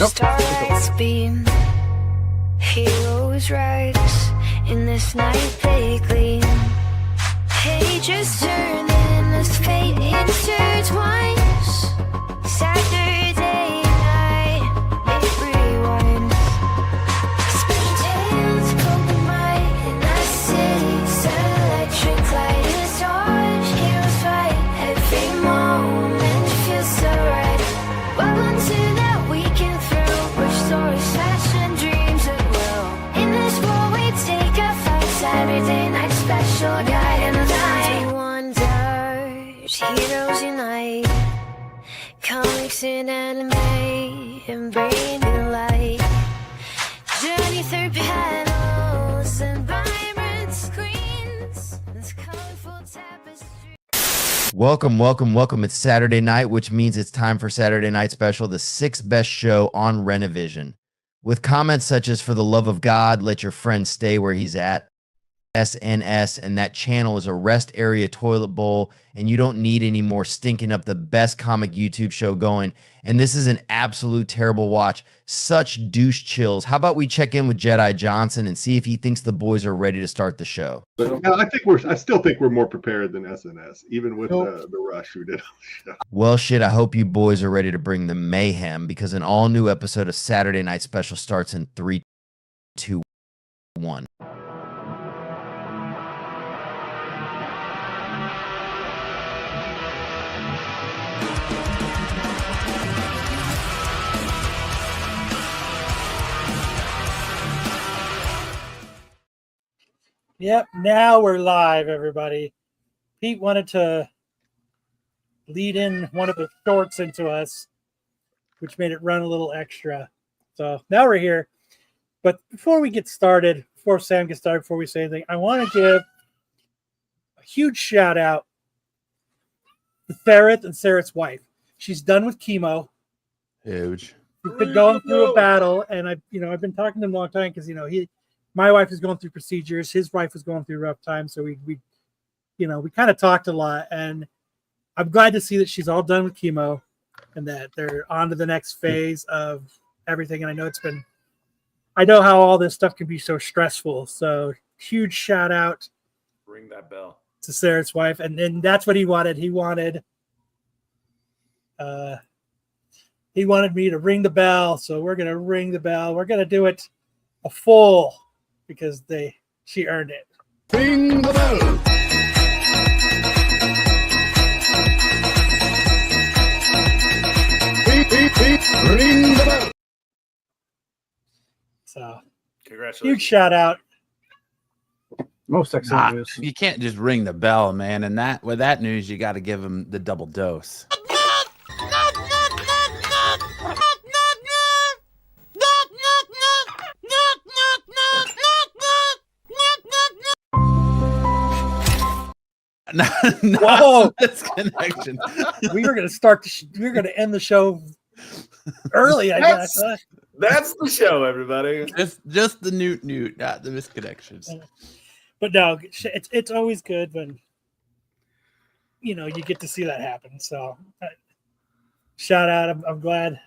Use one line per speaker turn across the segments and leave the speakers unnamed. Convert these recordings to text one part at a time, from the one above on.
Starlights beam, heroes rise, in this night they gleam. Pages turning as fate intertwines. Saturday night, it rewinds. Spinning tales, broken mind, in the city's electric light is on. Heroes fight, every moment feels so right. Welcome to that weekend thrill, where stories, fashion, dreams at will. In this world we take a flight, Saturday night special, guide in the night. Wonders, heroes unite, comics and anime, and bring new light. Journey through panels and vibrant screens, this colorful tapestry.
Welcome. It's Saturday night, which means it's time for Saturday Night Special, the sixth best show on Renovision. With comments such as, "For the love of God, let your friend stay where he's at," SNS, and "that channel is a rest area toilet bowl, and you don't need any more stinking up the best comic YouTube show going. And this is an absolute terrible watch. Such douche chills." How about we check in with Jedi Johnson and see if he thinks the boys are ready to start the show?
Yeah, I still think we're more prepared than SNS, even with the rush who did on the show.
Well, shit, I hope you boys are ready to bring the mayhem, because an all-new episode of Saturday Night Special starts in 3, 2, 1.
Yep, now we're live, everybody. Pete wanted to lead in one of the shorts into us, which made it run a little extra. So now we're here. But before we get started, before Sam gets started, before we say anything, I want to give a huge shout out to Sarah and Sarah's wife. She's done with chemo.
Huge.
She's been going through a battle, and I've been talking to him a long time because my wife is going through procedures. His wife was going through rough times. So we kind of talked a lot, and I'm glad to see that she's all done with chemo and that they're on to the next phase of everything. And I know how all this stuff can be so stressful. So huge shout out.
Ring that bell.
To Sarah's wife. And then that's what he wanted. He wanted me to ring the bell. So we're going to ring the bell. We're going to do it a full, because she earned it.
Ring the bell. Ring the bell.
So,
Congratulations.
huge shout out.
Most excellent news.
You can't just ring the bell, man. And with that news, you got to give them the double dose.
Whoa!
This connection.
We were going to we're going to end the show early, I guess. Huh?
That's the show, everybody. Just the newt, not the misconnections.
But no, it's always good when you get to see that happen. So shout out. I'm glad.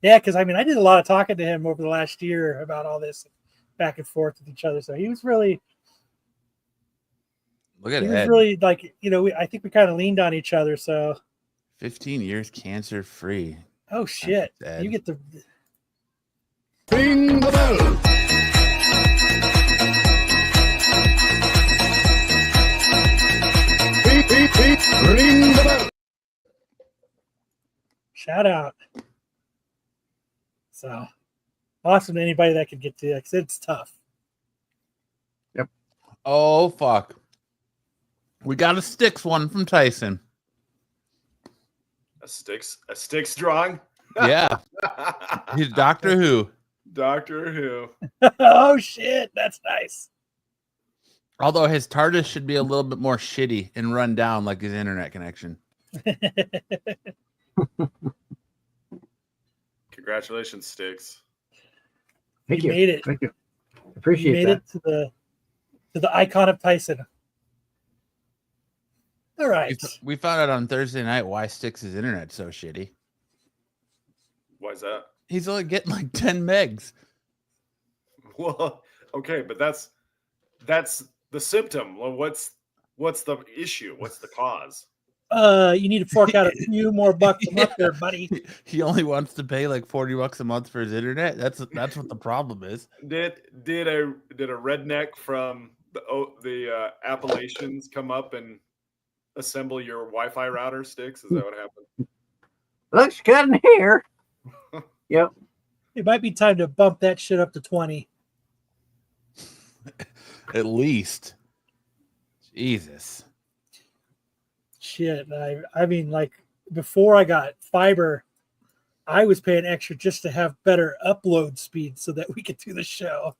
Yeah, because I did a lot of talking to him over the last year about all this back and forth with each other. So he was really.
Look at
it.
Ed.
Was really I think we kind of leaned on each other. So
15 years cancer free.
Oh shit!
Ed.
You get the
Ring the bell. Ring the bell.
shout out. So awesome to anybody that could get to that, because it's tough.
Yep.
Oh fuck. We got a Sticks one from Tyson.
A Sticks drawing?
Yeah. He's Doctor Who.
Doctor Who.
Oh shit, that's nice.
Although his TARDIS should be a little bit more shitty and run down like his internet connection.
Congratulations, Sticks.
Thank
You
you.
made it.
Thank you.
You
Appreciate
made
that.
it to the icon of Tyson. All right.
We found out on Thursday night why Sticks' internet's so shitty.
Why is that?
He's only getting like 10 megs.
Well, okay, but that's the symptom. Well, what's the issue? What's the cause?
You need to fork out a few more bucks a month there, buddy.
He only wants to pay like $40 a month for his internet. That's what the problem is.
Did a redneck from the Appalachians come up and assemble your Wi-Fi router, Sticks? Is that what happened?
Looks good in here. Yep.
It might be time to bump that shit up to 20.
At least. Jesus.
Shit. I mean, like, before I got fiber, I was paying extra just to have better upload speed so that we could do the show.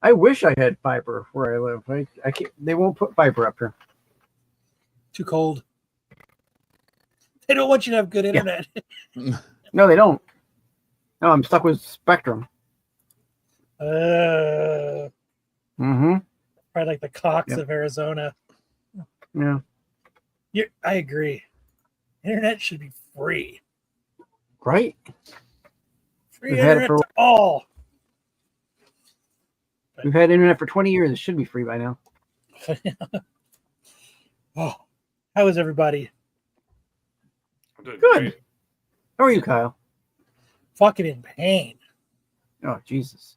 I wish I had fiber where I live. I can't, they won't put fiber up here.
Too cold. They don't want you to have good internet.
No, they don't. No, I'm stuck with Spectrum.
Probably like the Cox of Arizona.
Yeah.
I agree. Internet should be free.
Right?
Free
We've had it
internet
for-
to all.
We've had internet for 20 years. It should be free by now.
Oh, how is everybody?
I'm doing
Good.
great.
How are you, Kyle?
Fucking in pain.
Oh, Jesus.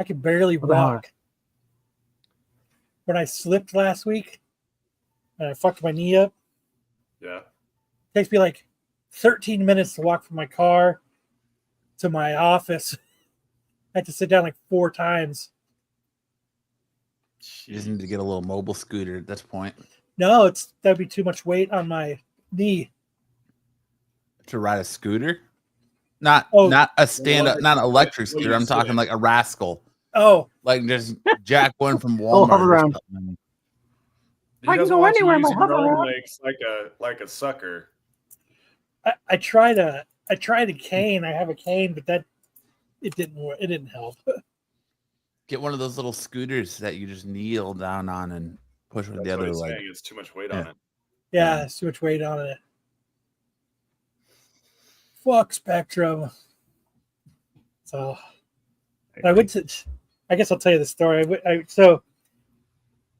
I can barely
What the hell?
walk. When I slipped last week and I fucked my knee up,
Yeah.
it takes me like 13 minutes to walk from my car to my office. I had to sit down like 4 times.
You just need to get a little mobile scooter at this point
No, that'd be too much weight on my knee.
to ride a scooter. Not a stand-up, not an electric scooter. I'm talking like a rascal.
Oh,
Like just jack one from
Oh,
Walmart.
hover
or
around.
something.
He
I can
doesn't
go
want you
anywhere in my
using your
hover
own
round.
legs like a sucker.
I tried a cane. I have a cane, but it didn't work. It didn't help.
Get one of those little scooters that you just kneel down on and push with
That's
the
what
other
he's
leg.
saying. It's too much weight on it.
Yeah, it's too much weight on it. Fuck Spectrum. So I went to. I guess I'll tell you the story. So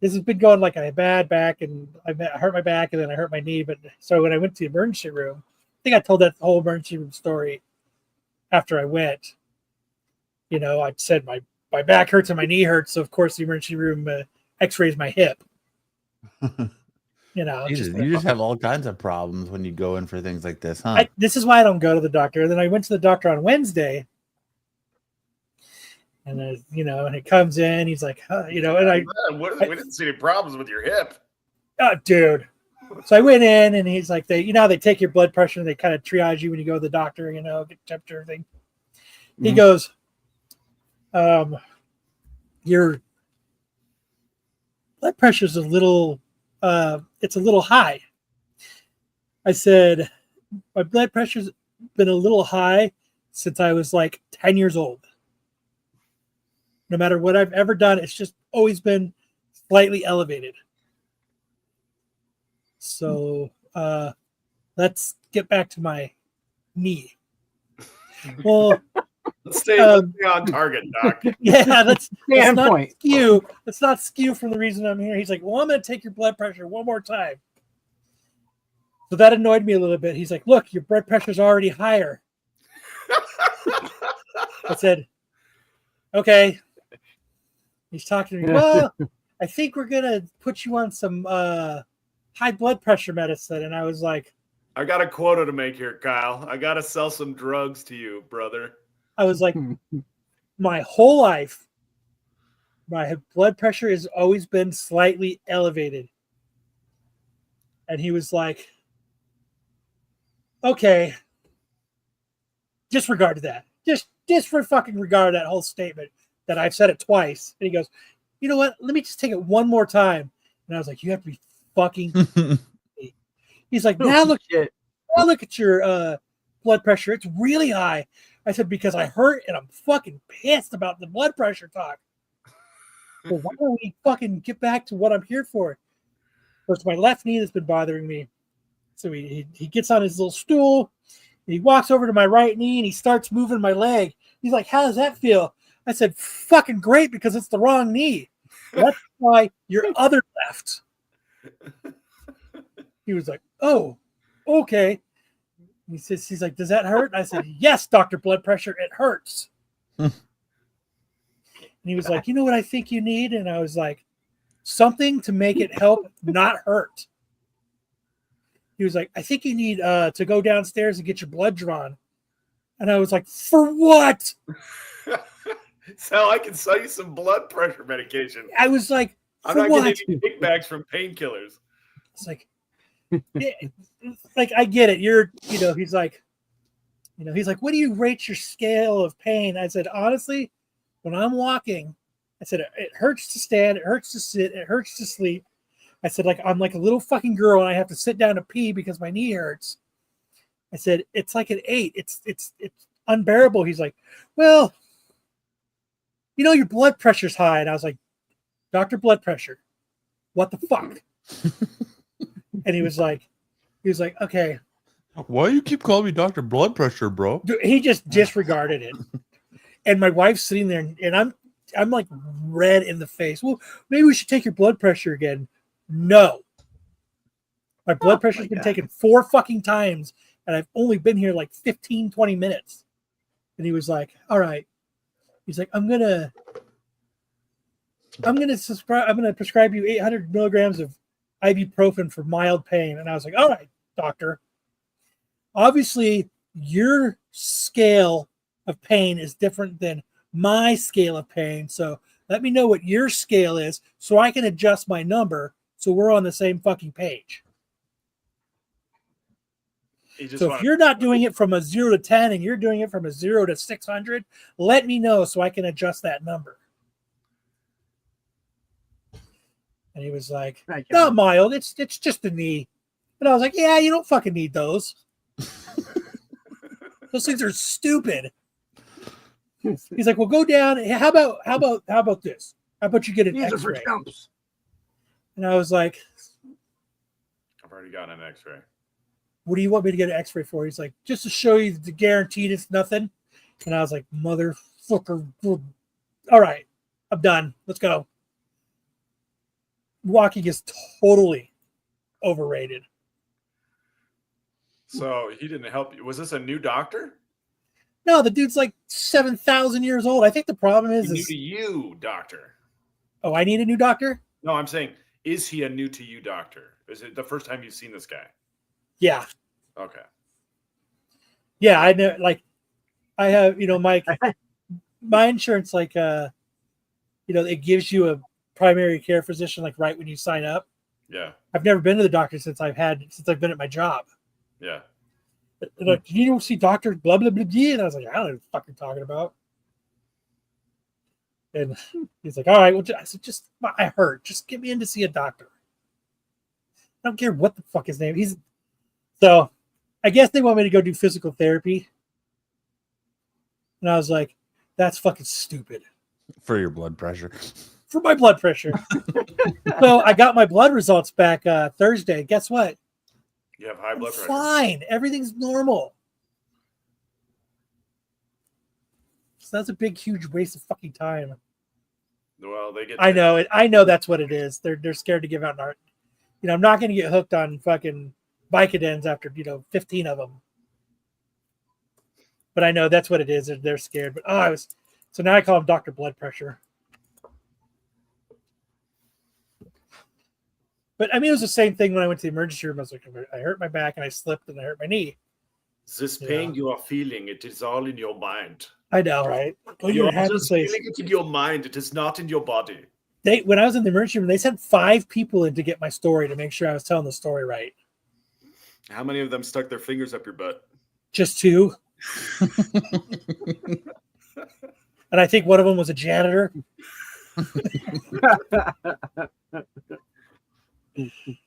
this has been going like a bad back, and I hurt my back, and then I hurt my knee. But so when I went to the emergency room, I think I told that whole emergency room story after I went. You know, I said my back hurts and my knee hurts, so of course the emergency room X-rays my hip. You know,
Jesus, you just have all kinds of problems when you go in for things like this, huh?
this is why I don't go to the doctor. And then I went to the doctor on Wednesday, and and it comes in. He's like, and
We didn't see any problems with your hip.
oh, dude. So I went in, and he's like, they take your blood pressure and they kind of triage you when you go to the doctor, get temperature thing. He goes, your blood pressure's a little high. I said, my blood pressure's been a little high since I was like 10 years old. No matter what I've ever done, it's just always been slightly elevated. So let's get back to my knee. Well,
Let's stay on target, Doc.
yeah, let's
Stand
not
point.
skew. Let's not skew from the reason I'm here. He's like, well, I'm going to take your blood pressure one more time. So that annoyed me a little bit. He's like, look, your blood pressure's already higher. I said, okay. He's talking to me. Well, I think we're going to put you on some high blood pressure medicine. And I was like,
I got a quota to make here, Kyle. I got to sell some drugs to you, brother.
I was like, my whole life, my blood pressure has always been slightly elevated. And he was like, okay, disregard that. Just for fucking regard that whole statement that I've said it twice. And he goes, you know what? Let me just take it one more time. And I was like, you have to be fucking. He's like, now look at your blood pressure. It's really high. I said, because I hurt and I'm fucking pissed about the blood pressure talk. Well, why don't we fucking get back to what I'm here for? First, my left knee has been bothering me. So he gets on his little stool. He walks over to my right knee and he starts moving my leg. He's like, how does that feel? I said, fucking great, because it's the wrong knee. That's why your other left. He was like, oh, okay. He's like, does that hurt? I said, yes, Dr. Blood Pressure, it hurts. And he was like, you know what I think you need? And I was like, something to make it help not hurt. He was like, I think you need to go downstairs and get your blood drawn. And I was like, for what?
So I can sell you some blood pressure medication.
I was like,
I'm
for
not
what?
getting any kickbacks from painkillers.
It's like, yeah, like I get it. He's like, what do you rate your scale of pain? I said, honestly, when I'm walking, I said, it hurts to stand, it hurts to sit, it hurts to sleep. I said, like, I'm like a little fucking girl and I have to sit down to pee because my knee hurts. I said, it's like an 8. It's unbearable. He's like, well, your blood pressure's high. And I was like, Dr. Blood Pressure, what the fuck? And he was like, okay.
Why you keep calling me Dr. Blood Pressure, bro?
Dude, he just disregarded it. And my wife's sitting there and I'm like red in the face. Well, maybe we should take your blood pressure again. No. My blood pressure's been taken 4 fucking times and I've only been here like 15, 20 minutes. And he was like, all right. He's like, I'm gonna prescribe you 800 milligrams of ibuprofen for mild pain. And I was like, all right, doctor. Obviously, your scale of pain is different than my scale of pain. So let me know what your scale is so I can adjust my number so we're on the same fucking page. So if you're not doing it from a 0 to 10 and you're doing it from a 0 to 600, let me know so I can adjust that number. And he was like, not mild, it's just a knee. And I was like, yeah, you don't fucking need those. Those things are stupid. He's like, well, go down. How about this? How about you get an X-ray? And I was like,
I've already gotten an X-ray.
What do you want me to get an X-ray for? He's like, just to show you the guaranteed it's nothing. And I was like, motherfucker. All right, I'm done. Let's go. Walking is totally overrated.
So he didn't help you. Was this a new doctor?
No, the dude's like 7,000 years old. I think the problem is
new to you, doctor.
Oh, I need a new doctor?
No, I'm saying, is he a new to you doctor? Is it the first time you've seen this guy?
Yeah.
Okay.
Yeah, I know. Like, I have, my insurance, like, it gives you a primary care physician, like, right when you sign up.
Yeah.
I've never been to the doctor since I've been at my job.
Yeah.
And like, you don't see doctor blah blah blah blah. And I was like, I don't know what you're fucking talking about. And he's like, all right, well, I said, I hurt. Just get me in to see a doctor. I don't care what the fuck his name is. So I guess they want me to go do physical therapy. And I was like, that's fucking stupid.
For your blood pressure.
For my blood pressure. So I got my blood results back Thursday. Guess what?
You have high blood pressure.
Fine. Everything's normal. So that's a big, huge waste of fucking time.
Well, they get.
I know it. I know that's what it is. They're scared to give out art. I'm not going to get hooked on fucking Vicodins after 15 of them. But I know that's what it is. They're scared. But so now I call him Dr. Blood Pressure. But I mean, it was the same thing when I went to the emergency room. I was like, I hurt my back and I slipped and I hurt my knee.
This pain you are feeling, it is all in your mind.
I know, right?
You're just feeling it in your mind. It is not in your body.
When I was in the emergency room, they sent 5 people in to get my story to make sure I was telling the story right.
How many of them stuck their fingers up your butt?
Just 2. And I think one of them was a janitor.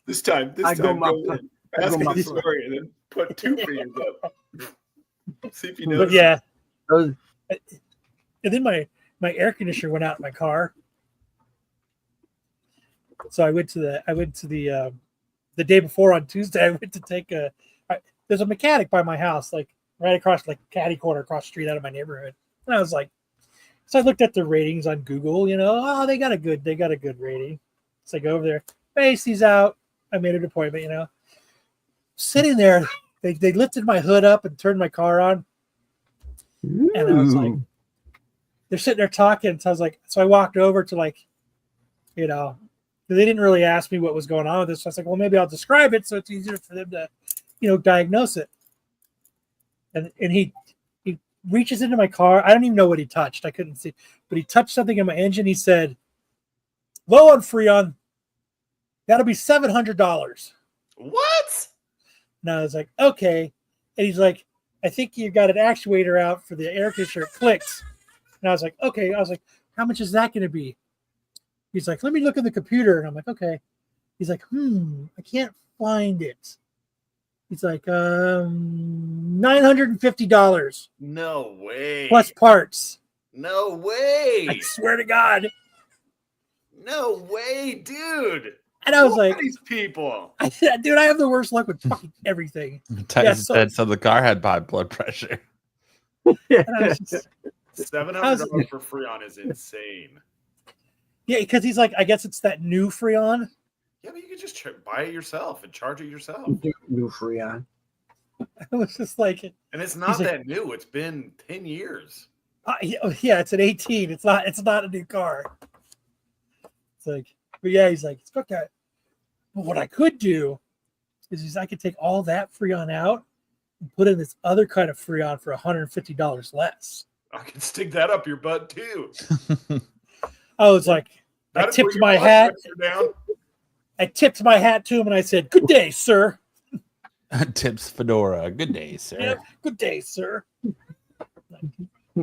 This time, go in, ask him the story, and then put 2 fingers up. See if he knows.
But yeah. And then my air conditioner went out in my car. So I went to the day before on Tuesday. I went to take there's a mechanic by my house, like right across like catty corner across the street out of my neighborhood. And I was like, so I looked at the ratings on Google, they got a good rating. So I go over there, Macy's out. I made an appointment, sitting there, they lifted my hood up and turned my car on. And I was like, they're sitting there talking. So I was like, so I walked over to like, they didn't really ask me what was going on with this. So I was like, well, maybe I'll describe it so it's easier for them to, diagnose it. And he reaches into my car. I don't even know what he touched. I couldn't see, but he touched something in my engine. He said, low on Freon. That'll be $700.
What?
And I was like, okay. And he's like, I think you got an actuator out for the air conditioner. It clicks. And I was like, okay. I was like, how much is that going to be? He's like, let me look at the computer. And I'm like, okay. He's like, I can't find it. He's like, $950.
No way.
Plus parts.
No way.
I swear to God.
No way, dude.
And I was
Who
like,
are these people.
Dude, I have the worst luck with fucking everything.
Tyson said so the car had high blood pressure.
And I was just,
$700 for Freon is insane.
yeah, because he's like, I guess it's that new Freon.
Yeah, but you could just buy it yourself and charge it yourself.
New Freon.
I was just like,
And it's not
like,
that new. It's been 10 years.
yeah, it's an 18. It's not a new car. It's like, but yeah, he's like, it's got that. But what I could do is I could take all that Freon out and put in this other kind of Freon for $150 less.
I can stick that up your butt too.
I was like, I tipped my hat. I tipped my hat to him and I said, good day, sir.
Tips Fedora. Good day, sir.
Yeah, good day, sir.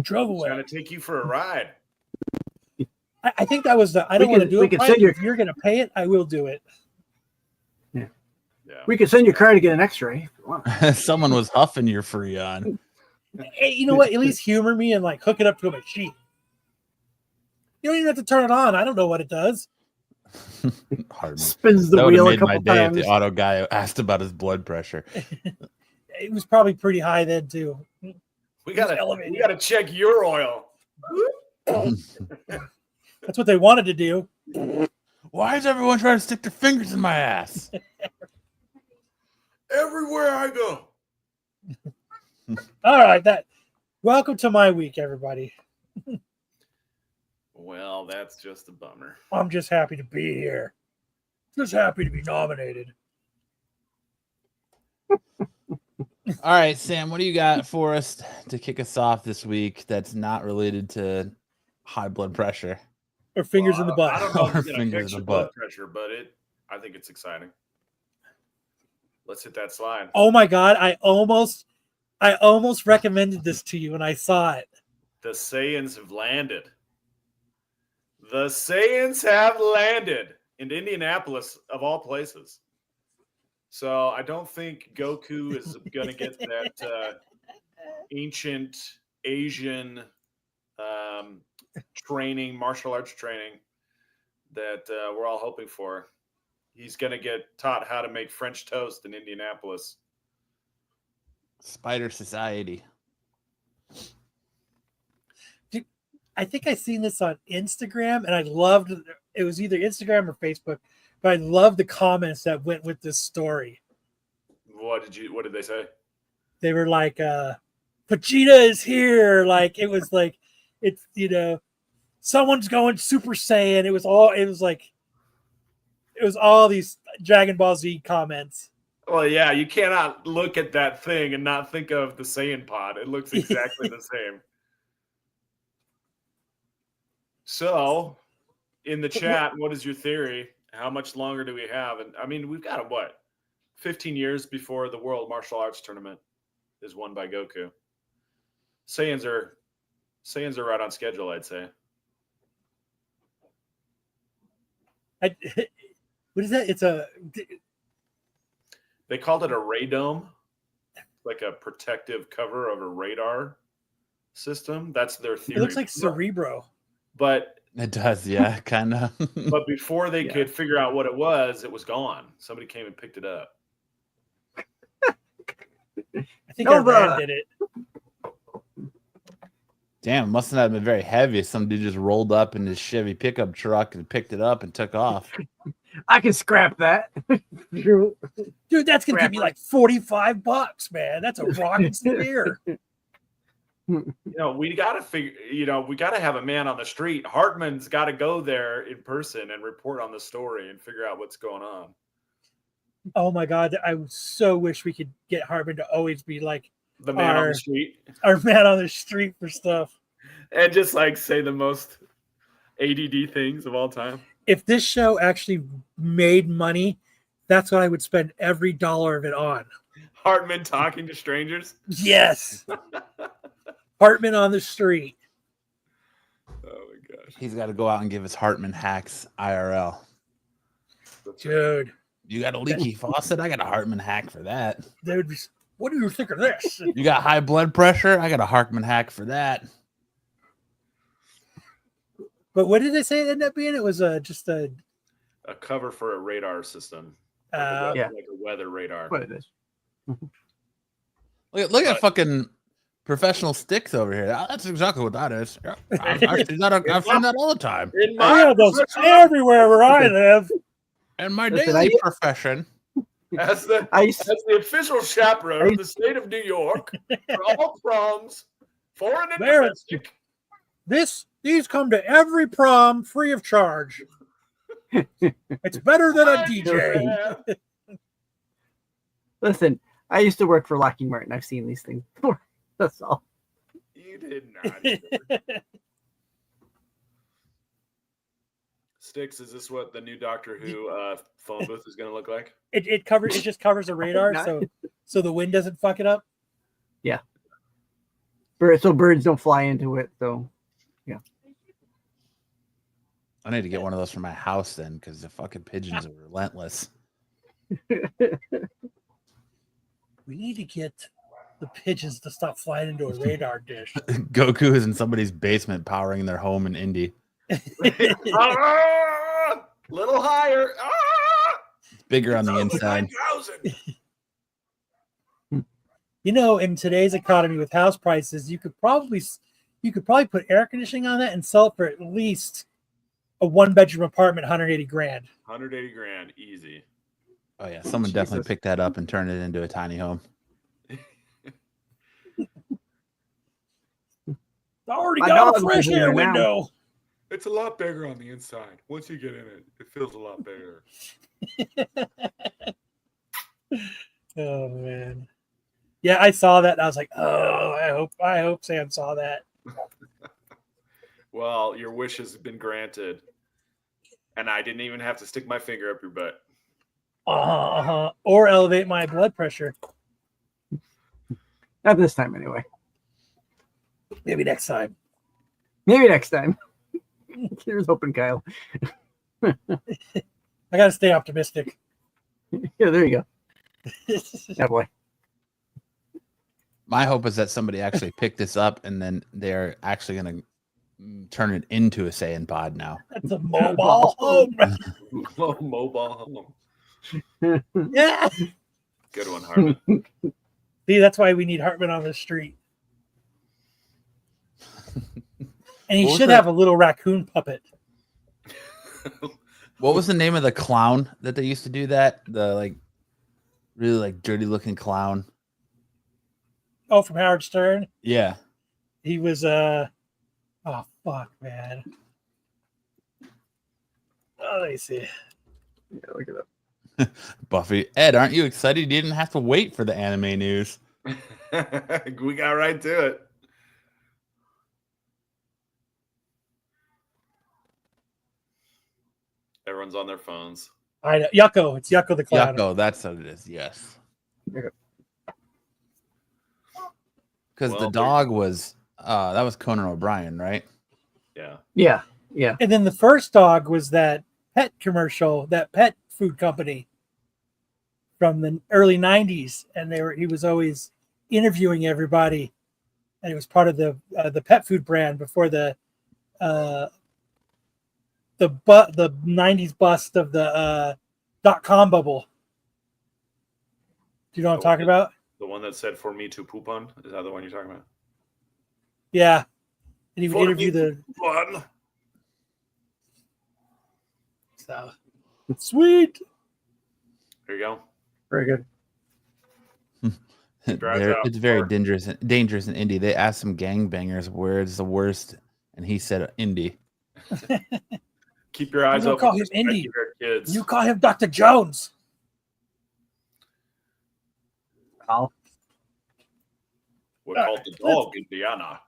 Drove away.
Trying to take you for a ride.
I think that was I don't want to do it. If you're going to pay it, I will do it.
Yeah. We could send your car to get an x-ray.
Someone was huffing your Freon.
Hey, you know what? At least humor me and like hook it up to a machine. You don't even have to turn it on. I don't know what it does.
Hard.
Spins the
That
wheel a
made my
couple
day
times.
if the auto guy asked about his blood pressure.
It was probably pretty high then too.
We gotta check your oil.
That's what they wanted to do.
Why is everyone trying to stick their fingers in my ass?
Everywhere I go.
All right, welcome to my week, everybody.
Well, that's just a bummer.
I'm just happy to be here. Just happy to be nominated.
All right, Sam, what do you got for us to kick us off this week that's not related to high blood pressure?
Or fingers in the butt.
I don't know if it's
Or
going to
fingers
fix
in
your
the
blood
butt.
pressure, but I think it's exciting. Let's hit that slide.
Oh my God, I almost recommended this to you when I saw it.
The Saiyans have landed. The Saiyans have landed in Indianapolis, of all places. So I don't think Goku is going to get that ancient Asian training, martial arts training that we're all hoping for. He's going to get taught how to make French toast in Indianapolis.
Spider Society.
I think I seen this on Instagram, and I loved it. Was either Instagram or Facebook, but I loved the comments that went with this story.
What did they say?
They were like, Vegeta is here. Like, it was like, it's, someone's going Super Saiyan. It was all these Dragon Ball Z comments.
Well, yeah, you cannot look at that thing and not think of the Saiyan pod. It looks exactly the same. So, in the chat, what is your theory? How much longer do we have? And I mean, we've got 15 years before the World Martial Arts Tournament is won by Goku. Saiyans are right on schedule, I'd say.
What is that?
They called it a radome, like a protective cover of a radar system. That's their theory.
It looks like Cerebro.
But
it does, yeah, kind of.
But before they could figure out what it was gone. Somebody came and picked it up.
I think Iran did it.
Damn, it must not have been very heavy. Some dude just rolled up in his Chevy pickup truck and picked it up and took off.
I can scrap that. Sure.
Dude, that's gonna give me
Scrapper.
like $45, man. That's a rocking spear.
We got to figure. We got to have a man on the street. Hartman's got to go there in person and report on the story and figure out what's going on.
Oh my god, I so wish we could get Hartman to always be like
The man on
Our-
the street,
our man on the street for stuff.
and just like say the most ADD things of all time.
If this show actually made money, that's what I would spend every dollar of it on.
Hartman talking to strangers.
Yes. Hartman on the street.
Oh my gosh,
He's got to go out and give his Hartman hacks IRL.
Dude,
You got a leaky faucet? I got a Hartman hack for that.
they would be, what do you think of this?
You got high blood pressure? I got a Hartman hack for that.
But what did they say it ended up being? It was just a
cover for a radar system. Like,
Yeah.
like a weather radar.
What it is.
Look at fucking professional sticks over here. That's exactly what that is. Yeah, I've seen that all the time.
In
I
my
have those everywhere where I live.
In my
Listen,
daily profession.
as the
Ice.
as the official chaperone of the state of New York for all proms, foreign and
There-
domestic.
These come to every prom free of charge. It's better than a DJ.
Yeah.
Listen, I used to work for Lockheed Martin. I've seen these things before. That's all.
You did not. Sticks, is this what the new Doctor Who phone booth is going to look like?
It just covers the radar, so the wind doesn't fuck it up.
So birds don't fly into it. So
I need to get one of those for my house then, because the fucking pigeons are relentless.
We need to get the pigeons to stop flying into a radar dish.
Goku is in somebody's basement powering their home in Indy.
Ah! Little higher. Ah!
It's bigger on the inside.
9,000.
In today's economy with house prices, you could probably put air conditioning on that and sell it for at least a 1-bedroom apartment, 180 grand.
180 grand, easy.
Oh yeah, someone definitely picked that up and turned it into a tiny home.
I already
My
got a
dog
fresh
is in
air
there now.
window.
It's a lot bigger on the inside. Once you get in it, it feels a lot bigger.
Oh man. Yeah, I saw that and I was like, oh, I hope Sam saw that.
Well, your wish has been granted. And I didn't even have to stick my finger up your butt.
Or elevate my blood pressure.
not this time anyway.
Maybe next time.
Maybe next time. Here's hoping, Kyle.
I gotta stay optimistic.
Yeah, there you go. Yeah, boy.
My hope is that somebody actually picked this up and then they're actually going to turn it into a Saiyan pod now.
That's a mobile home.
Oh, mobile home.
Yeah.
Good one, Hartman.
See, that's why we need Hartman on the street. And he
What was
should
that?
have a little raccoon puppet.
What was the name of the clown that they used to do that? The really dirty looking clown.
Oh, from Howard Stern.
Yeah.
He was oh fuck, man. Oh, let me see.
Yeah, look it up.
Buffy. Ed, aren't you excited? You didn't have to wait for the anime news.
We got right to it. Everyone's on their phones.
I know. Yucko. It's Yucko the clown.
Yucko, that's what it is. Yes.
Okay.
Because
Well,
the dog was that was Conan O'Brien, right?
Yeah.
Yeah, yeah.
And then the first dog was that pet commercial, that pet food company from the early 90s. And he was always interviewing everybody. And it was part of the pet food brand before the 90s bust of the .com bubble. Do you know what I'm talking about?
The one that said "for me to poop on." Is that the one you're talking about?
Yeah. And he would interview the.
Fun.
So sweet.
There you go.
Very good.
Drives out.
It's very dangerous in Indy. They asked some gangbangers where it's the worst, and he said Indy.
Keep your eyes
You don't
open.
call him
for
Indy.
kids.
You call him Dr. Jones.
Al.
We're called the dog, Indiana.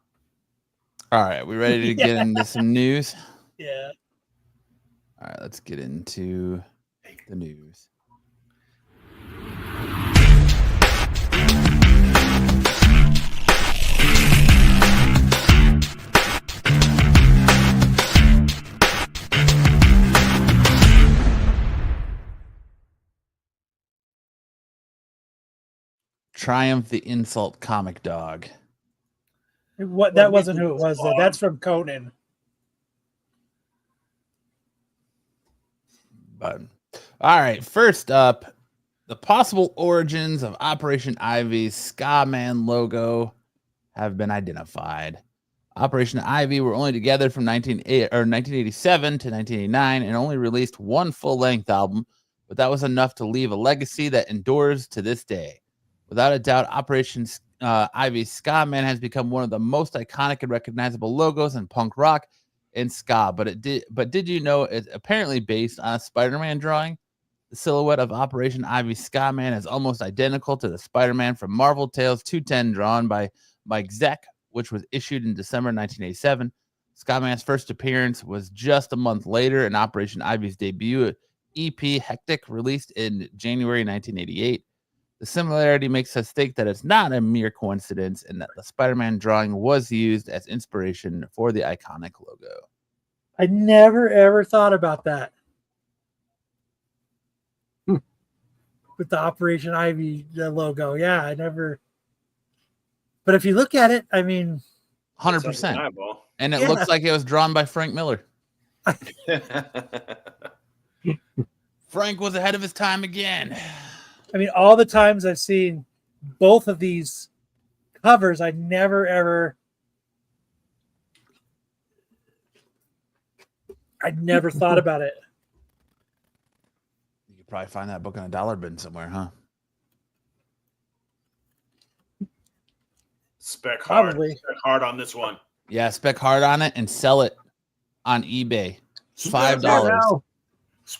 All right, we ready to get into some news?
Yeah.
All right, let's get into the news. Triumph the Insult Comic Dog.
What? That wasn't who it was, though. That's from Conan.
But all right, first up, the possible origins of Operation Ivy's Ska Man logo have been identified. Operation Ivy were only together from 1987 to 1989 and only released one full-length album, but that was enough to leave a legacy that endures to this day. Without a doubt, Operation Ivy's Ska Man has become one of the most iconic and recognizable logos in punk rock and ska. But did you know it's apparently based on a Spider-Man drawing? The silhouette of Operation Ivy's Ska Man is almost identical to the Spider-Man from Marvel Tales 210 drawn by Mike Zeck, which was issued in December 1987. Ska Man's first appearance was just a month later in Operation Ivy's debut EP Hectic, released in January 1988. The similarity makes us think that it's not a mere coincidence and that the Spider-Man drawing was used as inspiration for the iconic logo.
I never, ever thought about that. With the Operation Ivy logo. Yeah, I never. But if you look at it, I mean.
100%. And it looks like it was drawn by Frank Miller. Frank was ahead of his time again.
I mean, all the times I've seen both of these covers, I never, ever. I never thought about it.
You could probably find that book in a dollar bin somewhere, huh?
Spec hard.
Probably.
Spec hard on this one.
Yeah, spec hard on it and sell it on eBay. $5.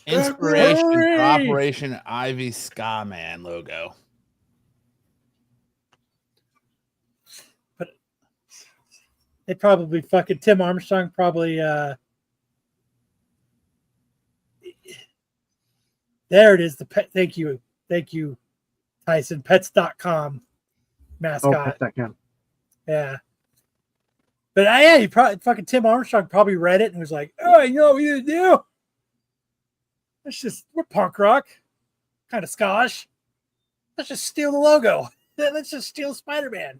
Inspiration for Operation Ivy Ska Man logo.
But they probably fucking Tim Armstrong probably there it is. The pet. Thank you, Tyson. Pets.com mascot.
Oh, Pets.com.
Yeah. But yeah, he probably fucking Tim Armstrong probably read it and was like, "Oh, I know what you do. We're punk rock, kind of skosh. Let's just steal the logo. Let's just steal Spider-Man."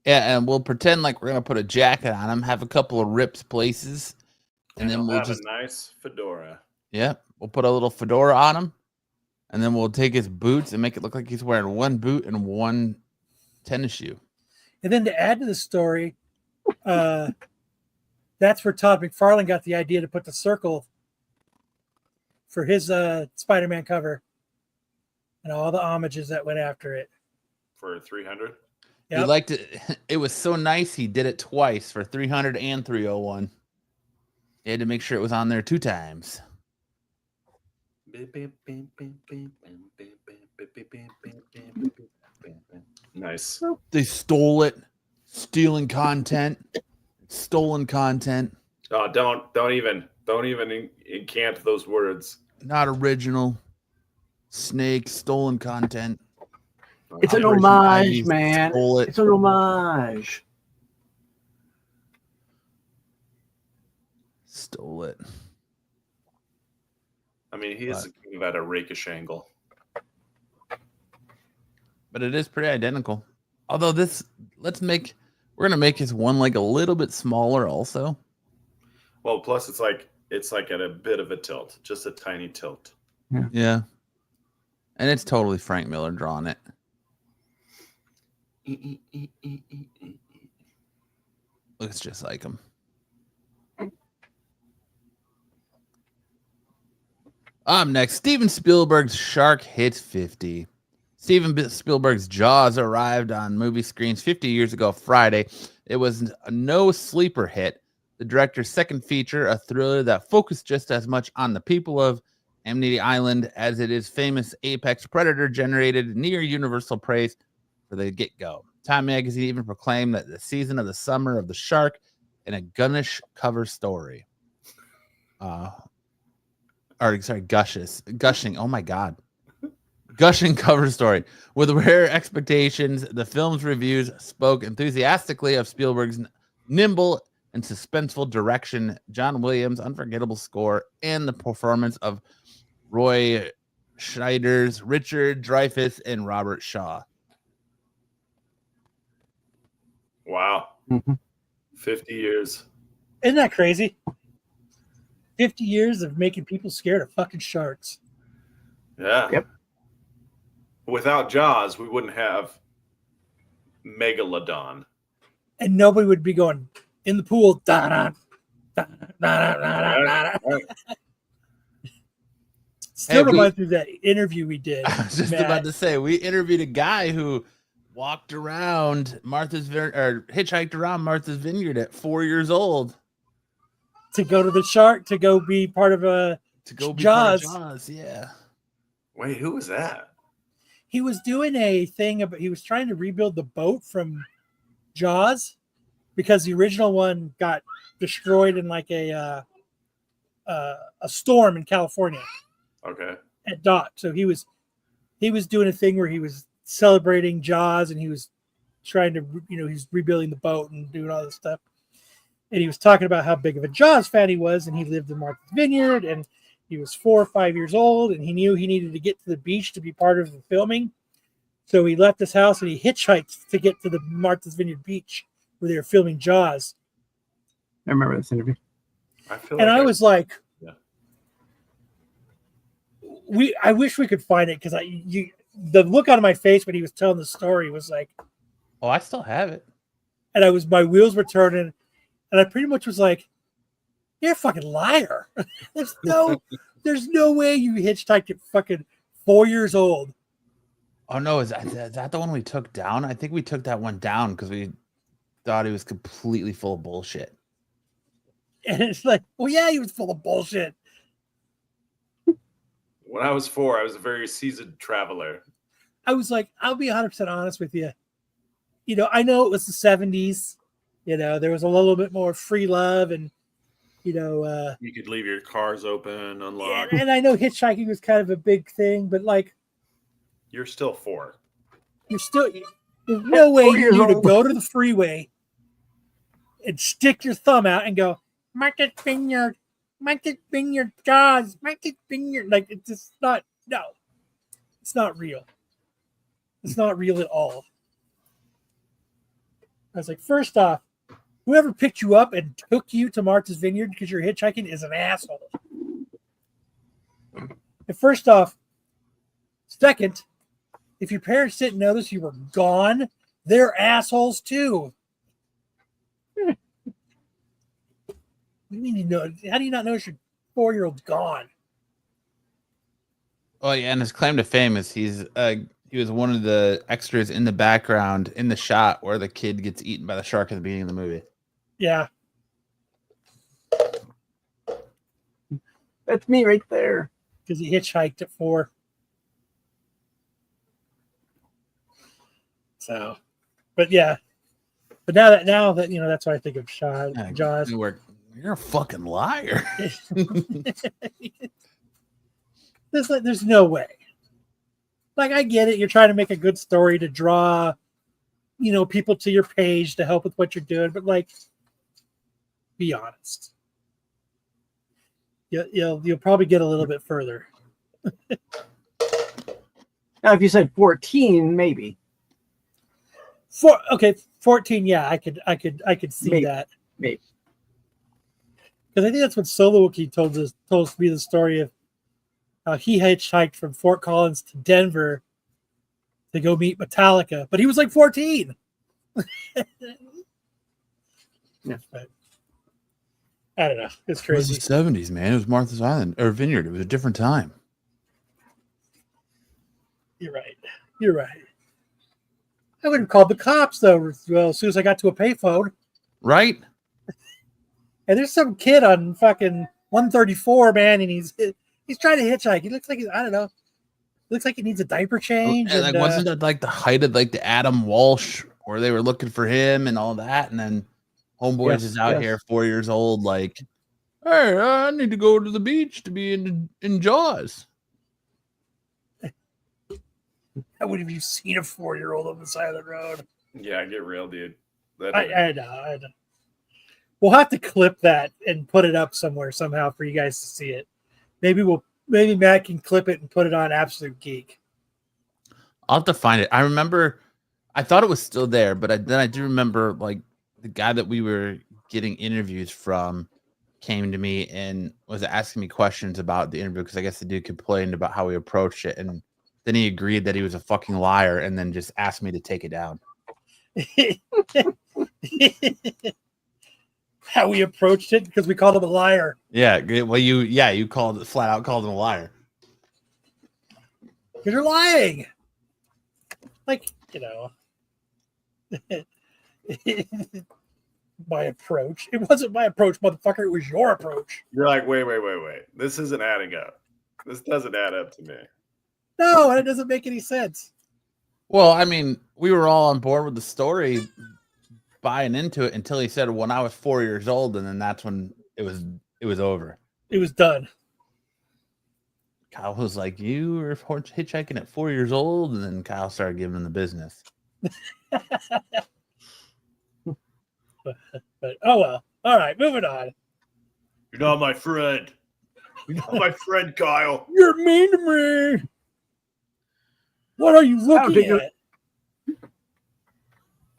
Yeah, and we'll pretend like we're gonna put a jacket on him, have a couple of rips places, and then we'll
have
just
a nice fedora.
Yeah, we'll put a little fedora on him, and then we'll take his boots and make it look like he's wearing one boot and one tennis shoe.
And then to add to the story, that's where Todd McFarlane got the idea to put the circle for his Spider-Man cover and all the homages that went after it.
For 300?
He liked it. It was so nice, he did it twice for 300 and 301. He had to make sure it was on there 2 times.
Nice.
They stole it. Stealing content. Stolen content.
Oh, don't even incant those words.
Not original. Snake. Stolen content.
It's an
Operation
homage,
Ivy
man.
stole it.
It's an homage.
Stole it.
I mean, he is at a rakish angle.
But it is pretty identical. Although we're gonna make his one leg a little bit smaller also.
Well, plus it's like at a bit of a tilt, just a tiny tilt.
Yeah. And it's totally Frank Miller drawing it. Looks just like him. Up next, Steven Spielberg's Shark hits 50. Steven Spielberg's Jaws arrived on movie screens 50 years ago Friday. It was a no sleeper hit. The director's second feature, a thriller that focused just as much on the people of Amity Island as it is famous apex predator, generated near universal praise for the get-go. Time magazine even proclaimed that the season of the summer of the shark in a Gunish cover story. Gushing. Oh my God. Gushing cover story. With rare expectations, the film's reviews spoke enthusiastically of Spielberg's nimble and suspenseful direction, John Williams' unforgettable score, and the performance of Roy Schneiders, Richard Dreyfuss, and Robert Shaw.
Wow. 50 years.
Isn't that crazy? 50 years of making people scared of fucking sharks.
Yeah.
Yep.
Without Jaws, we wouldn't have Megalodon.
And nobody would be going in the pool. Da-da, da-da. Still reminds me of that interview we did.
I was just about to say, we interviewed a guy who walked around hitchhiked around Martha's Vineyard at 4 years old
to go to the shark, to go be part of Jaws.
Jaws, yeah.
Wait, who was that?
He was doing a thing about, he was trying to rebuild the boat from Jaws because the original one got destroyed in like a storm in California.
Okay.
At dock. So he was doing a thing where he was celebrating Jaws, and he was trying to, he's rebuilding the boat and doing all this stuff. And he was talking about how big of a Jaws fan he was, and he lived in Martha's Vineyard, and he was 4 or 5 years old, and he knew he needed to get to the beach to be part of the filming. So he left his house and he hitchhiked to get to the Martha's Vineyard beach where they were filming Jaws.
I remember this interview.
I was like,
yeah.
I wish we could find it, because the look on my face when he was telling the story was like,
oh, I still have it.
And my wheels were turning, and I pretty much was like, you're a fucking liar. There's no way you hitchhiked at fucking 4 years old.
Oh no, is that the one we took down? I think we took that one down because we thought he was completely full of bullshit.
And it's like, well, yeah, he was full of bullshit.
When I was 4, I was a very seasoned traveler.
I was like, I'll be 100% honest with you. I know it was the 70s. There was a little bit more free love, and you
could leave your cars open, unlocked.
And I know hitchhiking was kind of a big thing, but like,
you're still 4.
There's no way you to go to the freeway and stick your thumb out and go, Martha's Vineyard, Jaws, Martha's Vineyard. Like, it's just not, no, it's not real. It's not real at all. I was like, first off, whoever picked you up and took you to Martha's Vineyard because you're hitchhiking is an asshole. And first off, second, if your parents didn't notice you were gone, they're assholes too. What do you mean how do you not notice your 4-year-old's gone?
Oh yeah, and his claim to fame is he was one of the extras in the background in the shot where the kid gets eaten by the shark at the beginning of the movie.
Yeah.
That's me right there.
Because he hitchhiked at 4. So, but yeah. But now that that's why I think of Jaws.
You're a fucking liar.
There's no way. Like, I get it. You're trying to make a good story to draw, people to your page to help with what you're doing. But like, be honest. You'll probably get a little bit further.
Now, if you said 14, maybe.
14. Yeah, I could see
Maybe.
that.
Maybe.
Because I think that's what Solowiki told us to be the story of how he hitchhiked from Fort Collins to Denver to go meet Metallica, but he was like 14. But I don't know. It's
It was
crazy.
the 70s, man. It was Martha's Island or Vineyard. It was a different time.
You're right. You're right. I would have called the cops though. Well, as soon as I got to a payphone,
Right?
and there's some kid on fucking 134, man, and he's trying to hitchhike. He looks like I don't know. Looks like he needs a diaper change.
And, like, wasn't that like the height of like the Adam Walsh where they were looking for him and all that? And then Homeboys
Yes,
is out
yes.
here 4 years old, like, hey, I need to go to the beach to be in Jaws.
How would have you seen a 4-year-old on the side of the road?
Yeah, get real, dude. That
I know. We'll have to clip that and put it up somewhere somehow for you guys to see it. Maybe Matt can clip it and put it on Absolute Geek.
I'll have to find it. I remember, I thought it was still there, but then I do remember like the guy that we were getting interviews from came to me and was asking me questions about the interview because I guess the dude complained about how we approached it, and then he agreed that he was a fucking liar and then just asked me to take it down.
How we approached it because we called him a liar.
Yeah, well, you flat out called him a liar.
Because you're lying. Like, you know. My approach. It wasn't my approach, motherfucker. It was your approach.
You're like, wait. This isn't adding up. This doesn't add up to me.
No, and it doesn't make any sense.
Well, I mean, we were all on board with the story, buying into it until he said when I was 4 years old, and then that's when it was over.
It was done.
Kyle was like, "You were hitchhiking at 4 years old," and then Kyle started giving him the business.
But oh well. All right, moving on.
You're not my friend. You're not my friend, Kyle.
You're mean to me. What are you looking
think
at?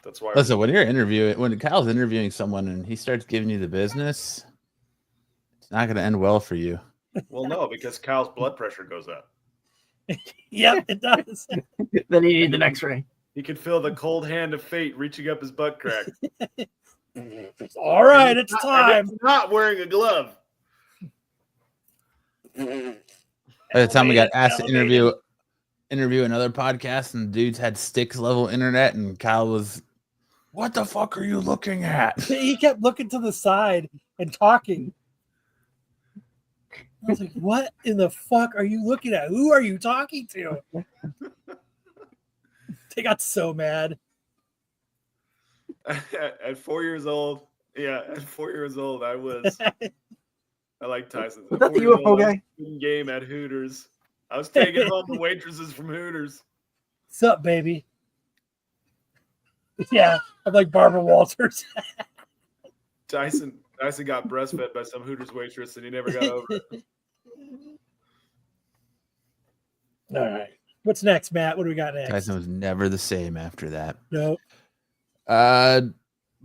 That's why.
Listen, when Kyle's interviewing someone and he starts giving you the business, it's not going to end well for you.
Well, no, because Kyle's blood pressure goes up.
Yep, it does.
Then you need an X-ray.
He can feel the cold hand of fate reaching up his butt crack.
All right, it's
And
time.
he's not wearing a glove.
By the time we got asked to interview another podcast, and the dudes had sticks level internet, and Kyle was, "What the fuck are you looking at?"
He kept looking to the side and talking. I was like, what in the fuck are you looking at? Who are you talking to? They got so mad.
At 4 years old, I like Tyson.
Was that the UFO guy?
Game at Hooters. I was taking home the waitresses from Hooters.
What's up, baby? Yeah, I'm like Barbara Walters.
Tyson got breastfed by some Hooters waitress, and he never got over it.
All right. What's next, Matt? What do we got next?
Tyson was never the same after that.
No.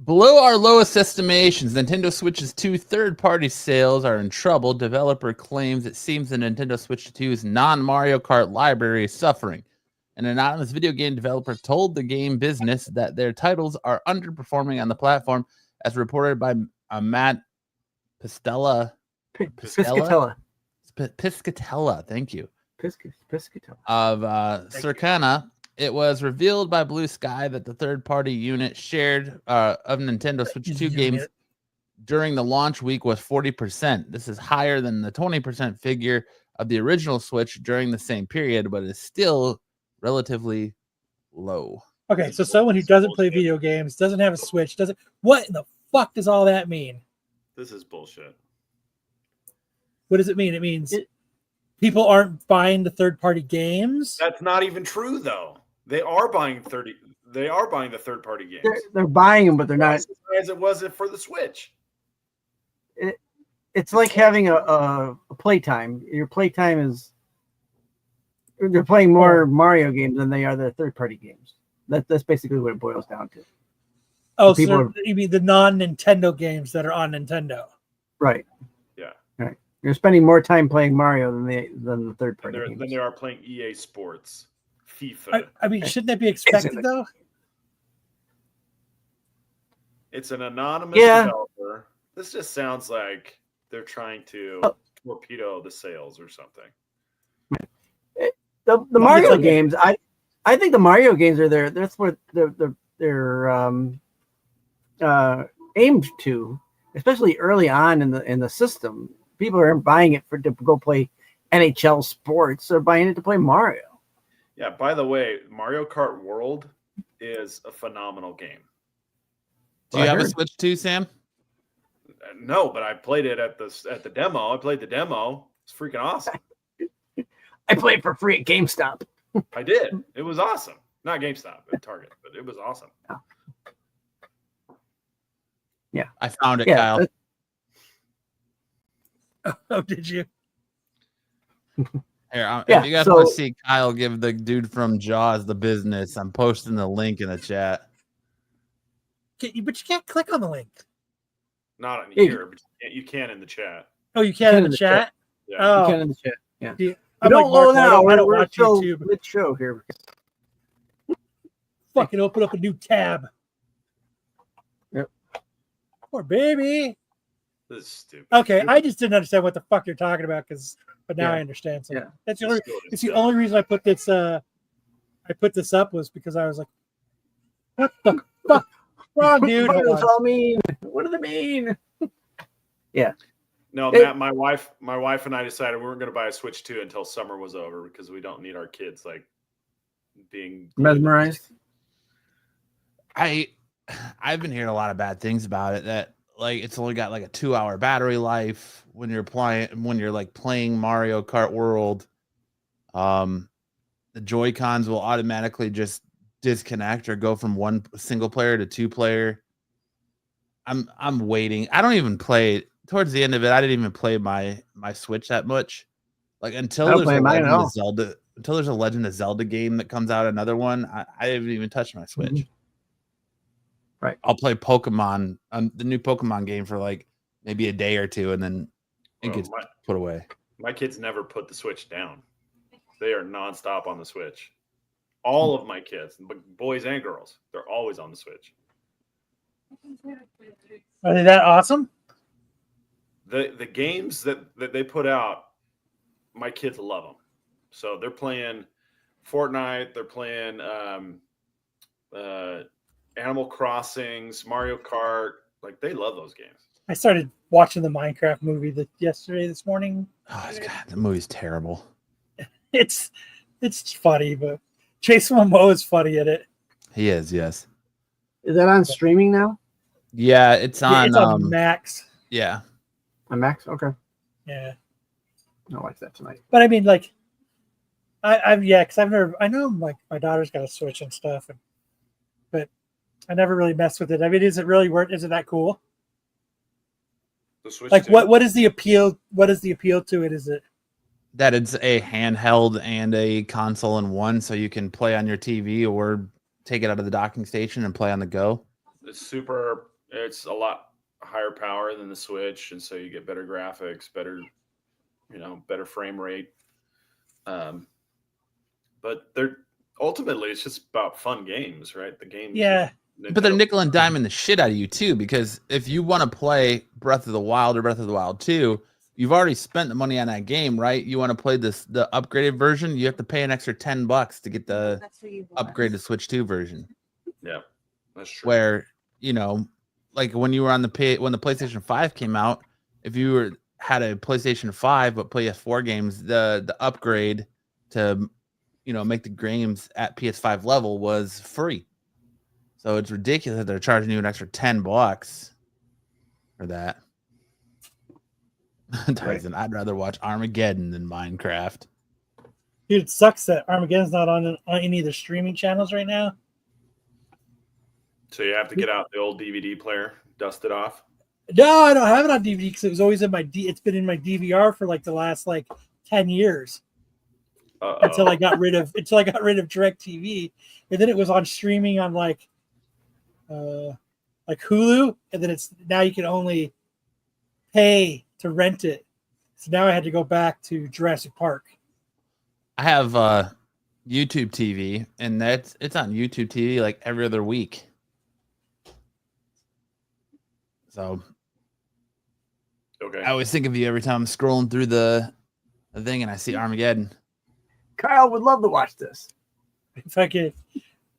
Below our lowest estimations, Nintendo Switch's 2 third-party sales are in trouble. Developer claims it seems the Nintendo Switch 2's non-Mario Kart library is suffering. An anonymous video game developer told the game business that their titles are underperforming on the platform, as reported by Matt Piscatella. Piscatella, thank you.
Piscatella.
Of Circana. It was revealed by Blue Sky that the third-party unit shared of Nintendo Switch 2 games during the launch week was 40%. This is higher than the 20% figure of the original Switch during the same period, but is still relatively low.
Okay, so someone who doesn't play video games, doesn't have a Switch, doesn't. What in the fuck does all that mean?
This is bullshit.
What does it mean? It means people aren't buying the third-party games.
That's not even true, though. They are buying the third-party games.
They're buying them, but they're not.
As it was for the Switch.
It's like having a playtime. Your playtime is they're playing more Mario games than they are the third-party games. That's basically what it boils down to.
Oh,
People
so you mean the non-Nintendo games that are on Nintendo?
Right.
Yeah.
Right. You're spending more time playing Mario than the third-party games.
Than they are playing EA Sports, FIFA.
I mean, shouldn't that be expected though?
It's an anonymous
Yeah.
developer. This just sounds like they're trying to torpedo the sales or something.
The Mario games, I think the Mario games are there. That's what they're aimed to, especially early on in the system. People aren't buying it to go play NHL sports. They're buying it to play Mario.
Yeah. By the way, Mario Kart World is a phenomenal game.
Do you have a Switch too, Sam?
No, but I played it at the demo. I played the demo. It's freaking awesome.
I played for free at GameStop.
I did. It was awesome. Not GameStop, at Target, but it was awesome.
Yeah.
I found it, Kyle.
Oh, did you?
Here, if you guys want to see Kyle give the dude from Jaws the business, I'm posting the link in the chat.
But you can't click on the link.
Not in here, but you can in the chat.
Oh, you can in the chat?
Yeah.
Oh.
You can in the chat. Yeah.
I'm
don't
like,
know now.
I don't
We're
watch
still
YouTube.
mid-show here.
Fucking open up a new tab.
Yep.
Poor baby.
This is stupid.
Okay, I just didn't understand what the fuck you're talking about, but now
Yeah.
I understand. So
Yeah.
that's the only. It's the only reason I put this. I put this up was because I was like, "What the fuck, wrong, dude?"
What
Hold
does this
on.
all mean? What does it mean? Yeah.
No, Matt, my wife and I decided we weren't going to buy a Switch 2 until summer was over because we don't need our kids like being
Mesmerized.
I've been hearing a lot of bad things about it. That like it's only got like a 2-hour battery life when you're playing Mario Kart World. The Joy-Cons will automatically just disconnect or go from one single player to 2-player. I'm waiting. I don't even play it. Towards the end of it, I didn't even play my Switch that much. Like until there's a Legend of Zelda, Legend of Zelda game that comes out, another one, I haven't even touched my Switch.
Mm-hmm. Right.
I'll play Pokemon, the new Pokemon game for like maybe a day or two, and then it gets put away.
My kids never put the Switch down. They are nonstop on the Switch. All of my kids, boys and girls, they're always on the Switch.
Are they that awesome?
The games that they put out, my kids love them. So they're playing Fortnite. They're playing Animal Crossings, Mario Kart. Like they love those games.
I started watching the Minecraft movie this morning.
Oh, God, the movie's terrible.
It's funny, but Jason Momoa is funny in it.
He is, yes.
Is that on streaming now?
Yeah, it's on.
It's on Max.
Yeah.
On Max? Okay.
Yeah.
I'll watch that tonight.
But I mean, like, because I know like my daughter's got a Switch and stuff, but I never really messed with it. I mean, is it really worth? Is it that cool?
The Switch
like,
2?
what is the appeal? What is the appeal to it? Is it
that it's a handheld and a console in one, so you can play on your TV or take it out of the docking station and play on the go?
It's a lot higher power than the Switch, and so you get better graphics, better frame rate. But ultimately it's just about fun games, right? The games.
Yeah.
But they're nickel and diming the shit out of you too, because if you want to play Breath of the Wild or Breath of the Wild 2, you've already spent the money on that game, right? You want to play the upgraded version, you have to pay an extra $10 to get the upgraded Switch 2 version.
Yeah, that's true.
Where, like when you were on when the PlayStation 5 came out, if you had a PlayStation 5 but PS4 games, the upgrade to make the games at PS5 level was free. So it's ridiculous that they're charging you an extra $10 for that. Tyson, I'd rather watch Armageddon than Minecraft.
Dude, it sucks that Armageddon's not on any of the streaming channels right now.
So you have to get out the old DVD player, dust it off.
No, I don't have it on DVD because it was always in it's been in my DVR for like the last 10 years. Until I got rid of DirecTV, and then it was on streaming on like Hulu, and then now you can only pay to rent it. So now I had to go back to Jurassic Park.
I have YouTube TV, and it's on YouTube TV like every other week. So
Okay.
I always think of you every time I'm scrolling through the thing and I see Armageddon.
Kyle would love to watch this.
If I could,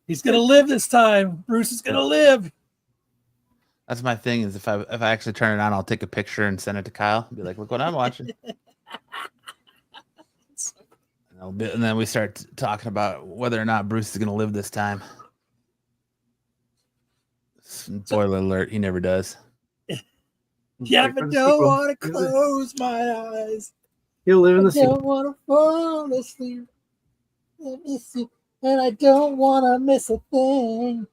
he's gonna live this time. Bruce is gonna live.
That's my thing. Is if I actually turn it on, I'll take a picture and send it to Kyle. Be like, look what I'm watching. And then we start talking about whether or not Bruce is going to live this time. Spoiler alert, he never does.
Yeah,
Wait for
but
the
don't
sequel.
want to close my eyes.
He'll live in the
I
sequel.
don't want to fall asleep. Let me see. And I don't want to miss a thing.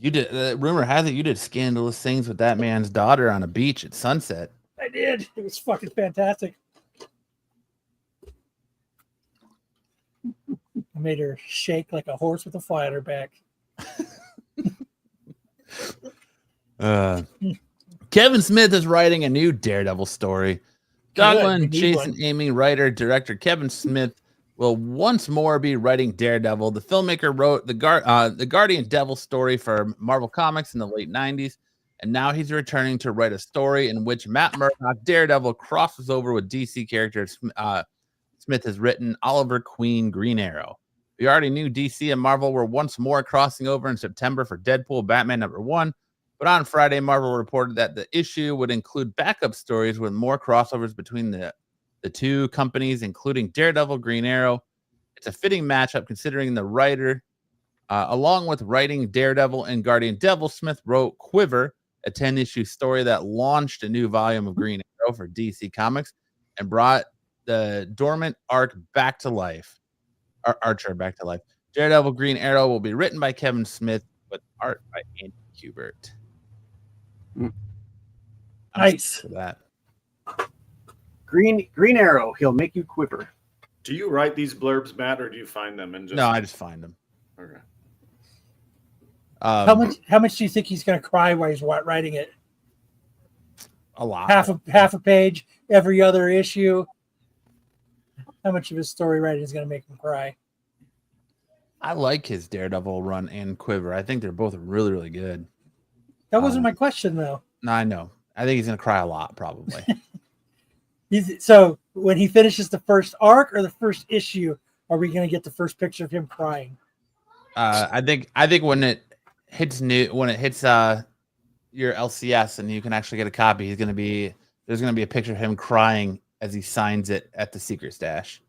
You did. Rumor has it you did scandalous things with that man's daughter on a beach at sunset.
I did. It was fucking fantastic. I made her shake like a horse with a fly on her back.
Kevin Smith is writing a new Daredevil story.
Good, we
Goblin,
need
Jason,
one.
Amy, writer, director Kevin Smith will once more be writing Daredevil. The filmmaker wrote the Guardian Devil story for Marvel Comics in the late 90s, and now he's returning to write a story in which Matt Murdock Daredevil crosses over with DC characters Smith has written Oliver Queen Green Arrow. We already knew DC and Marvel were once more crossing over in September for Deadpool Batman #1, but on Friday, Marvel reported that the issue would include backup stories with more crossovers between the two companies, including Daredevil, Green Arrow. It's a fitting matchup considering the writer, along with writing Daredevil and Guardian Devil, Smith wrote Quiver, a 10-issue story that launched a new volume of Green Arrow for DC Comics and brought the dormant arc back to life. Archer back to life. Daredevil Green Arrow will be written by Kevin Smith with art by Andy Kubert.
Nice.
For that.
Green Arrow. He'll make you quiver.
Do you write these blurbs, Matt, or do you find them and just?
No, I just find them.
Okay.
How much do you think he's going to cry while he's writing it?
A lot.
Half a page every other issue. How much of his story writing is going to make him cry?
I like his Daredevil run and Quiver. I think they're both really, really good.
That wasn't my question, though.
No, I know. I think he's going to cry a lot, probably.
So when he finishes the first arc or the first issue, are we going to get the first picture of him crying?
I think when it hits your LCS and you can actually get a copy, there's going to be a picture of him crying as he signs it at the Secret Stash.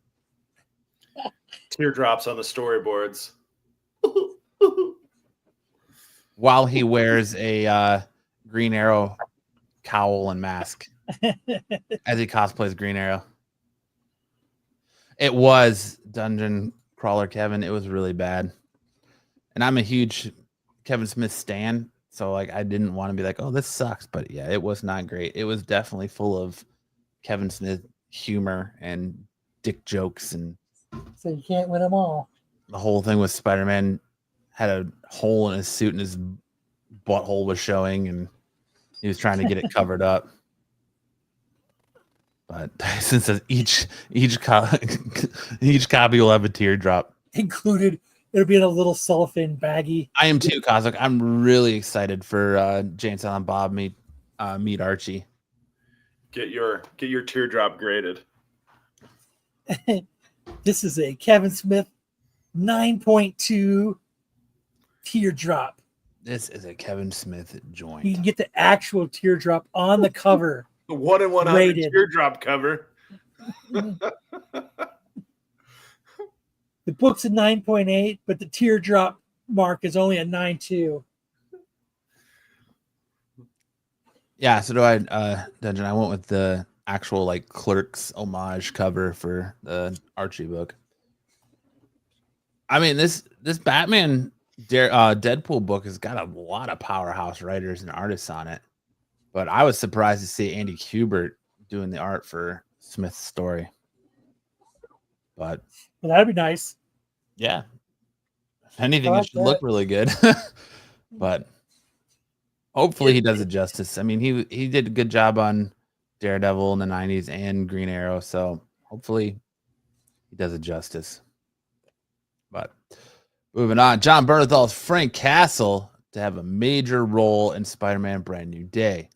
Teardrops on the storyboards.
While he wears a Green Arrow cowl and mask as he cosplays Green Arrow. It was Dungeon Crawler Kevin. It was really bad. And I'm a huge Kevin Smith stan, so like I didn't want to be like, oh, this sucks. But yeah, it was not great. It was definitely full of Kevin Smith humor and dick jokes, and
So you can't win them all.
the whole thing with Spider-Man had a hole in his suit and his butthole was showing, and he was trying to get it covered up. But since each copy will have a teardrop
Included, it'll be in a little cellophane baggie.
I am too, Cosmic. I'm really excited for Jay and Silent Bob meet Archie.
Get your teardrop graded.
This is a Kevin Smith 9.2 teardrop.
This is a Kevin Smith joint.
You can get the actual teardrop on the cover.
The 1 in 100
Rated.
teardrop cover.
The book's a 9.8, but the teardrop mark is only a 9.2.
Yeah, so do I, Dungeon. I went with the actual like Clerks homage cover for the Archie book. I mean, this Batman Deadpool book has got a lot of powerhouse writers and artists on it, but I was surprised to see Andy Kubert doing the art for Smith's story. But
Well, that'd be nice.
yeah, if anything, it should look really good. But hopefully he does it justice. I mean, he did a good job on Daredevil in the 90s and Green Arrow, so hopefully he does it justice. But moving on, John Bernthals, Frank Castle to have a major role in Spider-Man Brand New Day.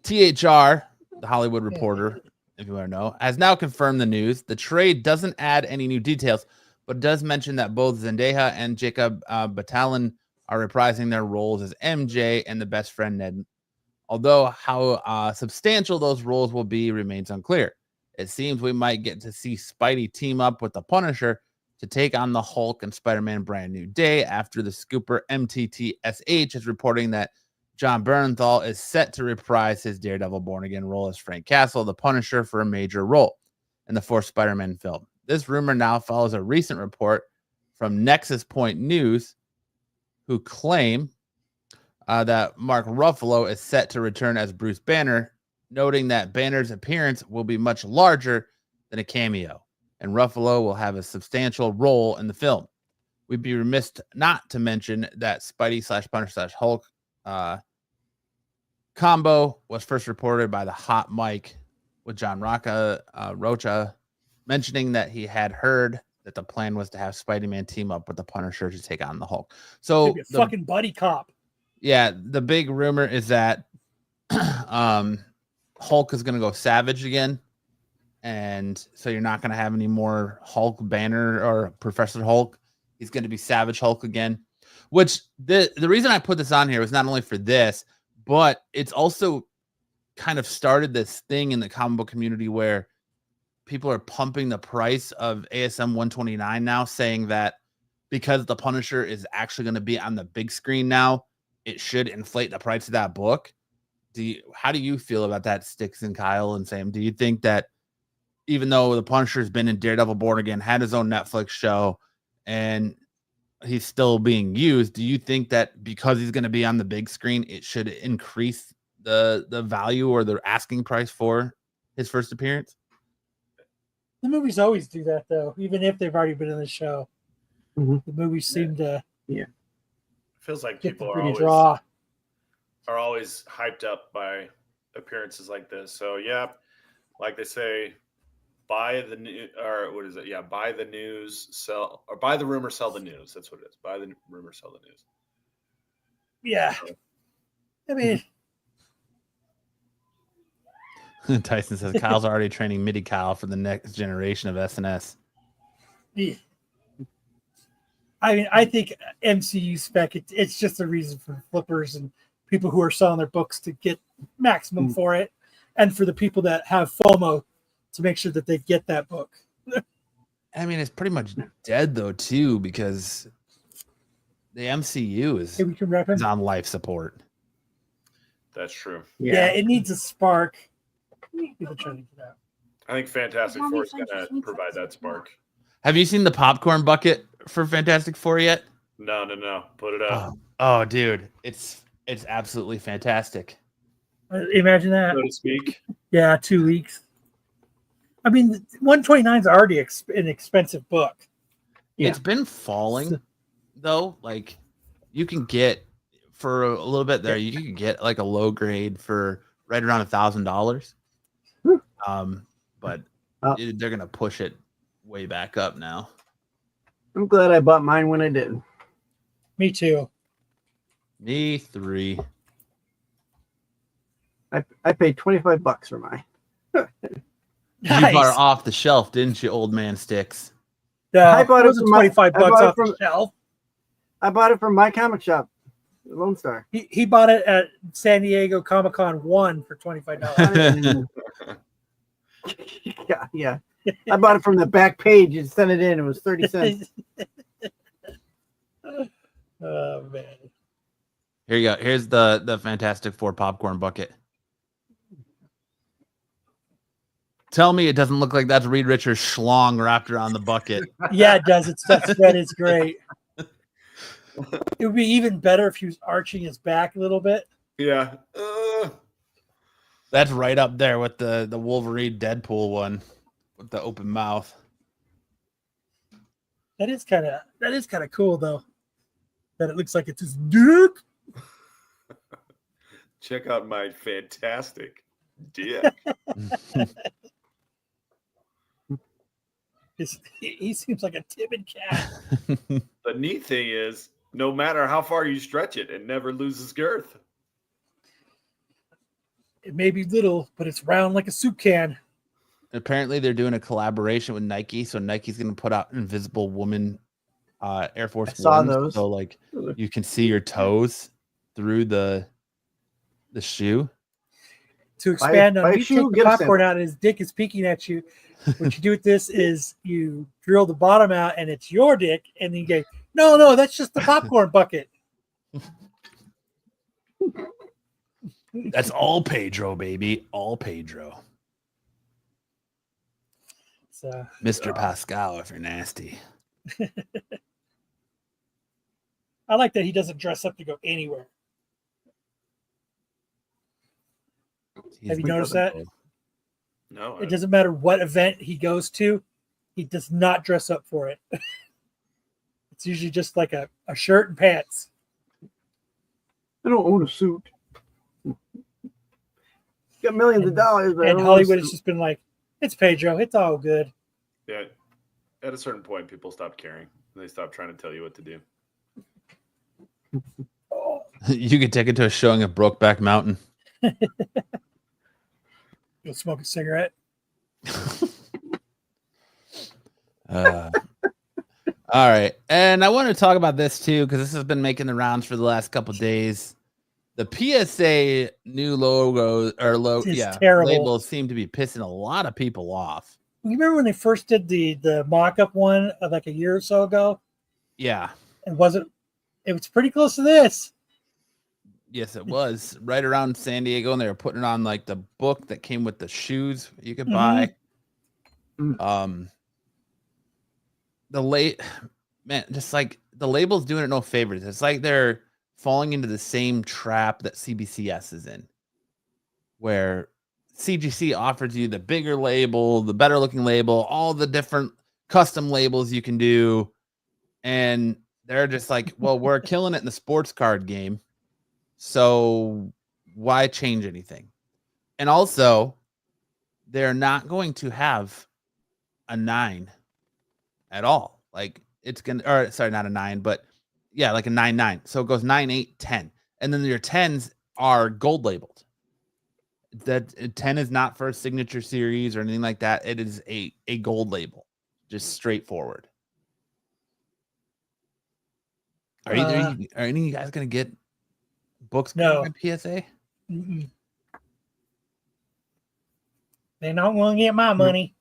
THR, the Hollywood Reporter, if you want to know, has now confirmed the news. The trade doesn't add any new details, but does mention that both Zendaya and Jacob Batalon are reprising their roles as MJ and the best friend Ned. Although how substantial those roles will be remains unclear. It seems we might get to see Spidey team up with the Punisher to take on the Hulk and Spider-Man Brand New Day after the scooper MTTSH is reporting that John Bernthal is set to reprise his Daredevil Born Again role as Frank Castle, the Punisher, for a major role in the fourth Spider-Man film. This rumor now follows a recent report from Nexus Point News, who claim that Mark Ruffalo is set to return as Bruce Banner, noting that Banner's appearance will be much larger than a cameo, and Ruffalo will have a substantial role in the film. We'd be remiss not to mention that Spidey/Punisher/Hulk combo was first reported by the Hot Mic with John Rocha mentioning that he had heard that the plan was to have Spider-Man team up with the Punisher to take on the Hulk. So
Maybe a fucking buddy cop.
Yeah, the big rumor is that Hulk is going to go savage again. And so you're not going to have any more Hulk Banner or Professor Hulk. He's going to be Savage Hulk again, which the reason I put this on here was not only for this, but it's also kind of started this thing in the comic book community where people are pumping the price of ASM 129 now, saying that because the Punisher is actually going to be on the big screen now, it should inflate the price of that book. How do you feel about that, Sticks and Kyle and Sam? Do you think that even though the Punisher's been in Daredevil Born Again, had his own Netflix show, and he's still being used, do you think that because he's going to be on the big screen, it should increase the value or the asking price for his first appearance?
The movies always do that, though, even if they've already been in the show.
Mm-hmm.
The movies seem to
Feels like
get
people
the
are
pretty
always
draw.
hyped up by appearances like this. So yeah, like they say, buy the new, or what is it? Yeah, buy the news, sell, or buy the rumor, sell the news. That's what it is. Buy the rumor, sell the news.
Yeah. I mean,
Tyson says Kyle's already training MIDI Kyle for the next generation of SNS.
yeah. I mean, I think MCU spec, it's just a reason for flippers and people who are selling their books to get maximum for it, and for the people that have FOMO to make sure that they get that book.
I mean, it's pretty much dead, though, too, because the MCU is
Hey, we can wrap it.
on life support.
That's true.
Yeah, it needs a spark. People trying to get out.
I think Fantastic Four is going to provide that spark.
Have you seen the popcorn bucket for Fantastic Four yet?
No. Put it up.
Oh, dude, it's absolutely fantastic.
Imagine that.
So to speak.
Yeah, 2 weeks. I mean, 129 is already an expensive book.
Yeah.
It's been falling, though. Like, you can get, for a little bit there, you can get like a low grade for right around $1,000. But they're going to push it way back up now.
I'm glad I bought mine when I did.
Me too.
Me 3.
I paid $25 for mine.
You bought it off the shelf, didn't you, old man Sticks?
I bought it
for
for my-
25
I
bucks
bought it
off
from-
the shelf.
I bought it from my comic shop, Lone Star.
He bought it at San Diego Comic-Con 1 for $25.
Yeah. I bought it from the back page and sent it in. It was 30 cents.
Oh man.
Here you go. Here's the Fantastic Four popcorn bucket. Tell me it doesn't look like that's Reed Richards' schlong wrapped around the bucket.
Yeah, it does. That is great. It would be even better if he was arching his back a little bit.
Yeah.
That's right up there with the Wolverine Deadpool one with the open mouth.
That is kind of cool though. That it looks like it's his dick.
Check out my fantastic dick.
He seems like a timid cat.
The neat thing is, no matter how far you stretch it, it never loses girth.
It may be little, but it's round like a soup can.
Apparently, they're doing a collaboration with Nike, so Nike's going to put out Invisible Woman Air Force
I saw
Ones,
those.
so like you can see your toes through the shoe.
To expand
buy
on
a
you
shoe,
take the
get a
popcorn
sandal.
out and his dick is peeking at you. What you do with this is you drill the bottom out and it's your dick, and then you go, no, that's just the popcorn bucket.
That's all Pedro, baby. All Pedro.
So
Mr. Pascal, if you're nasty.
I like that he doesn't dress up to go anywhere. Have you noticed that?
No,
It doesn't matter what event he goes to, he does not dress up for it. It's usually just like a shirt and pants.
I don't own a suit. Got millions of dollars, but I
And
don't
Hollywood
own a
has
suit.
just been like, it's Pedro, it's all good.
Yeah. At a certain point, people stop caring. They stop trying to tell you what to do.
You could take it to a showing of Brokeback Mountain.
You'll smoke a cigarette.
All right. And I want to talk about this too, because this has been making the rounds for the last couple of days. The PSA new logo or
terrible.
labels seem to be pissing a lot of people off.
You remember when they first did the mock-up one like a year or so ago?
Yeah.
It was pretty close to this.
Yes, it was right around San Diego, and they were putting it on like the book that came with the shoes you could buy.
Mm.
Just like the label's doing it no favors. It's like they're falling into the same trap that CBCS is in, where CGC offers you the bigger label, the better looking label, all the different custom labels you can do, and they're just like, well, we're killing it in the sports card game, so why change anything? And also, they're not going to have a 9 at all. Like it's gonna, or sorry, not a 9, but yeah, like a 9-9. So it goes 9, 8, 10, and then your 10s are gold labeled. That 10 is not for a signature series or anything like that. It is a gold label, just straightforward. Are any of you guys gonna get books?
No.
From PSA.
Mm-mm. They're not going to get my money.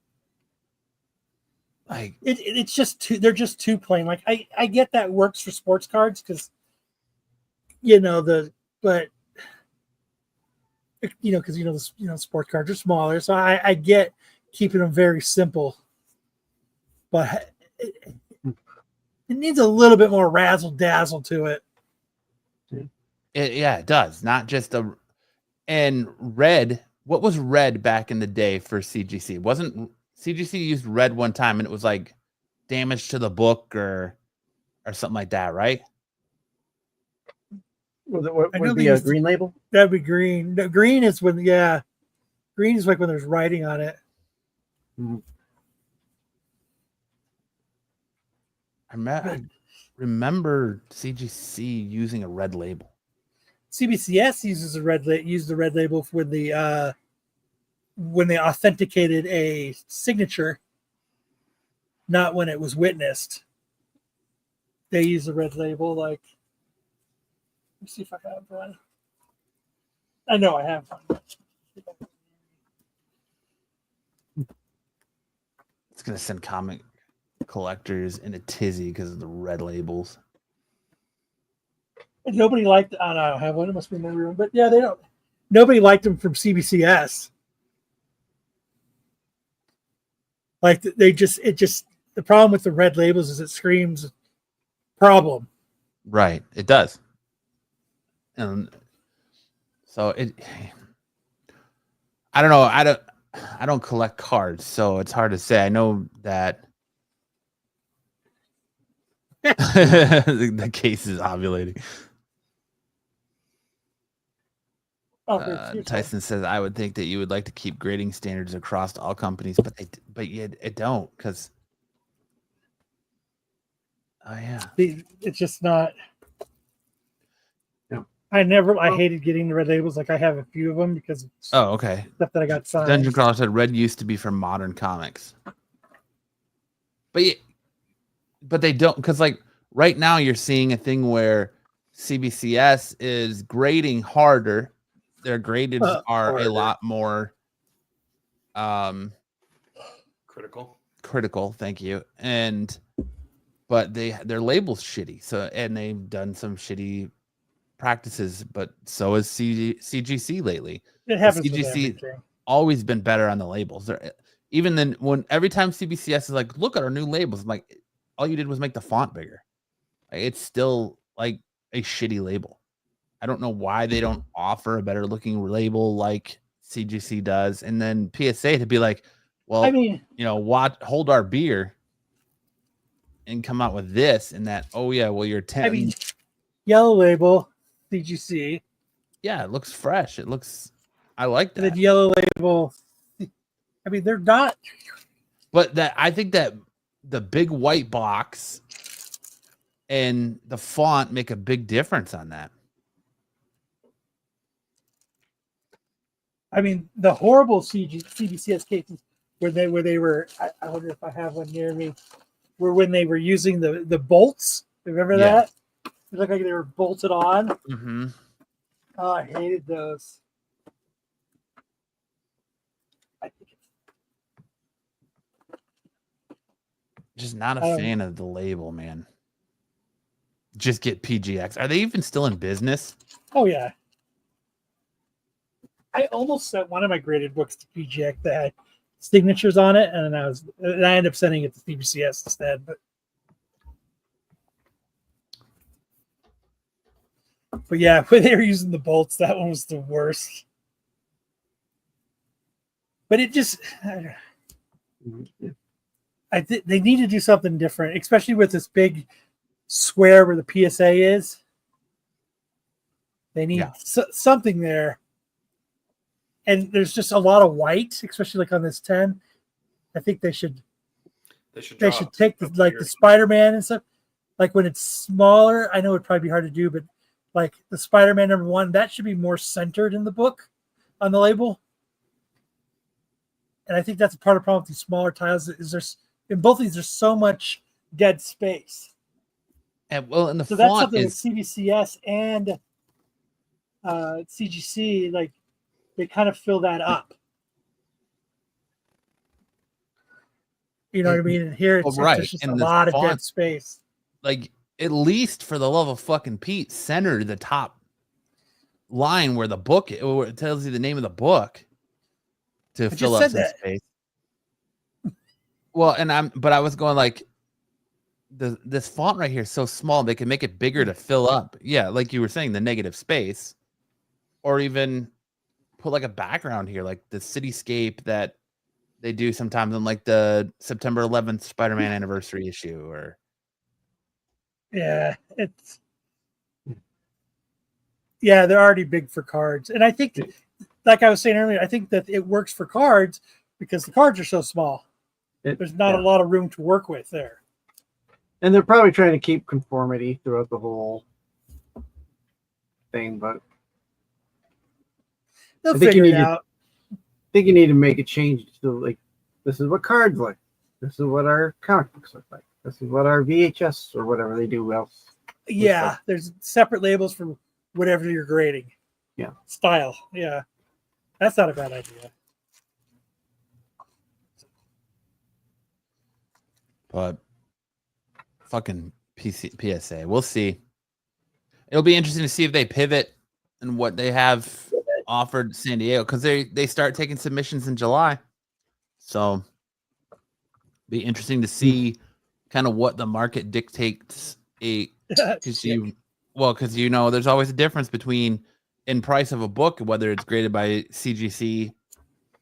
Like
It's just too. They're just too plain. Like I get that works for sports cards because sports cards are smaller, so I get keeping them very simple. But it needs a little bit more razzle dazzle to it.
it does. Not just a and red. What was red back in the day for CGC? Wasn't CGC used red one time and it was like damage to the book or something like that, right?
Would be a green label?
That'd be green. No, green is when green is like when there's writing on it.
Mm-hmm.
I remember CGC using a red label.
CBCS uses used the red label for when they authenticated a signature, not when it was witnessed. They use the red label. Like, let me see if I have one. I know I have one.
It's gonna send comic collectors in a tizzy because of the red labels.
Nobody liked. I don't have one. It must be in my room. But yeah, they don't. Nobody liked them from CBCS. Like the problem with the red labels is it screams problem.
Right, it does. And so I don't know. I don't collect cards, so it's hard to say. I know that the case is ovulating. Tyson says, "I would think that you would like to keep grading standards across all companies, but yet it don't because." Oh yeah,
It's just not. I hated getting the red labels. Like I have a few of them because it's
Oh, okay.
stuff that I got signed.
Dungeon Crawler said red used to be for modern comics. But they don't, because like right now you're seeing a thing where CBCS is grading harder. Their graded are
harder.
a lot more
critical.
Thank you. But their label's shitty. So and they've done some shitty practices, but so is CGC lately.
It happens with
CGC
everything.
always been better on the labels. Even then, when every time CBCS is like, look at our new labels, I'm like, all you did was make the font bigger. It's still like a shitty label. I don't know why they don't offer a better looking label like CGC does. And then PSA to be like, well,
I mean,
hold our beer and come out with this and that. Oh yeah, well, you're 10.
I mean, yellow label, CGC.
Yeah, it looks fresh. I like that.
The yellow label. I mean, they're not.
But I think that the big white box and the font make a big difference on that.
I mean, the horrible CBCS cases where they were. I wonder if I have one near me. Where when they were using the bolts. Remember that? It looked like they were bolted on.
Mm-hmm.
Oh, I hated those. I think
Just not a fan of the label, man. Just get PGX. Are they even still in business?
Oh yeah. I almost sent one of my graded books to PGX that had signatures on it, and I ended up sending it to CBCS instead. But yeah, when they were using the bolts, that one was the worst. But it just, they need to do something different, especially with this big square where the PSA is. They need something there. And there's just a lot of white, especially like on this 10. I think they should take the Spider-Man and stuff. Like when it's smaller, I know it'd probably be hard to do, but like the Spider-Man #1, that should be more centered in the book on the label. And I think that's a part of the problem with these smaller tiles is there's in both of these there's so much dead space.
And and the
so that's
font
something
is
with CBCS and CGC, like they kind of fill that up. You know what I mean? And here it's just a lot of dead space.
Like at least for the love of fucking Pete, center the top line where the book or it tells you the name of the book to fill up some space. Well, but I was going like this font right here is so small they can make it bigger to fill up. Yeah, like you were saying, the negative space, or even put like a background here, like the cityscape that they do sometimes in like the September 11th Spider-Man anniversary issue, or
they're already big for cards, and I think, like I was saying earlier, I think that it works for cards because the cards are so small. There's not a lot of room to work with there.
And they're probably trying to keep conformity throughout the whole thing, but
they'll figure it out.
I think you need to make a change to like, this is what cards look. This is what our comic books look like. This is what our VHS or whatever they do else.
Yeah,
like.
there's separate labels for whatever you're grading.
Yeah.
Style. Yeah. That's not a bad idea.
But fucking PSA. We'll see. It'll be interesting to see if they pivot and what they have offered San Diego, because they start taking submissions in July. So be interesting to see kind of what the market dictates because there's always a difference between in price of a book, whether it's graded by CGC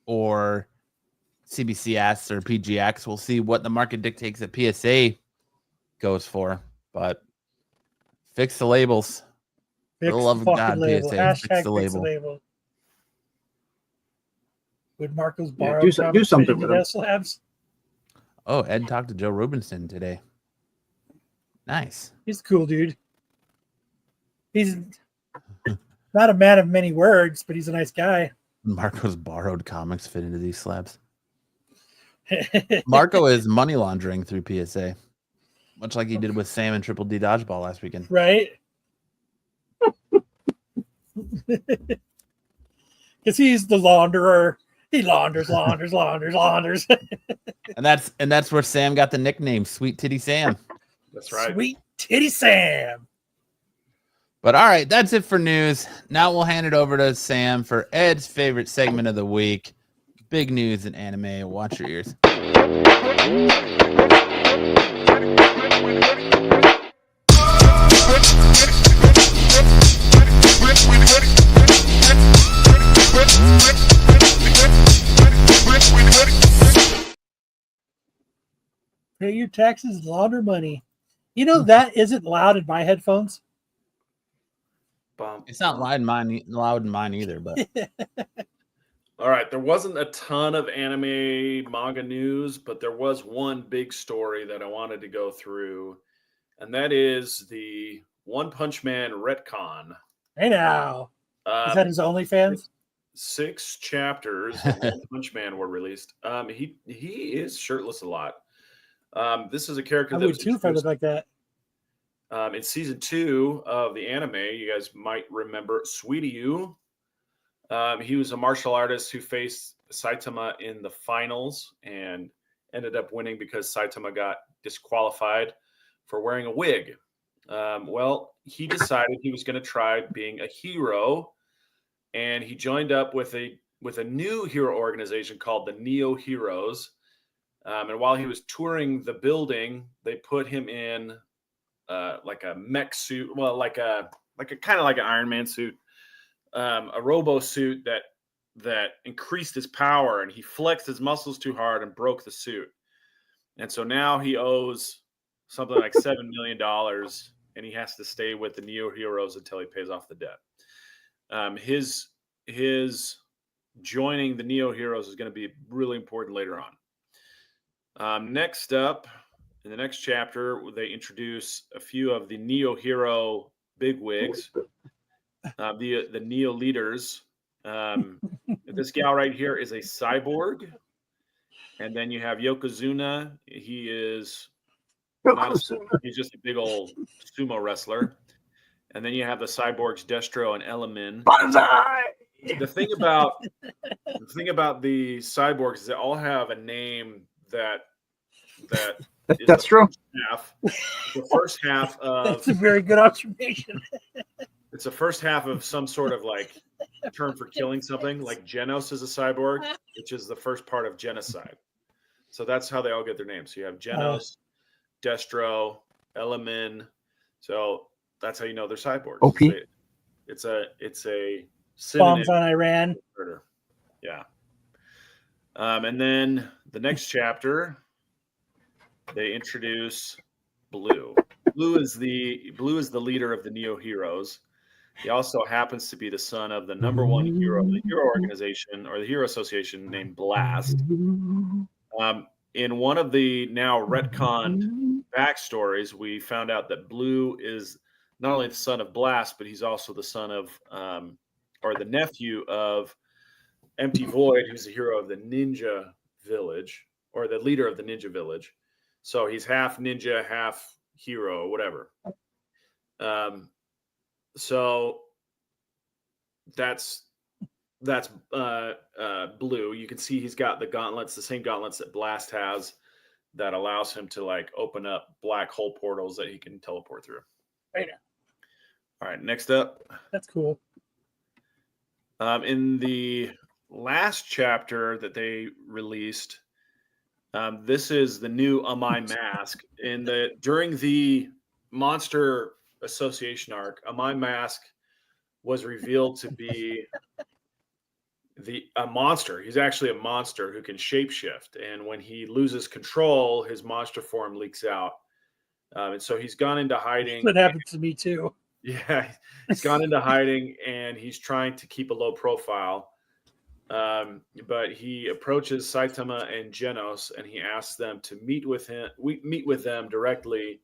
or CBCS or PGX. We'll see what the market dictates that PSA goes for, but fix the labels. For the love of God,
label.
PSA, fix the label.
Would Marcos borrow
do something with them.
Slabs?
Oh, Ed talked to Joe Rubinson today. Nice.
He's a cool dude. He's Not a man of many words, but he's a nice guy.
Marco's borrowed comics fit into these slabs. Marco is money laundering through PSA, much like he did with Sam and Triple D Dodgeball last weekend.
Right? Because he's the launderer. He launders.
And that's where Sam got the nickname Sweet Titty Sam.
That's right.
Sweet Titty Sam.
But all right, that's it for news. Now we'll hand it over to Sam for Ed's favorite segment of the week. Big news in anime. Watch your ears.
Pay your taxes, launder money. You know that isn't loud in my headphones.
It's not loud in mine either, but
All right, there wasn't a ton of anime manga news, but there was one big story that I wanted to go through, and that is the One Punch Man retcon.
Hey now. Is that his OnlyFans?
6 chapters of One Punch Man were released. He is shirtless a lot. This is a character
I
that
would
was
too if I looked like that.
in season 2 of the anime. You guys might remember Sweetie Yu. He was a martial artist who faced Saitama in the finals and ended up winning because Saitama got disqualified for wearing a wig. Well, he decided he was going to try being a hero, and he joined up with a new hero organization called the Neo Heroes. And while he was touring the building, they put him in like a mech suit, well, like a kind of like an Iron Man suit, a robo suit that increased his power, and he flexed his muscles too hard and broke the suit. And so now he owes something like $7 million, and he has to stay with the Neo Heroes until he pays off the debt. His joining the Neo Heroes is going to be really important later on. Next up, in the next chapter, they introduce a few of the Neo Hero bigwigs, the Neo leaders. This gal right here is a cyborg, and then you have Yokozuna. He is he's just a big old sumo wrestler, and then you have the cyborgs Destro and Elemin. The thing about the cyborgs is they all have a name that is
Destro?
the first half of
That's a very good observation.
it's the first half of some sort of like term for killing something. Like Genos is a cyborg, which is the first part of genocide. So that's how they all get their names. So you have Genos, Destro, Elemin. So that's how you know they're cyborgs.
OP.
It's a synonym.
Bombs on Iran.
Murder. Yeah. And then the next chapter, they introduce Blue. Blue is the leader of the Neo Heroes. He also happens to be the son of the number one hero of the Hero Organization or the Hero Association named Blast. In one of the now retconned backstories, we found out that Blue is not only the son of Blast, but he's also the son of or the nephew of Empty Void, who's the hero of the Ninja Village, or the leader of the Ninja Village. So he's half ninja, half hero, whatever. So that's Blue. You can see he's got the gauntlets, the same gauntlets that Blast has, that allows him to like open up black hole portals that he can teleport through.
Right now.
All right, next up.
That's cool.
In the last chapter that they released, this is the new Amai Mask. During the Monster Association arc, Amai Mask was revealed to be a monster. He's actually a monster who can shapeshift, and when he loses control, his monster form leaks out. And so he's gone into hiding.
That happened to me too.
Yeah, he's gone into hiding, and he's trying to keep a low profile. But he approaches Saitama and Genos, and he asks them to meet with them directly,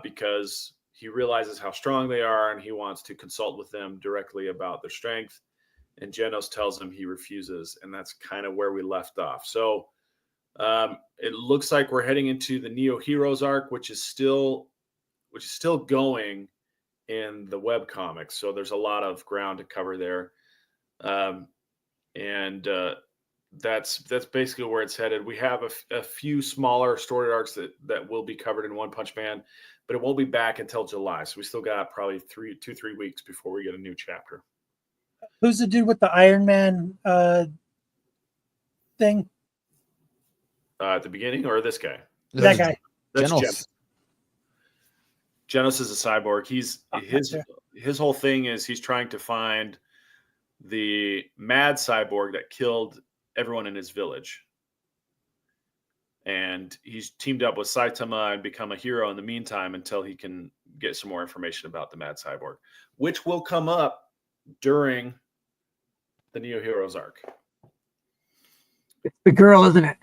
because he realizes how strong they are, and he wants to consult with them directly about their strength. And Genos tells him he refuses, and that's kind of where we left off. So it looks like we're heading into the Neo Heroes arc, which is still going in the webcomics. So there's a lot of ground to cover there, and that's basically where it's headed. We have a few smaller story arcs that will be covered in One Punch Man, but it won't be back until July. So we still got probably 3 weeks before we get a new chapter.
Who's the dude with the Iron Man thing?
At the beginning, or this guy?
That guy.
That's
Genos.
Genos. Genos is a cyborg. His whole thing is he's trying to find the mad cyborg that killed everyone in his village. And he's teamed up with Saitama and become a hero in the meantime until he can get some more information about the mad cyborg, which will come up during the Neo Heroes arc.
It's the girl, isn't it?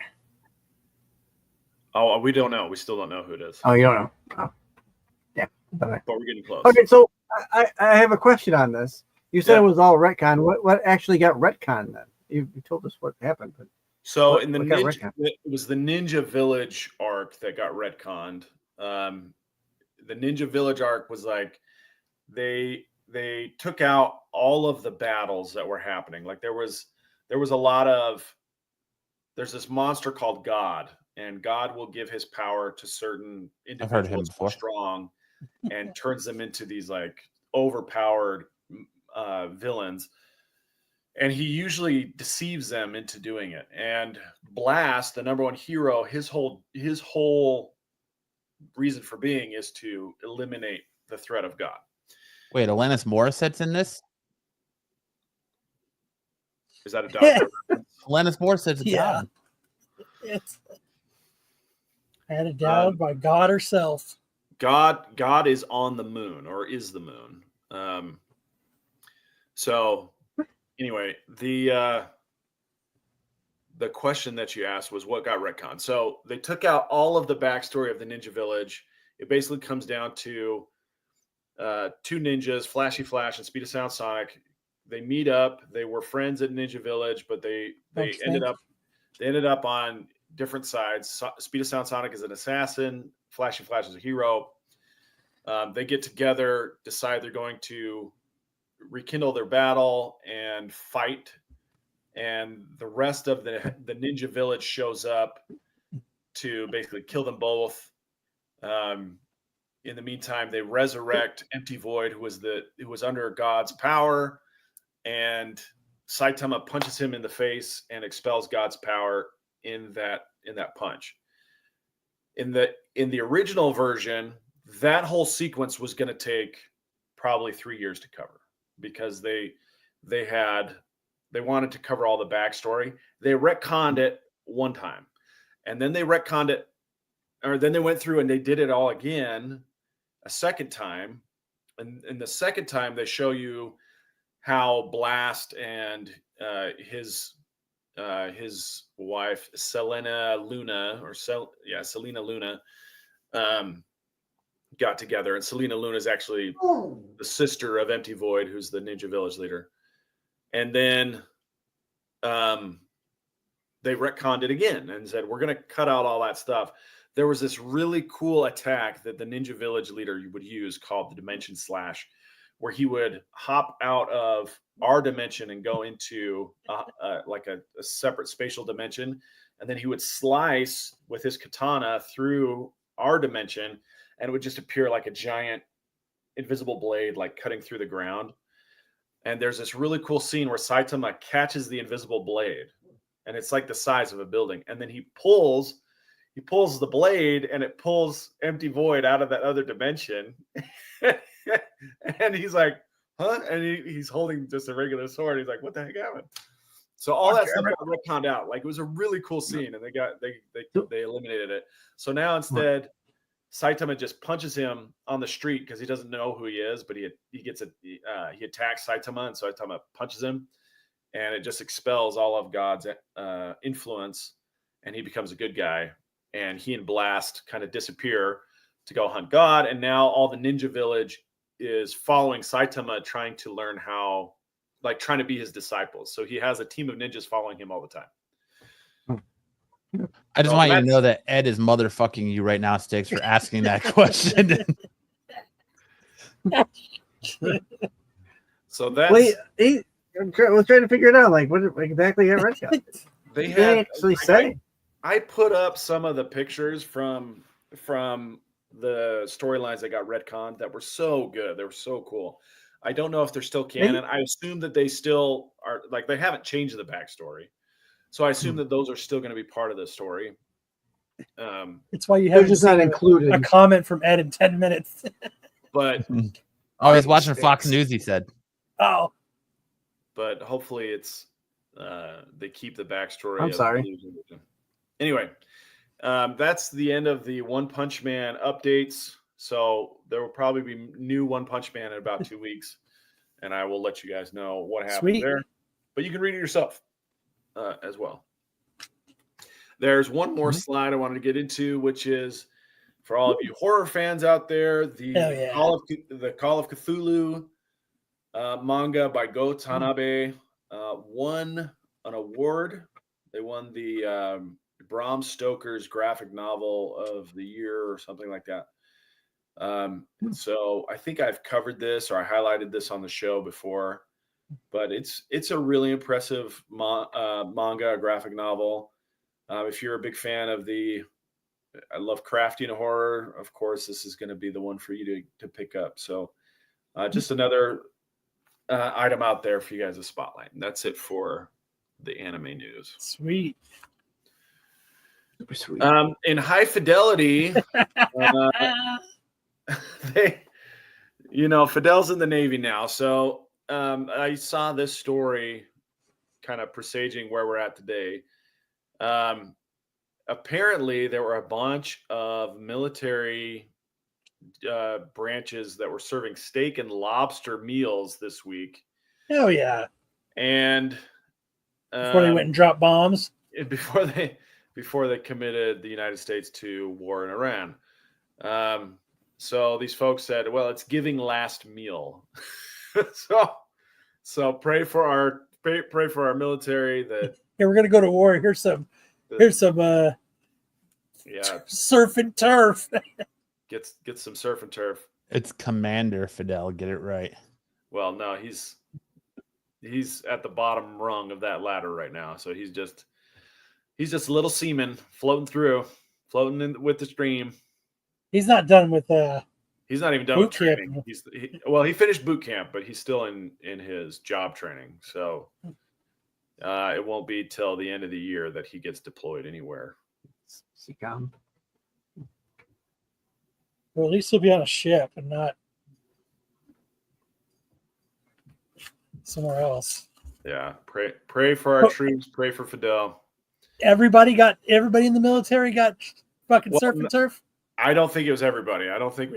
Oh, we don't know. We still don't know who it is.
Oh, you don't know. Oh. Yeah. Bye-bye.
But we're getting close.
Okay, so I have a question on this. You said
Yeah.
it was all retcon. What actually got retcon then? You told us what happened, but
So
what-
in the
what got
ninja,
retconned?
it was the Ninja Village arc that got retconned. The Ninja Village arc was like they took out all of the battles that were happening. Like there was a lot of, there's this monster called God, and God will give his power to certain
I've heard of him
individuals who
before.
are strong and turns them into these like overpowered villains. And he usually deceives them into doing it. And Blast, the number one hero, his whole reason for being is to eliminate the threat of God.
Wait, Alanis Morissette's in this?
Is that a doctor?
Alanis Morissette's a
Yeah.
god.
It's handed down by God herself.
God is on the moon, or is the moon. So anyway, the question that you asked was what got retconned. So they took out all of the backstory of the Ninja Village. It basically comes down to two ninjas, Flashy Flash and Speed of Sound Sonic. They meet up. They were friends at Ninja Village, but they ended up on different sides. Speed of Sound Sonic is an assassin. Flashy Flash is a hero. They get together, decide they're going to rekindle their battle and fight. And the rest of the Ninja Village shows up to basically kill them both. In the meantime, they resurrect Empty Void, who was under God's power, and Saitama punches him in the face and expels God's power in that punch. In the original version, that whole sequence was going to take probably 3 years to cover because they wanted to cover all the backstory. They retconned it one time, and then they retconned it, or then they went through and they did it all again a second time. And the second time they show you how Blast and his wife Selena Luna got together, and Selena Luna is actually the sister of Empty Void, who's the Ninja Village leader. And then they retconned it again and said, we're going to cut out all that stuff. There was this really cool attack that the Ninja Village leader would use called the Dimension Slash, where he would hop out of our dimension and go into like a separate spatial dimension. And then he would slice with his katana through our dimension, and it would just appear like a giant invisible blade, like cutting through the ground. And there's this really cool scene where Saitama catches the invisible blade, and it's like the size of a building. And then he pulls the blade, and it pulls Empty Void out of that other dimension. And he's like, huh? And he's holding just a regular sword. He's like, what the heck happened? So all that stuff got retconned out. Like, it was a really cool scene, and they eliminated it. So now instead, Saitama just punches him on the street because he doesn't know who he is, but he attacks Saitama, and Saitama punches him, and it just expels all of God's influence, and he becomes a good guy. And he and Blast kind of disappear, to go hunt God, and now all the ninja village is following Saitama, trying to learn how, like trying to be his disciples. So he has a team of ninjas following him all the time.
I just
So
want you to
that's-
know that Ed is motherfucking you right now, Sticks, for asking that question.
So that's
Wait, I was trying to figure it out. Like, what exactly got Redcon?
they
They
had
actually say.
I put up some of the pictures from the storylines that got retconned that were so good. They were so cool. I don't know if they're still canon. I assume that they still are, like, they haven't changed the backstory. So I assume that those are still going to be part of the story.
It's why you
They're
haven't
just not
seen
included.
a comment from Ed in 10 minutes.
But
Oh, he's watching Fox News, he said.
Oh,
but hopefully it's they keep the backstory.
I'm
of
sorry.
the- Anyway, that's the end of the One Punch Man updates. So there will probably be new One Punch Man in about 2 weeks, and I will let you guys know what happened
Sweet.
there. But you can read it yourself as well. There's one more slide I wanted to get into, which is for all of you horror fans out there, the
Hell yeah.
Call of Cthulhu manga by Go Tanabe won an award. They won the Bram Stoker's graphic novel of the year or something like that. So I think I've covered this or I highlighted this on the show before, but it's a really impressive manga graphic novel. If you're a big fan of I love crafting horror, of course, this is going to be the one for you to pick up. So just another item out there for you guys to spotlight. And that's it for the anime news.
sweet.
Super sweet.
In High Fidelity, Fidel's in the Navy now. So I saw this story kind of presaging where we're at today. Apparently, there were a bunch of military branches that were serving steak and lobster meals this week.
Hell yeah.
And
Before they went and dropped bombs.
before they committed the United States to war in Iran. So these folks said, well, it's giving last meal. so pray for our military that
Yeah, we're gonna go to war. Here's some surf and turf.
get some surf and turf.
It's Commander Fidel. Get it right.
Well, no, he's at the bottom rung of that ladder right now. So he's just a little seaman floating in with the stream.
He's not done with
He's not even done
boot
with training.
camp.
He finished boot camp, but he's still in his job training. So it won't be till the end of the year that he gets deployed anywhere.
Well, at least he'll be on a ship and not somewhere else.
Yeah, pray for our troops. Pray for Fidel.
Everybody in the military got fucking surf and turf.
I don't think it was everybody. I don't think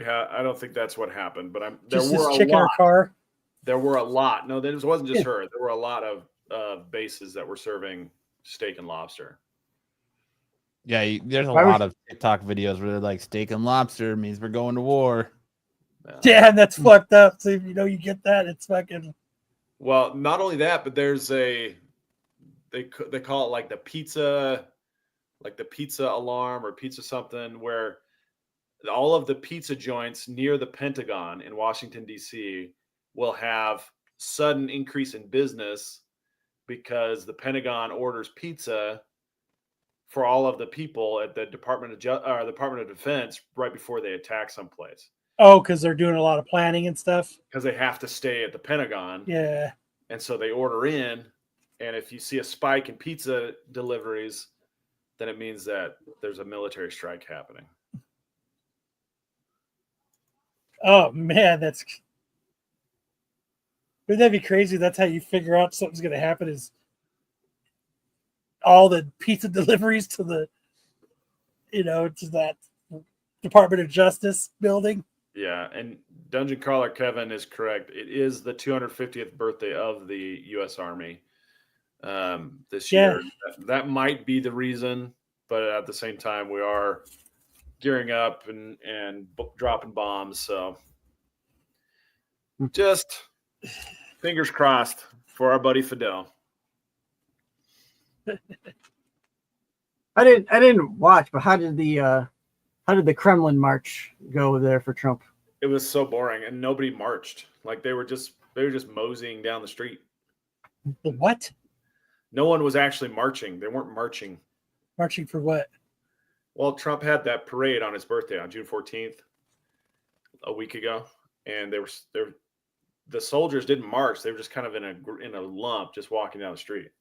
that's what happened. But there
Just
were
this
a
chick in her
lot.
car.
There were a lot. No, this wasn't just her. There were a lot of bases that were serving steak and lobster.
Yeah, there's a lot of TikTok videos where they're like, steak and lobster means we're going to war.
Damn, that's fucked up. So you get that, it's fucking.
Well, not only that, but there's they call it like the pizza alarm or pizza something, where all of the pizza joints near the Pentagon in Washington, D.C. will have sudden increase in business because the Pentagon orders pizza for all of the people at the Department of Defense right before they attack someplace.
Oh, because they're doing a lot of planning and stuff.
Because they have to stay at the Pentagon.
Yeah.
And so they order in, and if you see a spike in pizza deliveries, then it means that there's a military strike happening.
Oh man, wouldn't that be crazy? That's how you figure out something's going to happen, is all the pizza deliveries to to that Department of Justice building.
Yeah, and Dungeon Crawler Kevin is correct. It is the 250th birthday of the U.S. Army this year. That might be the reason, but at the same time, we are gearing up and dropping bombs. So just fingers crossed for our buddy Fidel.
I didn't watch, but how did the Kremlin march go there for Trump?
It was so boring, and nobody marched. Like they were just moseying down the street.
What?
No one was actually marching. They weren't marching.
Marching for what?
Well, Trump had that parade on his birthday on June 14th, a week ago, and the soldiers didn't march. They were just kind of in a lump, just walking down the street.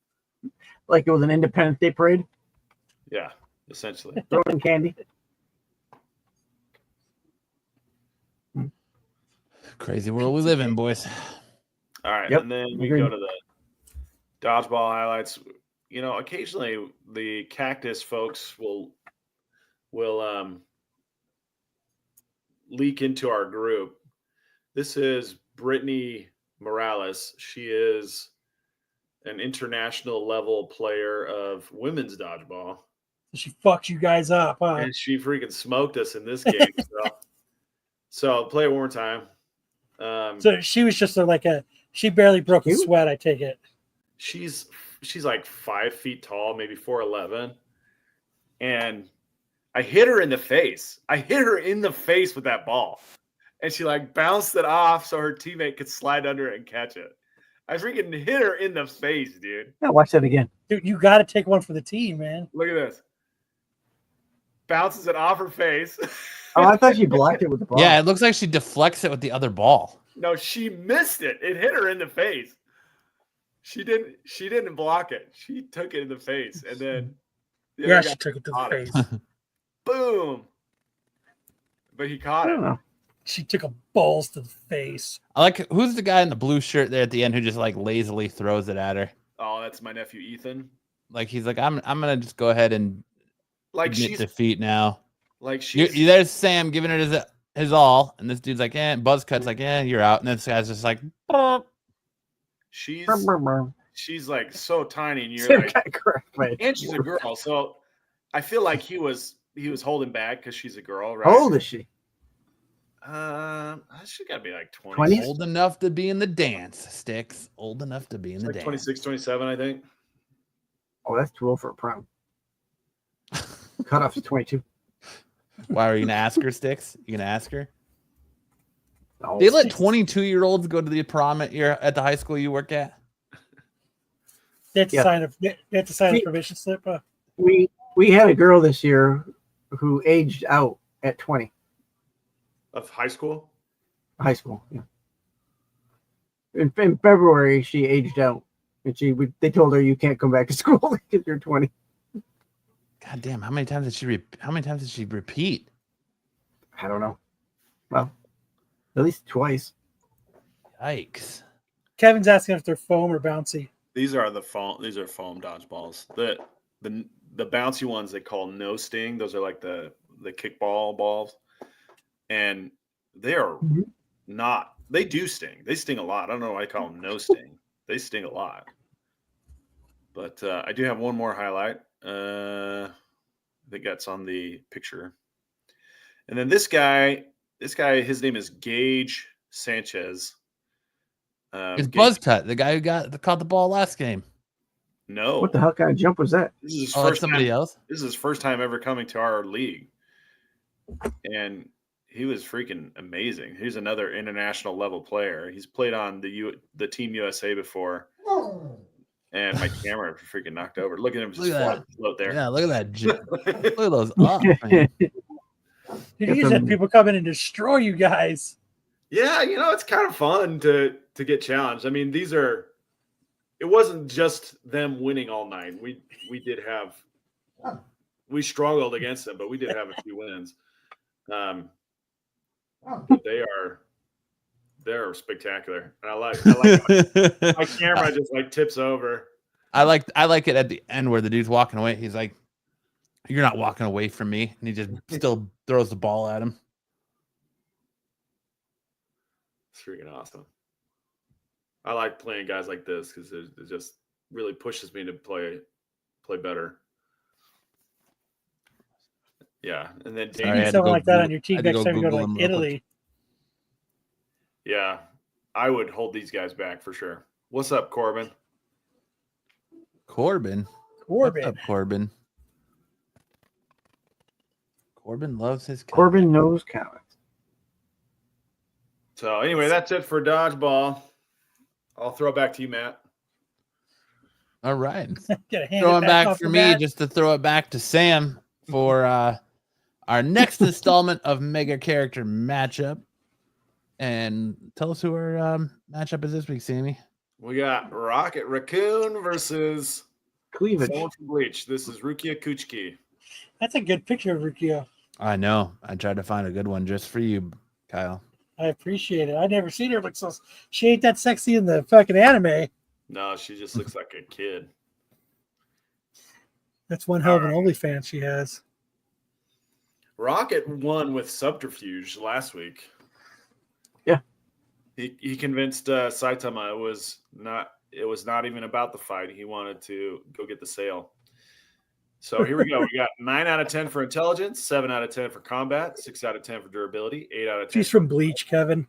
Like it was an Independence Day parade?
Yeah, essentially.
Throwing candy?
Crazy world we live in, boys.
All right,
Yep,
and then we
agreed.
go to the dodgeball highlights. You know, occasionally the cactus folks will leak into our group. This is Brittany Morales. She is an international level player of women's dodgeball.
She fucked you guys up, huh?
And she freaking smoked us in this game. So I'll play it one more time.
So she was just she barely broke a sweat, I take it.
She's like 5 feet tall, maybe 4'11", and I hit her in the face. I hit her in the face with that ball, and she like bounced it off so her teammate could slide under it and catch it. I freaking hit her in the face, dude.
Yeah, watch that again.
Dude, you got to take one for the team, man.
Look at this. Bounces it off her face.
Oh, I thought she blocked it with the ball.
Yeah, it looks like she deflects it with the other ball.
No, she missed it. It hit her in the face. She didn't block it. She took it in the face, and then
Yeah, she took it to the
caught
face.
Boom. But he caught
I
it.
don't know.
She took a balls to the face.
I like who's the guy in the blue shirt there at the end who just like lazily throws it at her.
Oh, that's my nephew Ethan.
Like he's like, I'm gonna just go ahead and
Like
admit
she's
defeat now.
like she's
There's Sam giving it his all, and this dude's like, buzz cut's like, you're out, and this guy's just like,
she's like so tiny, and you're
Same
like,
kind of correct,
and she's a girl, so I feel like he was holding back because she's a girl, right?
How old is she?
She gotta be like 20.
20?
old enough to be in the dance, Sticks. Old enough to be in the
Like
dance.
26, 27, I think.
Oh, that's too old for a prom. Cutoff is 22.
Why are you gonna ask her, Sticks? You gonna ask her?
No.
They let 22-year-olds go to the prom at the high school you work at?
They had to
Yeah.
sign a permission slip.
We had a girl this year who aged out at 20.
Of high school.
High school, yeah. In February, she aged out, and they told her you can't come back to school because you're 20.
God damn! How many times did she repeat?
I don't know. Well, at least twice.
Yikes!
Kevin's asking if they're foam or bouncy.
These are foam dodgeballs. The bouncy ones they call no sting. Those are like the kickball balls, and they are not. They do sting. They sting a lot. I don't know why I call them no sting. They sting a lot. But I do have one more highlight. I think that's on the picture. And then this guy, his name is Gage Sanchez.
It's Buzzcut, the guy who caught the ball last game.
No.
What the hell kind of jump was that?
This is his
That's
first
somebody
time.
else.
This is his first time ever coming to our league. And he was freaking amazing. He's another international level player. He's played on the Team USA before. And my camera freaking knocked over. Look at him just float there.
Yeah, look at that. Look at those up, man.
Dude, you just had people come in and destroy you guys.
Yeah, it's kind of fun to get challenged. I mean, it wasn't just them winning all night. We struggled against them, but we did have a few wins. But they're spectacular. And I like my camera just like tips over.
I like it at the end where the dude's walking away. He's like, "You're not walking away from me," and he just still throws the ball at him.
It's freaking awesome. I like playing guys like this because it just really pushes me to play better. Yeah, and then
Sorry, I
You
had
need
to
something
go
like that
Google-
on your
I
team
had to
next
go
time you go to
Google
like
him real quick.
Italy.
yeah, I would hold these guys back for sure. What's up, Corbin?
Corbin.
Corbin.
What's up, Corbin? Corbin loves his comics.
Corbin knows comics.
So anyway, that's it for dodgeball. I'll throw it back to you, Matt.
All right.
Gotta hand
Throwing
it
back
off
for
to
me
Matt.
just to throw it back to Sam for our next installment of Mega Character Matchup. And tell us who our matchup is this week, Sammy.
We got Rocket Raccoon versus
Cleavage.
someone from Bleach. This is Rukia Kuchiki.
That's a good picture of Rukio.
I know. I tried to find a good one just for you, Kyle.
I appreciate it. I never seen her look so. She ain't that sexy in the fucking anime.
No, she just looks like a kid.
That's one hell of an OnlyFans she has.
Rocket won with subterfuge last week.
Yeah.
He convinced Saitama it was not even about the fight. He wanted to go get the sale. So here we go. We got 9 out of 10 for intelligence, 7 out of 10 for combat, 6 out of 10 for durability, 8 out of 10.
She's from Bleach, Kevin.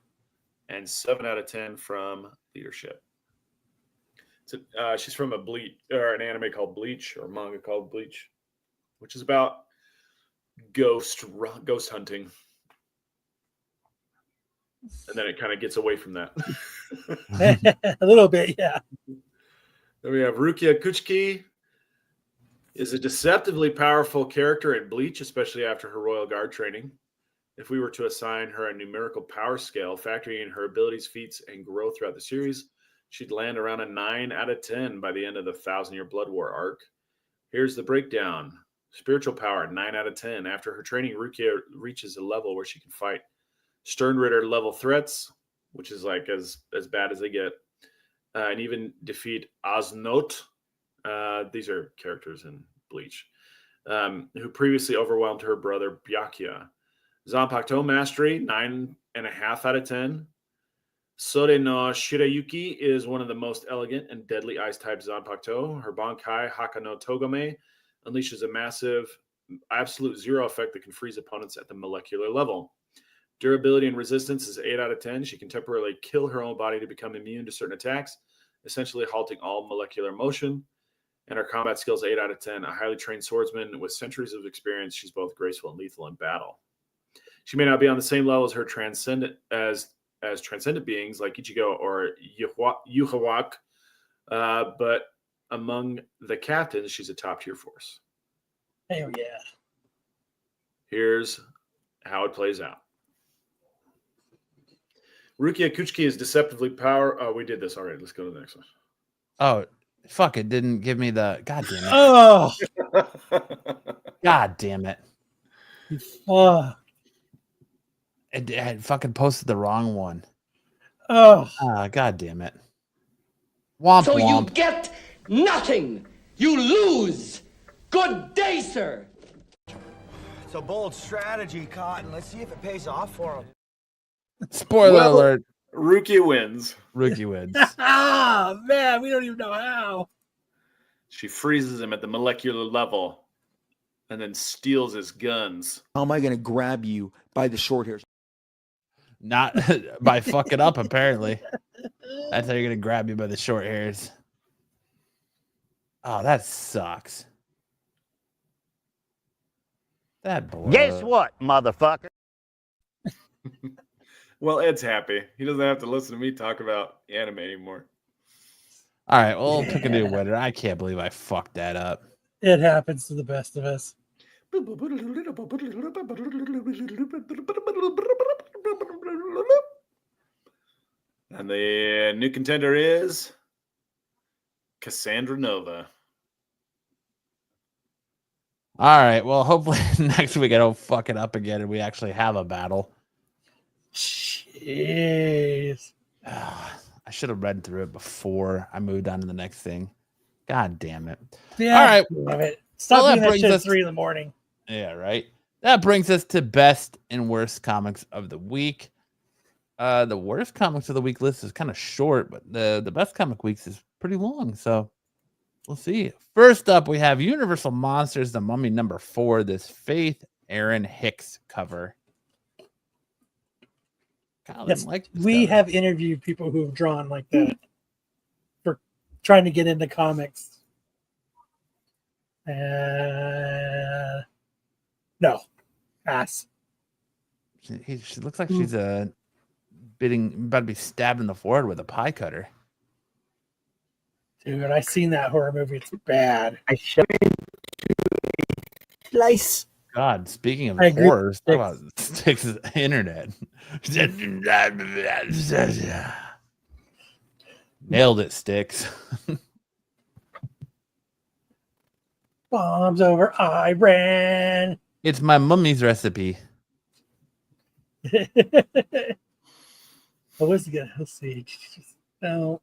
And 7 out of 10 from leadership. So, she's from an anime called Bleach, or manga called Bleach, which is about ghost hunting. And then it kind of gets away from that.
A little bit, yeah.
Then we have Rukia Kuchiki. Is a deceptively powerful character in Bleach, especially after her Royal Guard training. If we were to assign her a numerical power scale, factoring in her abilities, feats, and growth throughout the series, she'd land around a 9 out of 10 by the end of the 1,000-year Blood War arc. Here's the breakdown. Spiritual power, 9 out of 10. After her training, Rukia reaches a level where she can fight Sternritter level threats, which is like as bad as they get, and even defeat Oznot. These are characters in Bleach, who previously overwhelmed her brother Byakuya. Zanpakuto mastery, 9.5 out of 10. Sore no Shirayuki is one of the most elegant and deadly ice-type Zanpakuto. Her Bankai Haka no Togame unleashes a massive, absolute zero effect that can freeze opponents at the molecular level. Durability and resistance is 8 out of 10. She can temporarily kill her own body to become immune to certain attacks, essentially halting all molecular motion. And her combat skills, 8 out of 10. A highly trained swordsman with centuries of experience, she's both graceful and lethal in battle. She may not be on the same level as her transcendent beings like Ichigo or Yuhawak, but among the captains, she's a top-tier force.
Hell yeah.
Here's how it plays out. Rukia Kuchiki is deceptively we did this already. Let's go to the next one.
Oh, fuck, it didn't give me the... God damn it.
Oh,
God damn it.
oh,
I fucking posted the wrong one.
oh.
God damn it. Womp
So
womp.
you get nothing. You lose. Good day, sir.
It's a bold strategy, Cotton. Let's see if it pays off for him.
Spoiler alert.
Rukia wins.
Rookie wins.
Ah, man, we don't even know how.
She freezes him at the molecular level and then steals his guns.
How am I going to grab you by the short hairs?
Not by fucking up, apparently. That's how you're going to grab you by the short hairs. Oh, that sucks. That boy.
Guess what, motherfucker?
Well, Ed's happy. He doesn't have to listen to me talk about anime anymore.
All right, well, pick a new winner. I can't believe I fucked that up.
It happens to the best of us.
And the new contender is Cassandra Nova.
All right, well, hopefully next week I don't fuck it up again and we actually have a battle.
Jeez.
I should have read through it before I moved on to the next thing. God damn it.
Yeah,
All right.
love it. Stop
Well, that
doing that
brings
shit at
us-
3 a.m.
Yeah, right. That brings us to best and worst comics of the week. The worst comics of the week list is kind of short, but the best comic weeks is pretty long. So we'll see. First up, we have Universal Monsters, The Mummy #4, This Faith Aaron Hicks cover. Kyle
Yes,
didn't like this
we
cover.
have interviewed people who have drawn like that for trying to get into comics. No, pass.
She looks like she's about to be stabbed in the forehead with a pie cutter.
Dude, I seen that horror movie. It's bad.
I showed it to a slice.
God, speaking of
I agree
horrors,
with
talk about Sticks' internet. Nailed it, Sticks.
Bombs over Iran.
It's my mummy's recipe.
What was it gonna? Let's see. No.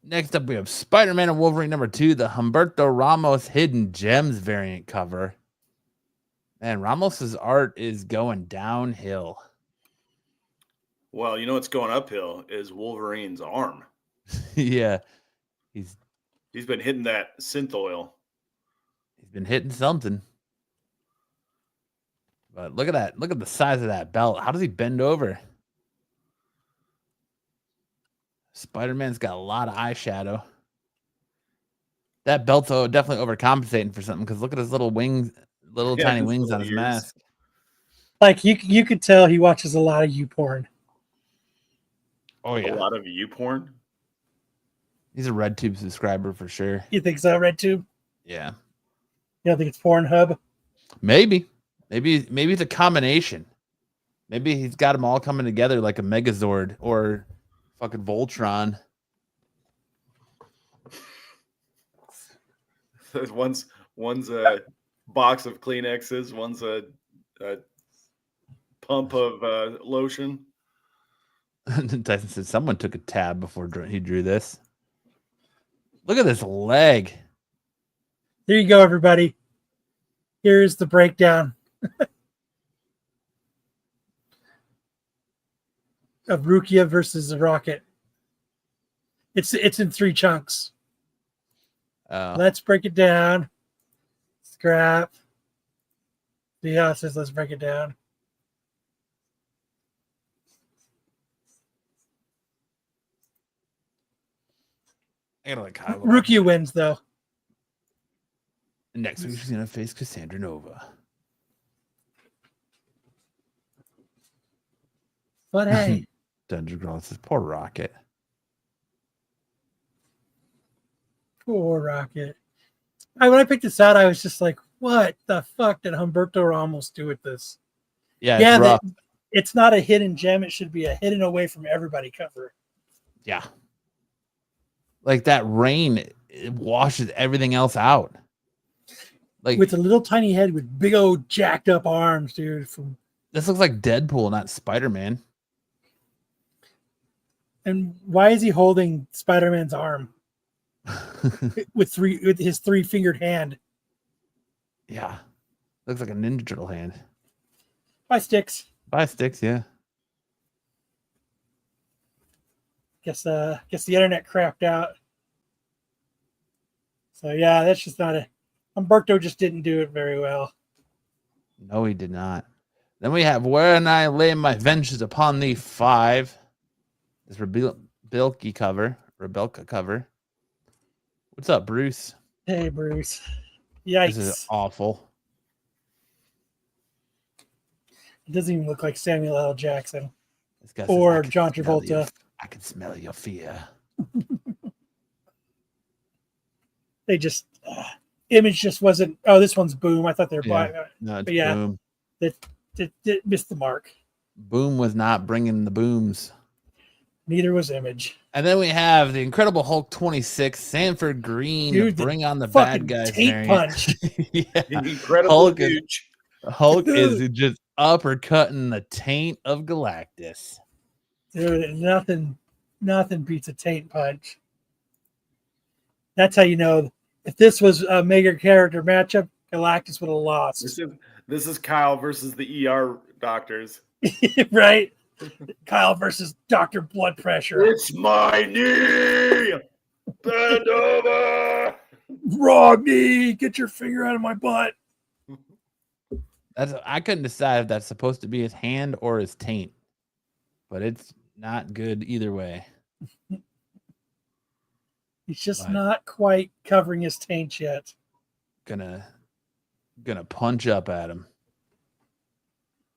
Next up, we have Spider-Man and Wolverine #2, the Humberto Ramos Hidden Gems variant cover. Man, Ramos's art is going downhill.
Well, you know what's going uphill is Wolverine's arm.
Yeah, he's
been hitting that synth oil.
He's been hitting something. But look at that. Look at the size of that belt. How does he bend over? Spider-Man's got a lot of eyeshadow. That belt's definitely overcompensating for something because look at his little wings, tiny
his
wings
little
on his
ears.
mask.
Like you could tell he watches a lot of porn.
Oh,
A
yeah.
lot of you porn.
He's a RedTube subscriber for sure.
You think so, RedTube?
Yeah.
You don't think it's Pornhub?
Maybe it's a combination. Maybe he's got them all coming together like a Megazord or fucking Voltron.
One's a box of Kleenexes. One's a pump of lotion.
Tyson said someone took a tab before he drew this. Look at this leg.
There you go, everybody. Here's the breakdown of Rukia versus the Rocket. It's in 3 chunks. Let's break it down. Scrap. See how it says let's break it down.
I gotta like Kyle.
Rukia wins though.
Next week she's gonna face Cassandra Nova.
But hey,
Dungeon Girl says poor Rocket.
poor Rocket. When I picked this out, I was just like, what the fuck did Humberto Ramos do with this?
Yeah, it's rough.
It's not a hidden gem. It should be a hidden away from everybody cover.
Yeah. Like that rain, it washes everything else out. Like
With a little tiny head with big old jacked up arms, dude.
this looks like Deadpool, not Spider-Man.
And why is he holding Spider-Man's arm with his 3-fingered hand?
Yeah. Looks like a Ninja Turtle hand.
Bye, Sticks.
Bye, Sticks, yeah.
Guess the internet crapped out. So yeah, that's just not a. Humberto just didn't do it very well.
No, he did not. Then we have When I Lay My Vengeance Upon Thee 5. This Rebelka cover. What's up, Bruce?
Hey, Bruce. Yikes.
This is awful.
It doesn't even look like Samuel L. Jackson
This guy
or
says,
John Travolta.
I can smell your fear.
They just image just wasn't. Oh, this one's Boom. I thought they were buying.
No, it's
But yeah.
Boom.
It missed the mark.
Boom was not bringing the booms.
Neither was Image.
And then we have the Incredible Hulk 26, Sanford Green,
Dude,
Bring on the
fucking
Bad Guys
tape
variant.
punch.
Yeah.
Incredible huge.
Hulk is just uppercutting the taint of Galactus.
Dude, nothing beats a taint punch. That's how you know if this was a mega character matchup, Galactus would have lost.
This is Kyle versus the ER doctors.
Right? Kyle versus Dr. Blood Pressure.
It's my knee. Bend over.
Raw knee, get your finger out of my butt.
I couldn't decide if that's supposed to be his hand or his taint, but it's not good either way.
He's just
But
not quite covering his taint yet.
Gonna punch up at him.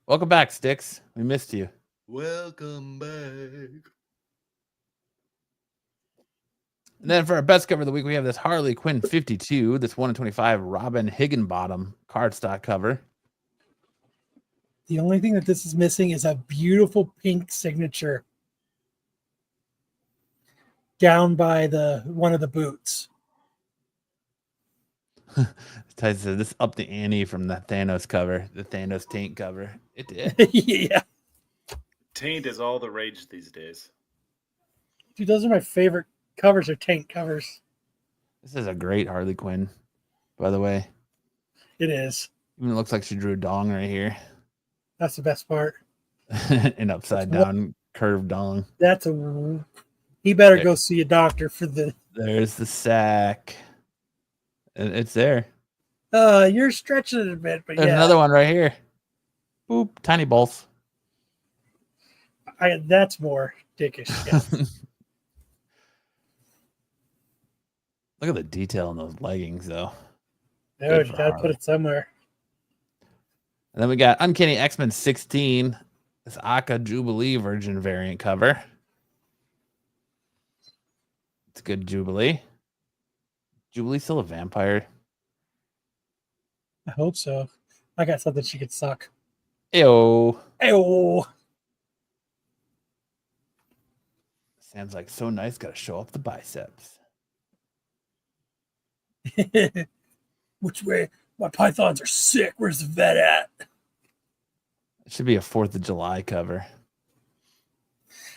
Welcome back, Sticks. We missed you.
Welcome back.
And then for our best cover of the week, we have this Harley Quinn 52, this 1 in 25 Robin Higginbottom cardstock cover.
The only thing that this is missing is a beautiful pink signature down by one of the boots.
Ty said this upped the ante from the Thanos cover, the Thanos taint cover. It did.
Yeah.
Taint is all the rage these days.
Dude, those are my favorite covers, are taint covers.
This is a great Harley Quinn, by the way.
It is.
Even it looks like she drew a dong right here.
That's the best part.
An upside down curved dong.
He better go see a doctor for the.
There's the sack. It's there.
You're stretching it a bit, but
There's
yeah.
another one right here. Boop, tiny balls.
That's more dickish. Yeah.
Look at the detail on those leggings, though.
No, you gotta put it somewhere.
And then we got Uncanny X-Men 16, this Aka Jubilee Virgin variant cover. It's a good Jubilee. Jubilee still a vampire?
I hope so. I got something she could suck.
Ew.
Ew.
Sam's like, so nice, gotta show off the biceps.
Which way? My pythons are sick. Where's the vet at?
It should be a 4th of July cover.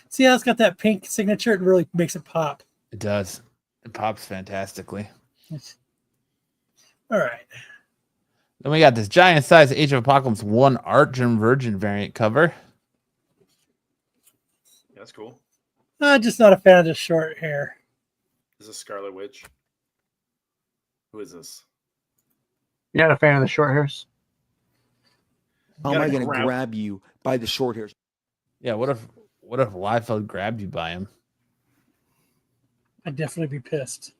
See how it's got that pink signature? It really makes it pop.
It does. It pops fantastically.
All right.
Then we got this giant size Age of Apocalypse 1 Argent Virgin variant cover.
That's cool.
I'm just not a fan of the short hair.
Is this Scarlet Witch? Who is this?
You're not a fan of the short hairs?
How am I going to grab you by the short hairs?
Yeah, what if Liefeld grabbed you by him?
I'd definitely be pissed.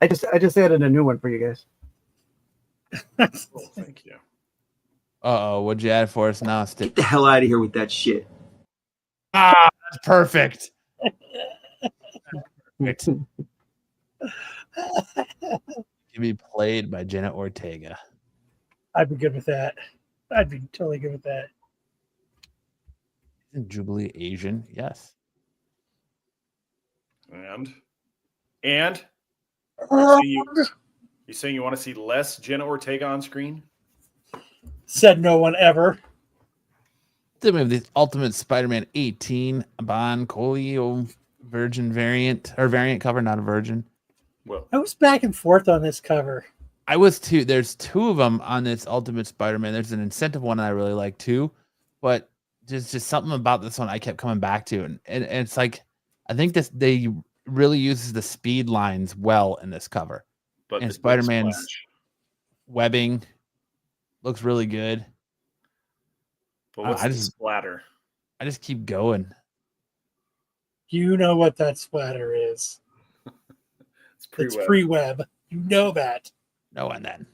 I just added a new one for you guys.
Oh, thank you.
Uh-oh, what'd you add for us now, Stick?
Get the hell out of here with that shit.
Ah, that's perfect. Perfect. Can be played by Jenna Ortega.
I'd be good with that. I'd be totally good with that.
Isn't Jubilee Asian? Yes.
And you saying you want to see less Jenna Ortega on screen?
Said no one ever.
Then we have the Ultimate Spider-Man 18 Bon Colio Virgin variant, or variant cover, not a virgin.
Well,
I was back and forth on this cover.
I was too. There's 2 of them on this Ultimate Spider-Man. There's an incentive one I really like too, but there's just something about this one I kept coming back to, and it's like I think they really uses the speed lines well in this cover.
but
And
the
Spider-Man's
splash.
webbing looks really good.
But what's
I
the
just-
splatter?
I just keep going.
You know what that splatter is.
It's
It's
pre-web.
free web. You know that.
No, and then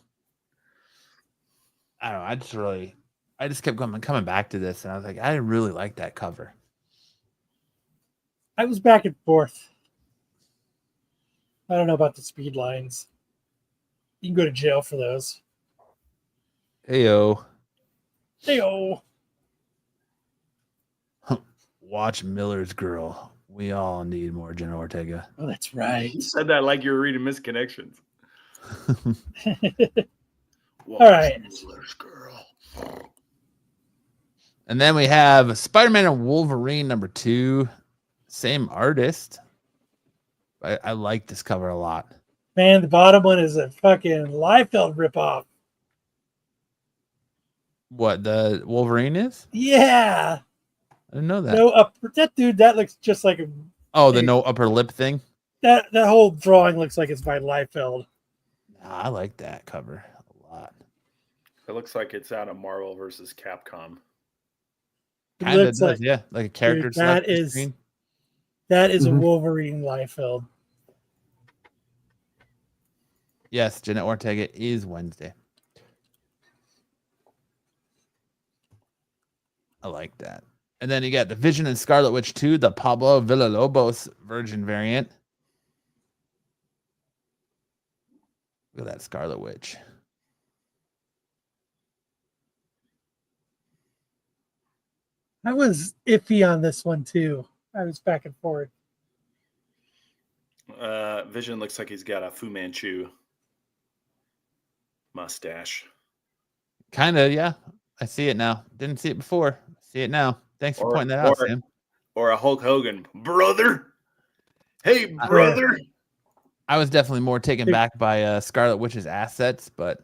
I don't know. I just kept coming back to this, and I was like, I really like that cover.
I was back and forth. I don't know about the speed lines. You can go to jail for those.
Heyo,
Hey-oh.
watch Miller's Girl. We all need more Jenna Ortega.
Oh, that's right.
You said that like you were reading Misconnections.
All right.
Miller's Girl.
And then we have Spider-Man and Wolverine #2. Same artist. I like this cover a lot.
Man, the bottom one is a fucking Liefeld ripoff.
What, the Wolverine is?
Yeah.
I didn't know that.
No upper. That dude, that looks just like
The no upper lip thing?
that whole drawing looks like it's by Liefeld.
I like that cover a lot.
It looks like it's out of Marvel versus Capcom.
It
Kind of
looks
does,
like,
yeah. Like a character
dude, that
selection
is
screen.
a
Mhm.
Wolverine Liefeld.
Yes, Jeanette Ortega is Wednesday. I like that. And then you got the Vision and Scarlet Witch 2, the Pablo Villalobos Virgin variant. Look at that Scarlet Witch.
I was iffy on this one too. I was back and forth.
Vision looks like he's got a Fu Manchu mustache.
Kind of, yeah. I see it now. Didn't see it before. See it now. Thanks for pointing that out, Sam.
Or a Hulk Hogan. Brother. Hey, brother.
I was definitely more taken back by Scarlet Witch's assets, but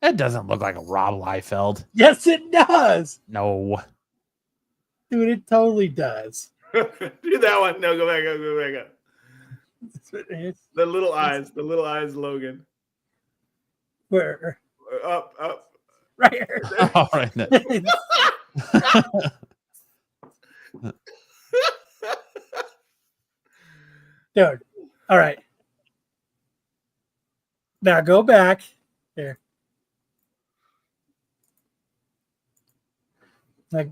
it doesn't look like a Rob Liefeld.
Yes, it does.
No.
Dude, it totally does.
Do that one. No, go back up. Go back up. The little eyes, Logan.
Where?
Up.
Right here.
All right. No.
Dude. All right. Now go back. Here. Like,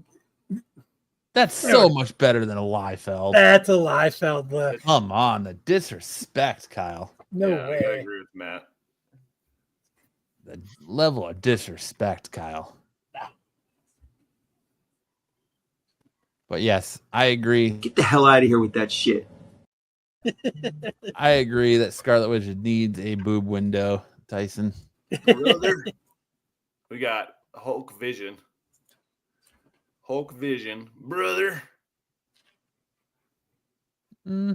That's so much better than a Liefeld.
that's a Liefeld look.
Come on, the disrespect, Kyle.
No
Yeah, I
way.
agree with Matt.
The level of disrespect, Kyle. But yes, I agree.
Get the hell out of here with that shit.
I agree that Scarlet Witch needs a boob window, Tyson.
Brother. We got Hulk Vision. Brother.
All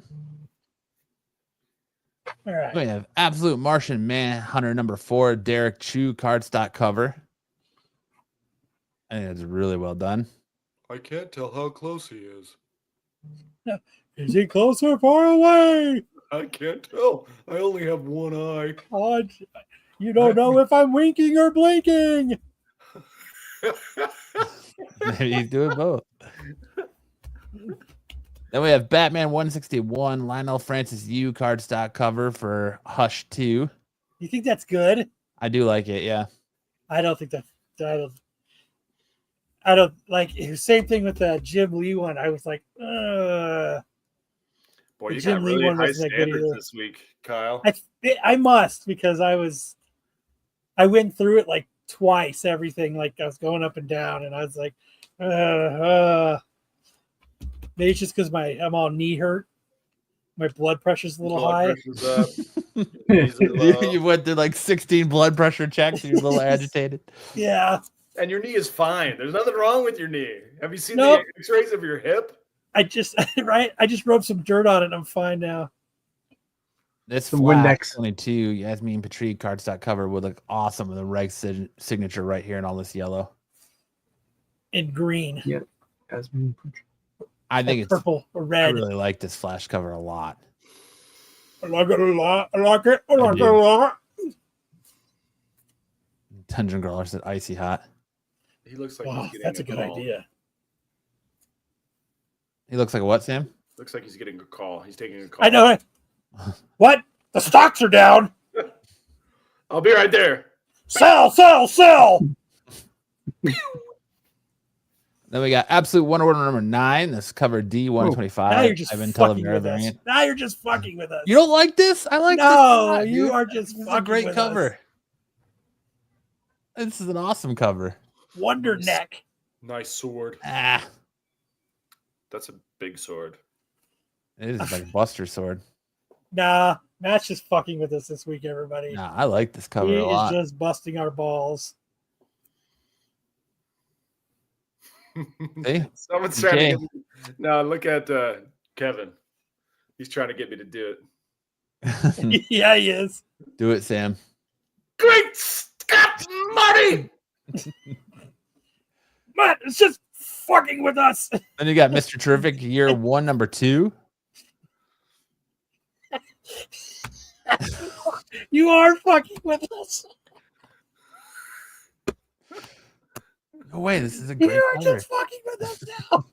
right.
We have Absolute Martian Manhunter number 4, Derek Chu cardstock cover. I think it's really well done.
I can't tell how close he is.
Is he close or far away?
I can't tell. I only have one eye.
Oh, you don't know if I'm winking or blinking.
Maybe he's doing both. Then we have Batman 161, Lionel Francis Yu cardstock cover for Hush 2.
You think that's good?
I do like it, yeah.
I don't think that. I don't like. Same thing with the Jim Lee one. I was like,
Boy,
The
you
Jim
got
Lee
really
one
high
wasn't that good
standards
either.
this week, Kyle.
I must, because I went through it like twice. Everything, like I was going up and down, and I was like, maybe it's just because I'm all knee hurt. My blood pressure's a little high.
Pressure's up. Knees are low.
You went through like 16 blood pressure checks. You're a little agitated.
Yeah.
And your knee is fine. There's nothing wrong with your knee. Have you seen
Nope.
the X-rays of your hip?
I just rubbed some dirt on it and I'm fine now.
This
Some
Flash
Windex.
22 Yasmin Patry cardstock cover would look awesome with a reg signature right here and all this yellow.
In green.
Yeah.
I think
Or
it's
purple or
I
red.
really like this Flash cover a lot.
I like it a lot. I like it. I like it
do.
a lot.
Dungeon Crawler said icy hot.
He looks like
Wow,
he's getting
that's a good
call.
idea.
He looks like a what, Sam?
Looks like he's getting a call. He's taking a call.
I know it. What? The stocks are down.
I'll be right there.
Sell.
Then we got Absolute Wonder Woman number 9. This cover D125.
Now you're just
Ivan
fucking
Talavera
with us.
variant.
Now you're just fucking with us.
You don't like this? I like this. a
No,
lot,
you
dude.
are just
This is a
fucking
great
with
cover.
us.
This is an awesome cover.
Wonder Neck.
Nice sword.
Ah,
That's a big sword.
it is like a Buster sword.
Nah, Matt's just fucking with us this week, everybody.
Nah, I like this cover
He
a
is
lot.
just busting our balls.
See?
Someone's trying
Okay.
to get me. No, look at Kevin. He's trying to get me to do it.
Yeah, he is.
Do it, Sam.
Great Scott money.
Matt, it's just fucking with us.
Then you got Mr. Terrific Year 1, number 2.
You are fucking with us.
Oh wait, this is a
You
great
are
cover.
just fucking with us now.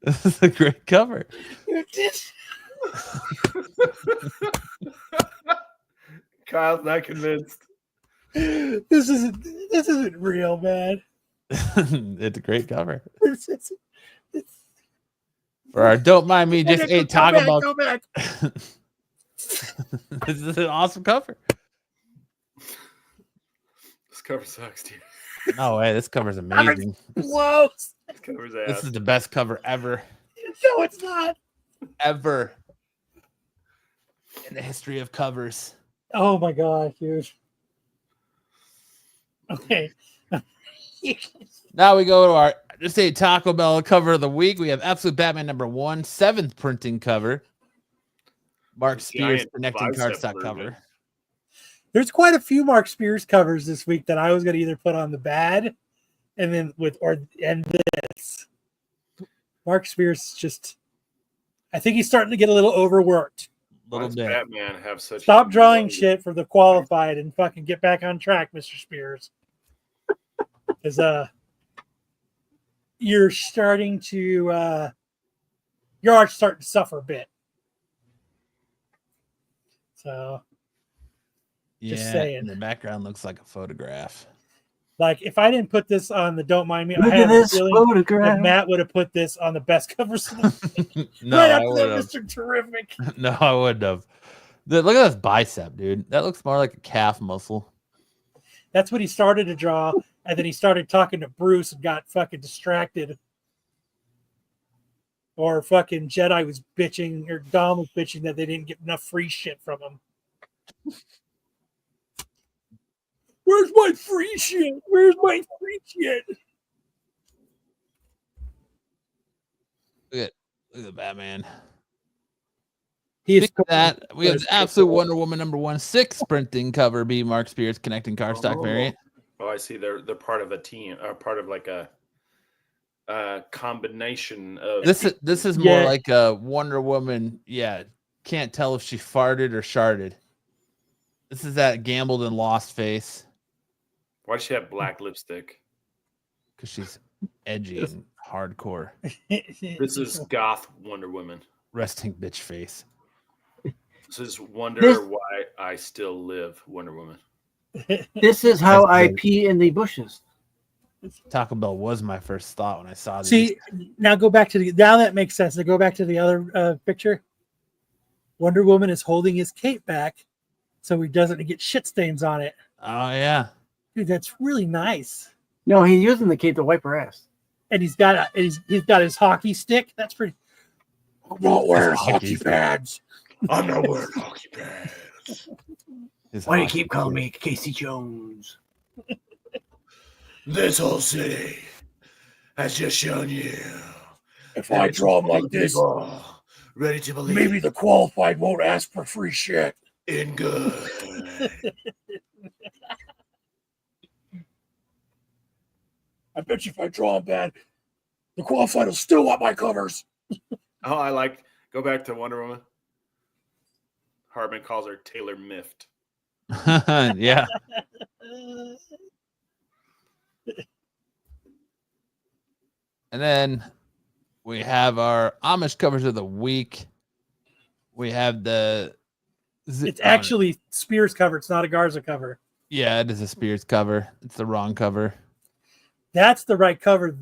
This is a great cover.
You just-
Kyle's not convinced.
this isn't real, man.
It's a great cover.
It's-
For our Don't Mind Me, just ate Taco Bell.
Go back.
This is an awesome cover.
This cover sucks, dude.
No way, this cover's amazing.
Whoa.
This cover's
This
ass.
is the best cover ever.
No, it's not.
Ever. In the history of covers.
Oh my god, dude. Okay.
Now we go to our just ate Taco Bell cover of the week. We have Absolute Batman #1, 7th printing cover. Mark Spears
Giant
connecting
bicep
cardstock
version.
cover.
There's quite a few Mark Spears covers this week that I was gonna either put on the bad and then and this. Mark Spears just I think he's starting to get a little overworked.
A little
Why does
bit.
Batman have such
Stop
huge
drawing
logo?
shit for the qualified and fucking get back on track, Mr. Spears. Because you're starting to your art's starting to suffer a bit. So
Yeah,
Just saying.
and the background looks like a photograph.
like if I didn't put this on the Don't Mind Me,
Look
I
at
have a
this
feeling that
photograph.
Matt would have put this on the best covers of the
No,
right
I
after that,
would have.
Mr. Terrific.
No, I wouldn't have. Look at this bicep, dude. That looks more like a calf muscle.
That's what he started to draw, and then he started talking to Bruce and got fucking distracted. Or fucking Jedi was bitching, or Dom was bitching that they didn't get enough free shit from him. Where's my free shit? Where's my free shit?
Look at the Batman.
He is
Speaking of that, we have the Absolute Wonder Woman #1, 6th printing cover. B. Mark Spears connecting cardstock variant.
Oh, I see. They're part of a team, or part of like a combination of.
This is more
Yeah.
like a Wonder Woman. Yeah, can't tell if she farted or sharded. This is that gambled and lost face
Why does she have black lipstick?
because she's edgy and hardcore.
This is goth Wonder Woman.
Resting bitch face.
This is Wonder
This-
Why I Still Live Wonder Woman.
This is how
That's
I
good.
pee in the bushes.
Taco Bell was my first thought when I saw this.
See, now go back to now that makes sense. Now go back to the other picture. Wonder Woman is holding his cape back so he doesn't get shit stains on it.
Oh yeah.
Dude, that's really nice.
No, he's using the cape to wipe her ass.
And he's got his hockey stick. That's pretty. I'm not wearing hockey pads.
I'm not wearing hockey pads.
His
Why do you
hockey
keep calling
stick.
me Casey Jones?
This whole city has just shown you.
If I draw him like this,
People ready to believe
maybe the qualified won't ask for free shit.
in good.
I bet you if I draw him bad, the qualified will still want my covers.
Oh, I like. Go back to Wonder Woman. Hartman calls her Taylor Miffed.
Yeah. And then we have our Amish covers of the week. We have the.
It's actually Spears cover. It's not a Garza cover.
Yeah, it is a Spears cover. It's the wrong cover.
That's the right cover.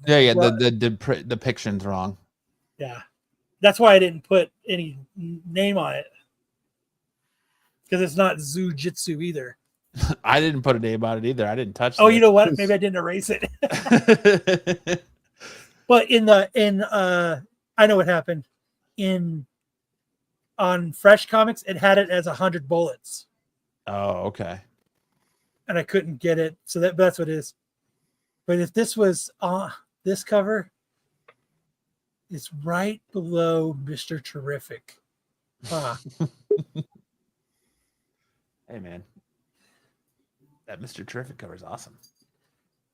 Yeah. The depiction's wrong.
Yeah. That's why I didn't put any name on it. Because it's not Zujitsu either.
I didn't put a name on it either. I didn't touch.
Oh,
it.
you know what? Maybe I didn't erase it. But I know what happened. On Fresh Comics, it had it as 100 bullets.
Oh, okay.
And I couldn't get it. So that's what it is. But if this was this cover, it's right below Mr. Terrific. Huh.
Hey, man. That Mr. Terrific cover is awesome.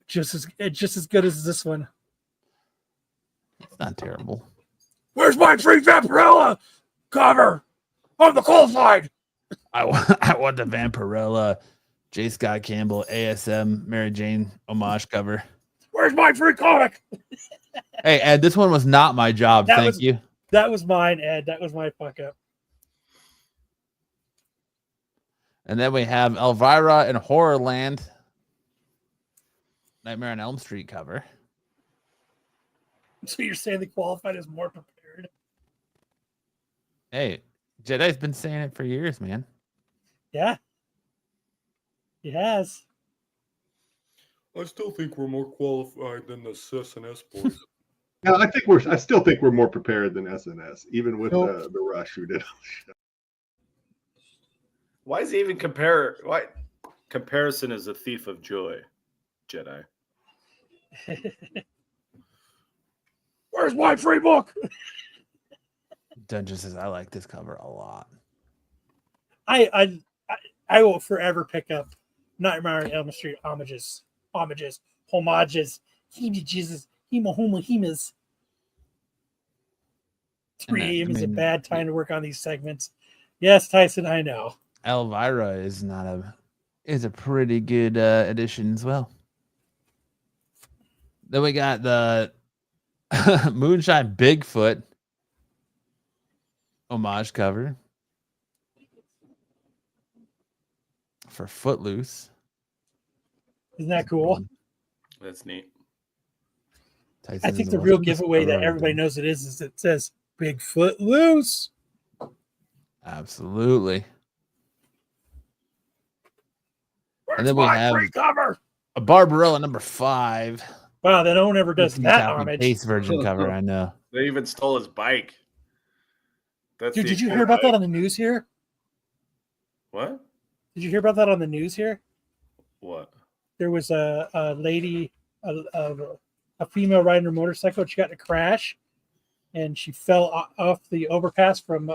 just as good as this one.
It's not terrible.
Where's my free Vampirella cover? I'm the qualified.
I want the Vampirella J. Scott Campbell, ASM, Mary Jane homage cover.
Where's my free comic?
Hey, Ed, this one was not my job. Thank you.
That was mine, Ed. That was my fuck up.
And then we have Elvira in Horrorland. Nightmare on Elm Street cover.
So you're saying the qualified is more prepared?
Hey, Jedi's been saying it for years, man.
Yeah. He has.
I still think we're more qualified than the SNS boys.
No, I still think we're more prepared than SNS, even with the rush who did.
Why is he even compare? Why comparison is a thief of joy, Jedi?
Where's my free book?
Dungeon says I like this cover a lot.
I will forever pick up Nightmare on Elm Street homages, Jesus, hemas. 3 a.m. is a bad time to work on these segments. Yes, Tyson, I know.
Elvira is a pretty good addition as well. Then we got the Moonshine Bigfoot homage cover for Footloose.
Isn't that cool?
That's neat.
I think the real giveaway that everybody knows it is it says Bigfoot loose.
Absolutely. And then we have
cover?
a Barbarella number 5.
Wow, that no one ever does that homage.
Base version cover, I know.
They even stole his bike.
Dude, did you hear about that on the news here?
What?
Did you hear about that on the news here?
What?
There was a lady, a female riding her motorcycle. She got in a crash, and she fell off the overpass from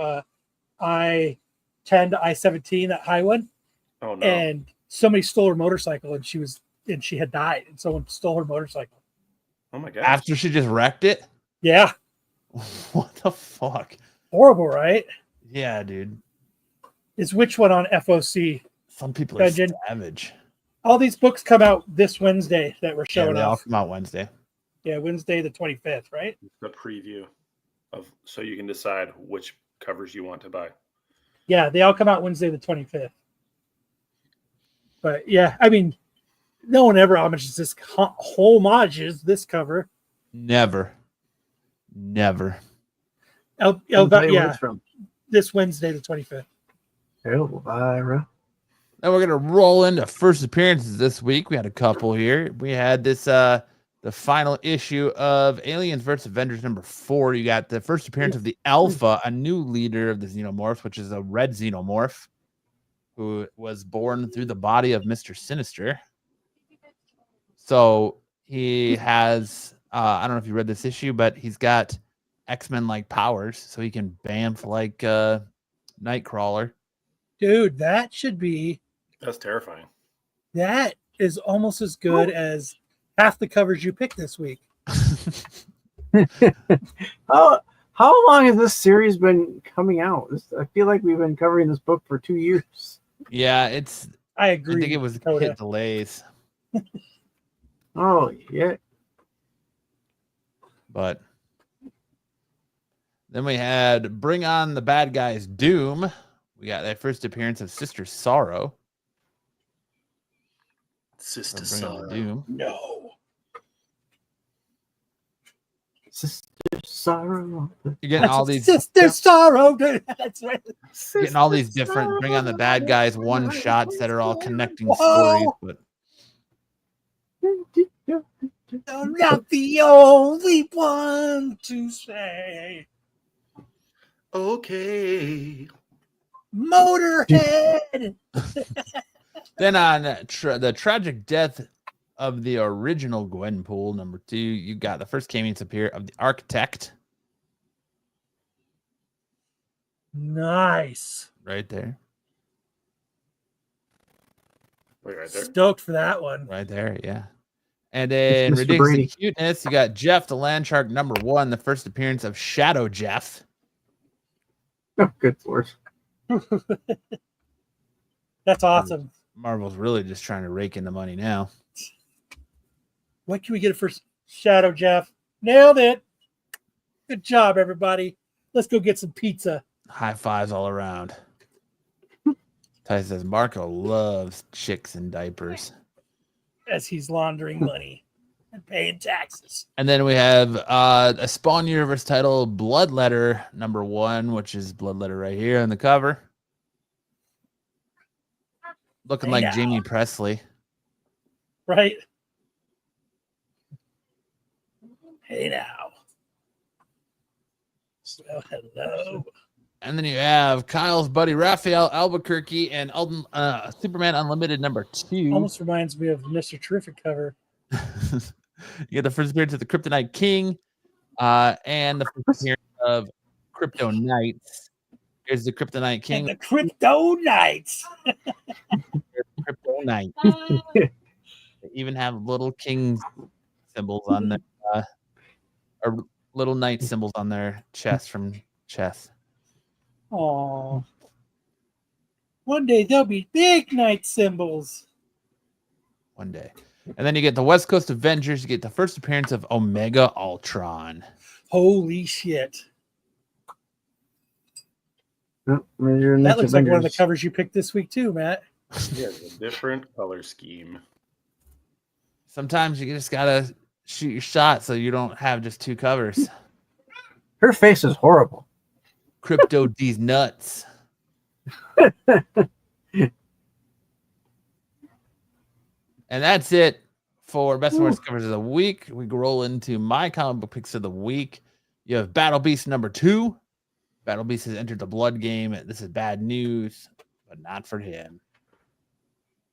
I-10 to I-17, that high one.
Oh no!
And somebody stole her motorcycle, and she had died, and someone stole her motorcycle.
Oh my god!
After she just wrecked it?
Yeah.
What the fuck?
Horrible, right?
Yeah, dude.
Is which one on FOC?
Some people are savage.
All these books come out this Wednesday that we're showing
they all
off.
come out Wednesday.
Yeah, Wednesday the 25th, right?
The preview of so you can decide which covers you want to buy.
Yeah, they all come out Wednesday the 25th. But yeah, I mean, no one ever homages this cover.
Never.
Yeah, this Wednesday the 25th.
Elvira.
Now we're gonna roll into first appearances this week. We had a couple here. We had this the final issue of Aliens vs. Avengers number 4. You got the first appearance of the Alpha, a new leader of the Xenomorphs, which is a red Xenomorph who was born through the body of Mr. Sinister. So he has I don't know if you read this issue, but he's got X-Men like powers, so he can bamf like Nightcrawler.
Dude, that should be.
That's terrifying.
That is almost as good as half the covers you picked this week.
How long has this series been coming out? I feel like we've been covering this book for 2 years.
Yeah,
I agree.
I think it was hit delays.
Oh, yeah.
But then we had Bring On the Bad Guys Doom. We got that first appearance of Sister Sorrow.
Sister Sorrow.
Doom.
No.
Sister Sorrow.
You're getting all these
Sister Sorrow. Dude, that's right.
getting all these different Bring On the Bad Guys one shots that are all connecting stories. But
I'm not the only one to say.
Okay.
Motorhead.
then on the tragic death of the original Gwenpool, number 2, you got the first cameo appear of the Architect.
Nice.
Right there.
Wait, right there.
Stoked for that one.
Right there, yeah. And then
Mr.
Ridiculous
Brady.
Cuteness, you got Jeff the Landshark, number 1, the first appearance of Shadow Jeff.
Oh, good lord.
That's awesome.
Marvel's really just trying to rake in the money now.
What can we get for Shadow, Jeff? Nailed it. Good job, everybody. Let's go get some pizza.
High fives all around. Ty says Marco loves chicks in diapers.
As he's laundering money and paying taxes.
And then we have a Spawn Universe title, Bloodletter #1, which is Bloodletter right here on the cover. Looking
Hey
like
now.
Jamie Presley.
Right? Hey now. Well, hello.
And then you have Kyle's buddy Raphael Albuquerque and Superman Unlimited #2.
Almost reminds me of Mr. Terrific cover.
You get the first appearance of the Kryptonite King and the first appearance of Crypto Knights. Here's the Kryptonite King.
And the Crypto Knights.
Crypto Knight. They even have little king symbols on their or little knight symbols on their chest from chess.
Aww. One day there'll be big knight symbols.
One day. And then you get the West Coast Avengers. You get the first appearance of Omega Ultron.
Holy shit.
Oh, there's your
That
next
looks like one of the
Avengers.
covers you picked this week too, Matt.
Yeah, it's a different color scheme.
Sometimes you just gotta shoot your shot so you don't have just two covers.
Her face is horrible.
Crypto D's nuts. And that's it for best and worst covers of the week. We roll into my comic book picks of the week. You have Battle Beast #2. Battle Beast has entered the blood game. This is bad news, but not for him.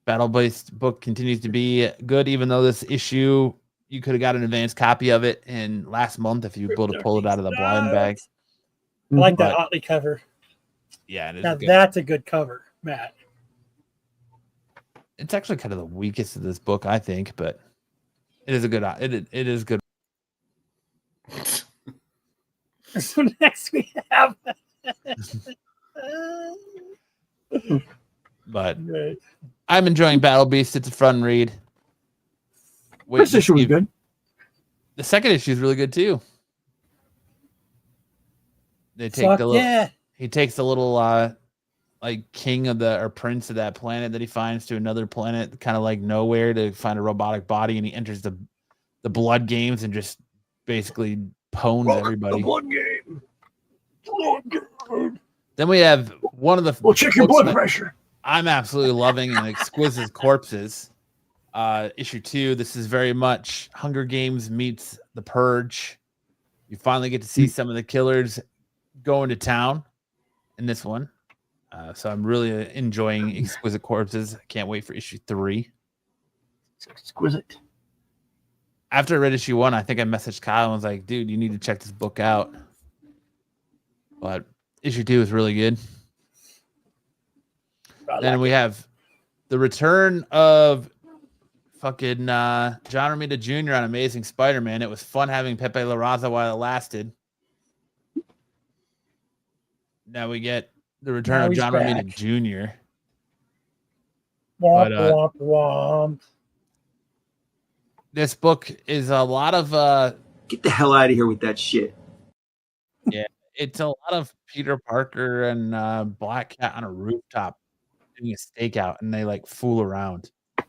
Battle Beast book continues to be good, even though this issue, you could have got an advanced copy of it in last month if you were able to pull it out of the blind bag.
I like that
But-
Otley cover.
Yeah, it is
Now
good.
that's a good cover, Matt.
It's actually kind of the weakest of this book, I think, but it is a good. It is good.
So next we have.
But I'm enjoying Battle Beast. It's a fun read. Wait,
First issue was good.
The second issue is really good too. They take
Fuck
the little.
yeah.
He takes the little like king of the or prince of that planet that he finds to another planet, kind of like nowhere, to find a robotic body, and he enters the blood games and just basically pwns everybody.
Blood game.
Then we have one of the
We'll check your
books
blood
that
pressure.
I'm absolutely loving, and Exquisite Corpses. Issue 2. This is very much Hunger Games meets The Purge. You finally get to see some of the killers going to town in this one. So I'm really enjoying Exquisite Corpses. I can't wait for issue 3.
It's exquisite.
After I read issue 1, I think I messaged Kyle and was like, dude, you need to check this book out. But issue 2 is really good. Then we have the return of fucking John Romita Jr. on Amazing Spider-Man. It was fun having Pepe La Raza while it lasted. Now we get the return
Now
of
he's
John
back.
Romita Jr.
Womp,
But,
womp, womp.
This book is a lot of
Get the hell out of here with that shit.
it's a lot of Peter Parker and Black Cat on a rooftop doing a stakeout, and they like fool around.
Oh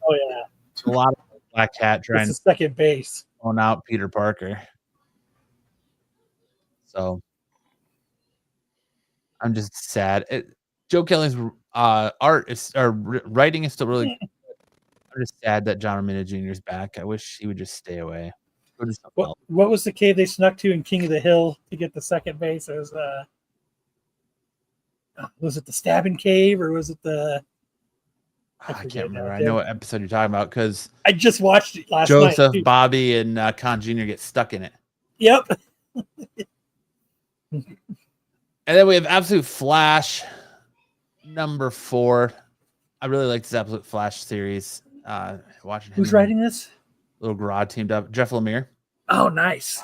yeah.
It's a lot of Black Cat trying
It's
to
the second base.
phone out Peter Parker. So I'm just sad. Joe Kelly's art is or writing is still really good. I'm just sad that John Romita Jr. is back. I wish he would just stay away. Go do something else.
What was the cave they snuck to in King of the Hill to get the second base? It was it the Stabbing Cave or was it the?
I
forget
can't remember.
now,
I know what episode you're talking about because
I just watched it last night.
Joseph,
too.
Bobby, and Khan Jr. get stuck in it.
Yep.
And then we have Absolute Flash #4. I really like this Absolute Flash series. Watching him
Who's
and
writing this?
Little Grodd teamed up. Jeff Lemire.
Oh, nice.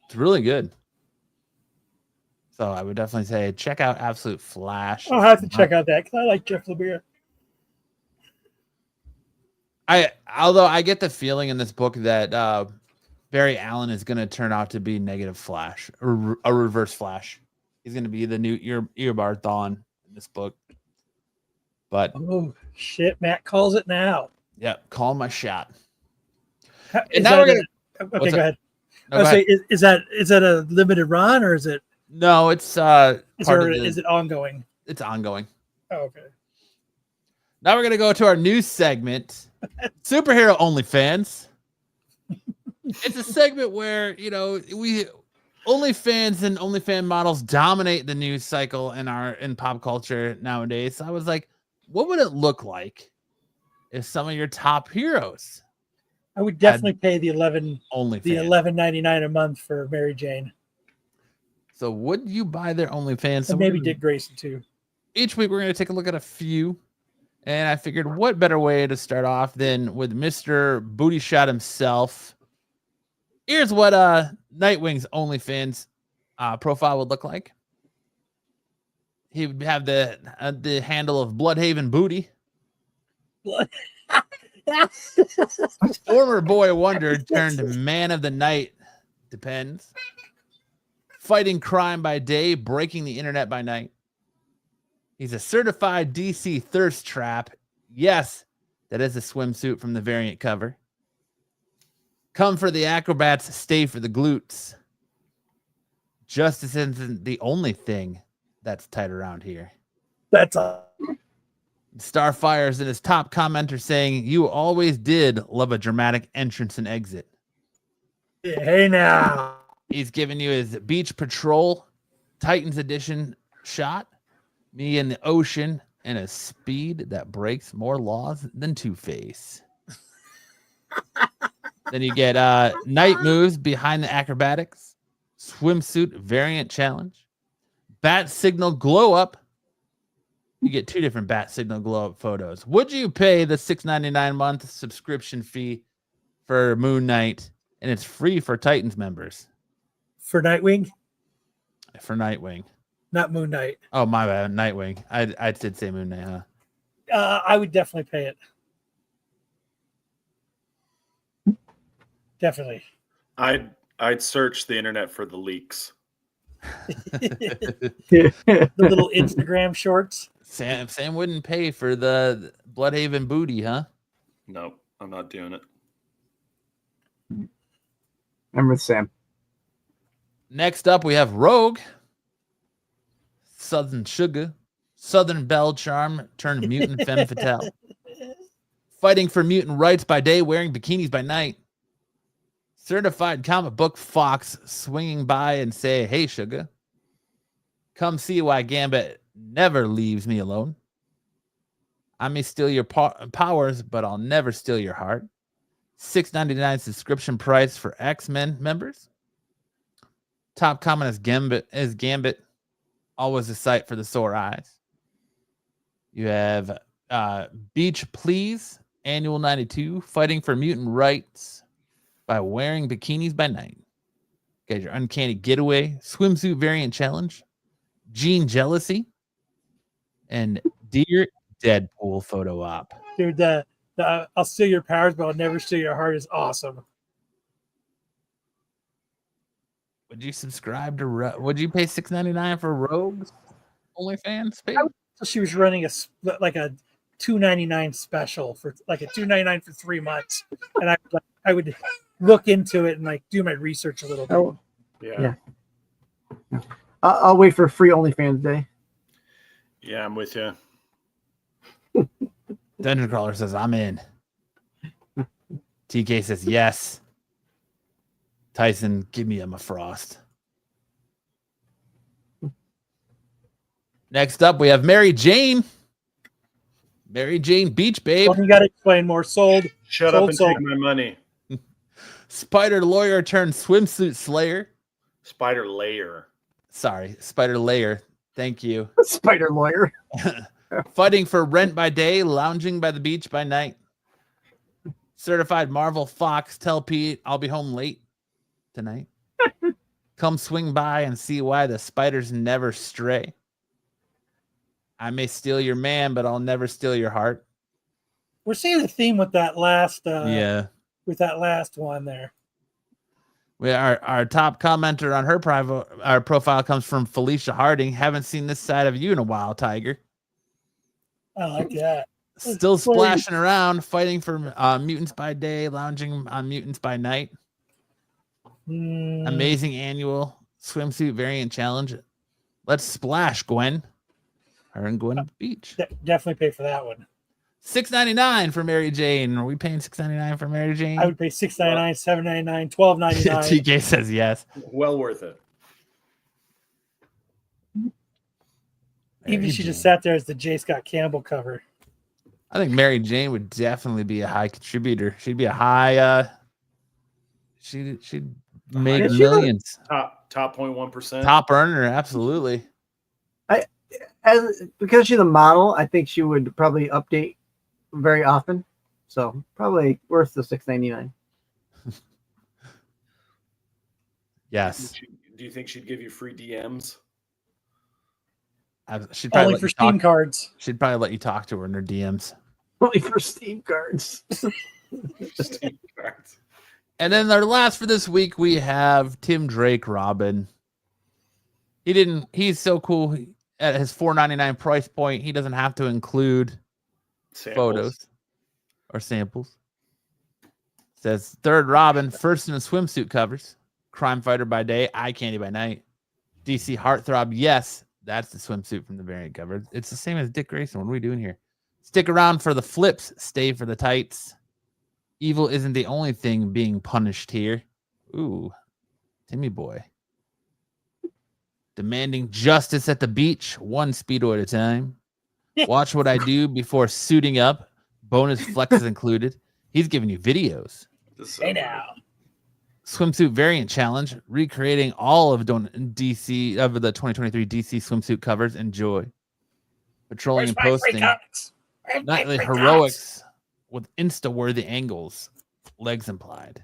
It's really good. So I would definitely say check out Absolute Flash.
I'll have to check out that because I like Jeff Lemire.
Although I get the feeling in this book that Barry Allen is going to turn out to be negative Flash or a reverse Flash. He's going to be the new Eobard Thawne in this book. But
Oh shit, Matt calls it now.
yeah, call my shot.
Is
now we're
that
gonna.
okay, go ahead.
No,
I
go
was
ahead.
saying, is that a limited run or is it?
No, it's
Is it ongoing?
It's ongoing.
Oh, okay.
Now we're gonna go to our news segment, Superhero OnlyFans. It's a segment where we OnlyFans and OnlyFans models dominate the news cycle in pop culture nowadays. So I was like, what would it look like if some of your top heroes?
I would definitely pay the
OnlyFans.
$11.99 a month for Mary Jane.
So would you buy their OnlyFans? So
And maybe Dick Grayson too.
Each week we're going to take a look at a few. And I figured what better way to start off than with Mr. Booty Shot himself. Here's what Nightwing's OnlyFans profile would look like. He would have the handle of Bloodhaven Booty. Former Boy Wonder turned Man of the Night. Depends. Fighting crime by day, breaking the internet by night. He's a certified DC thirst trap. Yes, that is a swimsuit from the variant cover. Come for the acrobats, stay for the glutes. Justice isn't the only thing that's tight around here.
That's a
Starfire's in his top commenter saying, "You always did love a dramatic entrance and exit."
hey now.
He's giving you his Beach Patrol Titans edition shot. Me in the ocean and a speed that breaks more laws than Two-Face. Then you get night moves behind the acrobatics, swimsuit variant challenge, bat signal glow up. You get 2 different bat signal glow up photos. Would you pay the $6.99 month subscription fee for Moon Knight? And it's free for Titans members.
For Nightwing?
For Nightwing.
Not Moon Knight.
Oh, my bad. Nightwing. I did say Moon Knight, huh?
I would definitely pay it. Definitely.
I'd search the internet for the leaks.
The little Instagram shorts.
Sam wouldn't pay for the Bloodhaven booty, huh?
No, I'm not doing it.
I'm with Sam.
Next up, we have Rogue. Southern Sugar. Southern Belle Charm turned mutant femme fatale. Fighting for mutant rights by day, wearing bikinis by night. Certified comic book fox swinging by and say, "Hey, sugar. Come see why Gambit never leaves me alone. I may steal your powers, but I'll never steal your heart." $6.99 subscription price for X-Men members. Top comment is Gambit. Always a sight for the sore eyes. You have Beach Please, Annual 92, fighting for mutant rights by wearing bikinis by night. Got your Uncanny Getaway, swimsuit variant challenge, Gene Jealousy, and Dear Deadpool photo op.
Dude, the I'll steal your powers, but I'll never steal your heart is awesome.
Would you subscribe to would you pay $6.99 for Rogue's OnlyFans?
So she was running a $2.99 special for like a $2.99 for 3 months, and I would look into it and like do my research a little bit.
Oh,
Yeah.
I'll wait for free OnlyFans day.
Yeah, I'm with you.
Dungeon Crawler says, "I'm in." TK says, "Yes." Tyson, give me Emma Frost. Next up, we have Mary Jane. Mary Jane Beach Babe.
Well, you got to explain more. Sold.
Shut up and take my money.
Spider Lawyer turned swimsuit slayer.
Spider Layer.
Sorry, Spider Layer. Thank you.
Spider Lawyer.
Fighting for rent by day, lounging by the beach by night. Certified Marvel Fox, tell Pete I'll be home late tonight. Come swing by and see why the spiders never stray. I may steal your man, but I'll never steal your heart.
We're seeing a theme with that last
Yeah.
with that last one there.
Our top commenter on our profile comes from Felicia Harding. Haven't seen this side of you in a while, Tiger.
I like that.
Still splashing around, fighting for mutants by day, lounging on mutants by night. Amazing annual swimsuit variant challenge. Let's splash, Gwen. Her and Gwen Beach.
Definitely pay for that one.
$6.99 for Mary Jane. Are we paying $6.99 for Mary Jane?
I would pay $6.99, $7.99, $12.99.
TK says yes.
Well worth it.
Even if she just sat there as the J. Scott Campbell cover.
I think Mary Jane would definitely be a high contributor. She'd be a high. She'd make millions.
Top 0.1%.
Top earner, absolutely.
Because she's a model, I think she would probably update very often. So probably worth the $6.99.
Yes.
Do you think she'd give you free DMs?
She'd probably
only for Steam cards.
She'd probably let you talk to her in her DMs.
Only for Steam cards.
Steam cards.
And then our last for this week, we have Tim Drake Robin. He's so cool. At his $4.99 price point, he doesn't have to include photos or samples. Says third Robin, first in the swimsuit covers. Crime fighter by day, eye candy by night. DC heartthrob, yes, that's the swimsuit from the variant cover. It's the same as Dick Grayson. What are we doing here? Stick around for the flips, stay for the tights. Evil isn't the only thing being punished here. Ooh, Timmy boy. Demanding justice at the beach, one Speedo at a time. Watch what I do before suiting up. Bonus flexes included. He's giving you videos.
Hey now.
Swimsuit variant challenge, recreating all of DC of the 2023 DC swimsuit covers. Enjoy. Patrolling and posting nightly heroics with insta-worthy angles. Legs implied.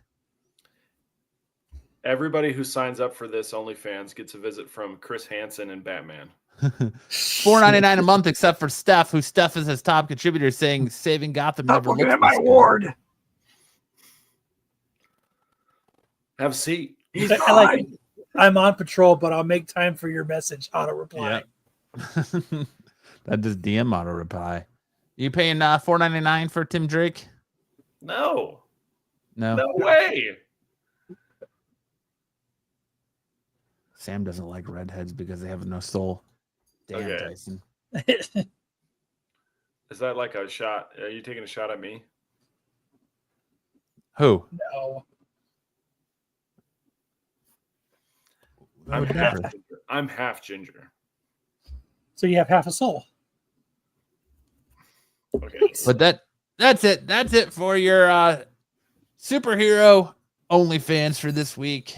Everybody who signs up for this OnlyFans gets a visit from Chris Hansen and Batman.
$4.99 a month, except for Steph, who Steph is his top contributor, saying saving Gotham never looks
at my
this good.
award.
Have a seat.
I like it. I'm on patrol, but I'll make time for your message. Auto reply.
Yep. That does DM auto reply. You paying $4.99 for Tim Drake?
No.
No
way.
Sam doesn't like redheads because they have no soul. Damn,
Okay.
Tyson.
Is that like a shot? Are you taking a shot at me?
Who?
No.
I'm half ginger.
So you have half a soul.
Okay.
But that's it. That's it for your superhero OnlyFans for this week.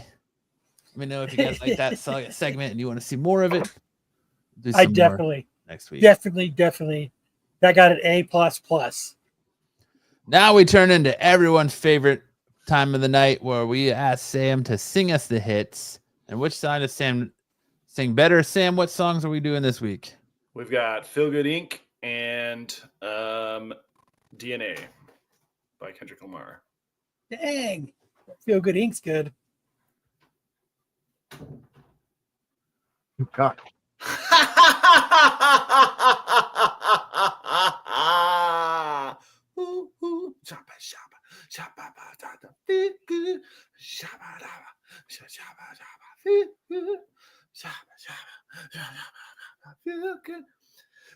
Let me know if you guys like that segment and you want to see more of it. Do
I
some
definitely
more next week.
Definitely. That got an A++.
Now we turn into everyone's favorite time of the night where we ask Sam to sing us the hits. And which side does Sam sing better? Sam, what songs are we doing this week?
We've got Feel Good Inc. and DNA by Kendrick Lamar.
Dang. Feel Good Ink's good.
God.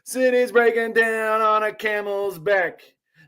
City's breaking down on a camel's back.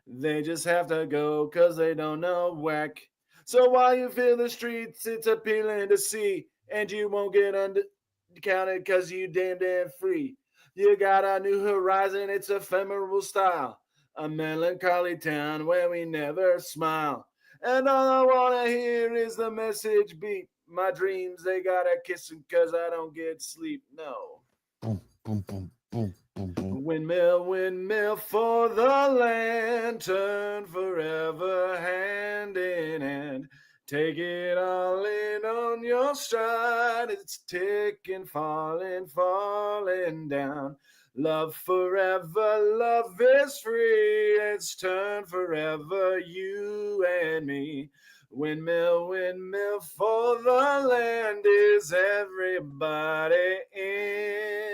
They just have to go because they don't know whack. So while you feel the streets, it's appealing to see, and you won't get undercounted because you damn free. You got a new horizon, it's ephemeral style. A melancholy town where we never smile. And all I want to hear is the message beat. My dreams, they gotta kiss them because I don't get sleep. No.
Boom, boom, boom, boom, boom, boom.
Windmill, windmill for the lantern, forever hand in hand. Take it all in on your stride. It's ticking, falling, falling down. Love forever, love is free. It's turn forever, you and me. Windmill, windmill for the land. Is everybody in?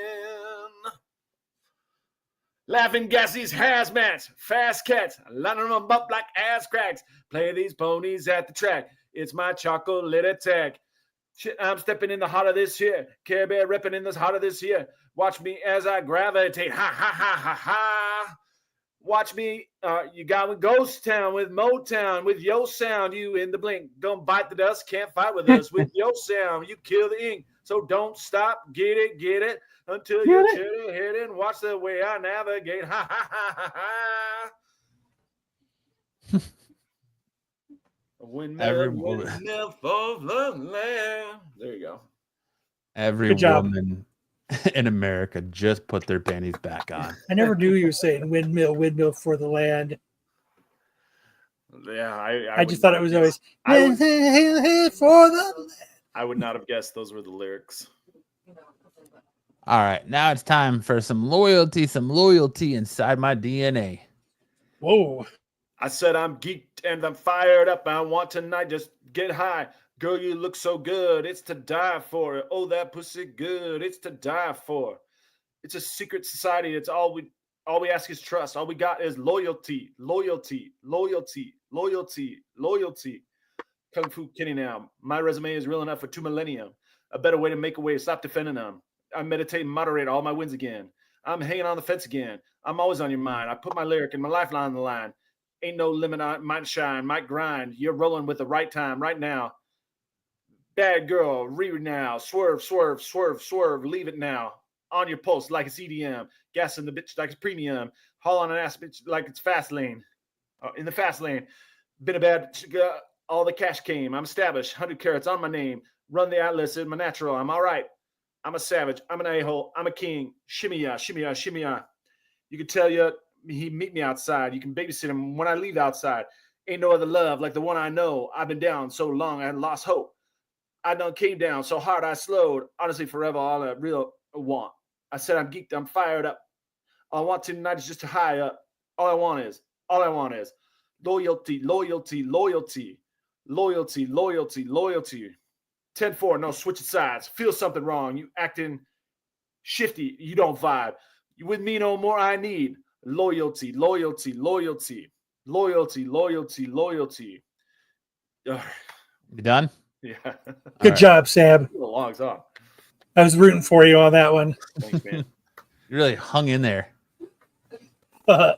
Laughing gassies, hazmats, fast cats, lining them up like ass cracks. Play these ponies at the track. It's my chocolate attack. Shit, I'm stepping in the heart of this here. Care Bear ripping in the heart of this here. Watch me as I gravitate. Ha, ha, ha, ha, ha. Watch me. You got with Ghost Town, with Motown, with your sound. You in the blink. Don't bite the dust. Can't fight with us. With your sound, you kill the ink. So don't stop. Get it. Until you hit it and watch the way I navigate. Ha, ha, ha, ha, ha. Windmill for the land. There you go.
Every
Good job.
woman in America just put their panties back on.
I never knew you were saying windmill for the land.
Yeah,
I just thought it was always
I would-
for the land.
I would not have guessed those were the lyrics.
All right, now it's time for some loyalty inside my DNA.
Whoa.
I said I'm geeked and I'm fired up. I want tonight just get high. Girl, you look so good. It's to die for. Oh, that pussy good. It's to die for. It's a secret society. It's all we ask is trust. All we got is loyalty. Kung Fu Kenny now. My resume is real enough for 2 millennia. A better way to make a way. Stop defending them. I meditate and moderate all my wins again. I'm hanging on the fence again. I'm always on your mind. I put my lyric and my lifeline on the line. Ain't no limit. I might shine, might grind. You're rolling with the right time right now. Bad girl, read now. Swerve. Leave it now. On your pulse like it's EDM. Gassing the bitch like it's premium. Haul on an ass bitch like it's fast lane. In the fast lane. Been a bad all the cash came. I'm established. 100 carats on my name. Run the atlas in my natural. I'm all right. I'm a savage. I'm an a-hole. I'm a king. Shimmy ya. You can tell you he meet me outside. You can babysit him when I leave outside. Ain't no other love like the one I know. I've been down so long I lost hope. I done came down so hard I slowed. Honestly, forever all I real want. I said I'm geeked. I'm fired up. All I want tonight is just to high up. All I want is loyalty. 10-4, no switching sides. Feel something wrong. You acting shifty. You don't vibe. You with me no more. I need loyalty.
You done?
Yeah.
Good job, Sam.
A long song.
I was rooting for you on that one.
Thanks, man.
You really hung in there.
Uh,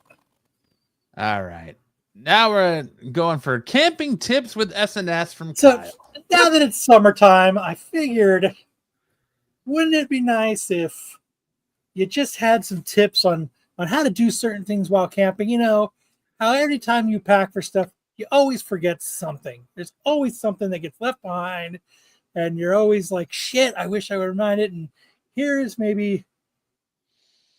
All right. Now we're going for camping tips with SNS from
So
Kyle.
now that it's summertime, I figured, wouldn't it be nice if you just had some tips on how to do certain things while camping? You know, how every time you pack for stuff, you always forget something. There's always something that gets left behind, and you're always like, shit, I wish I would remind it. And here's maybe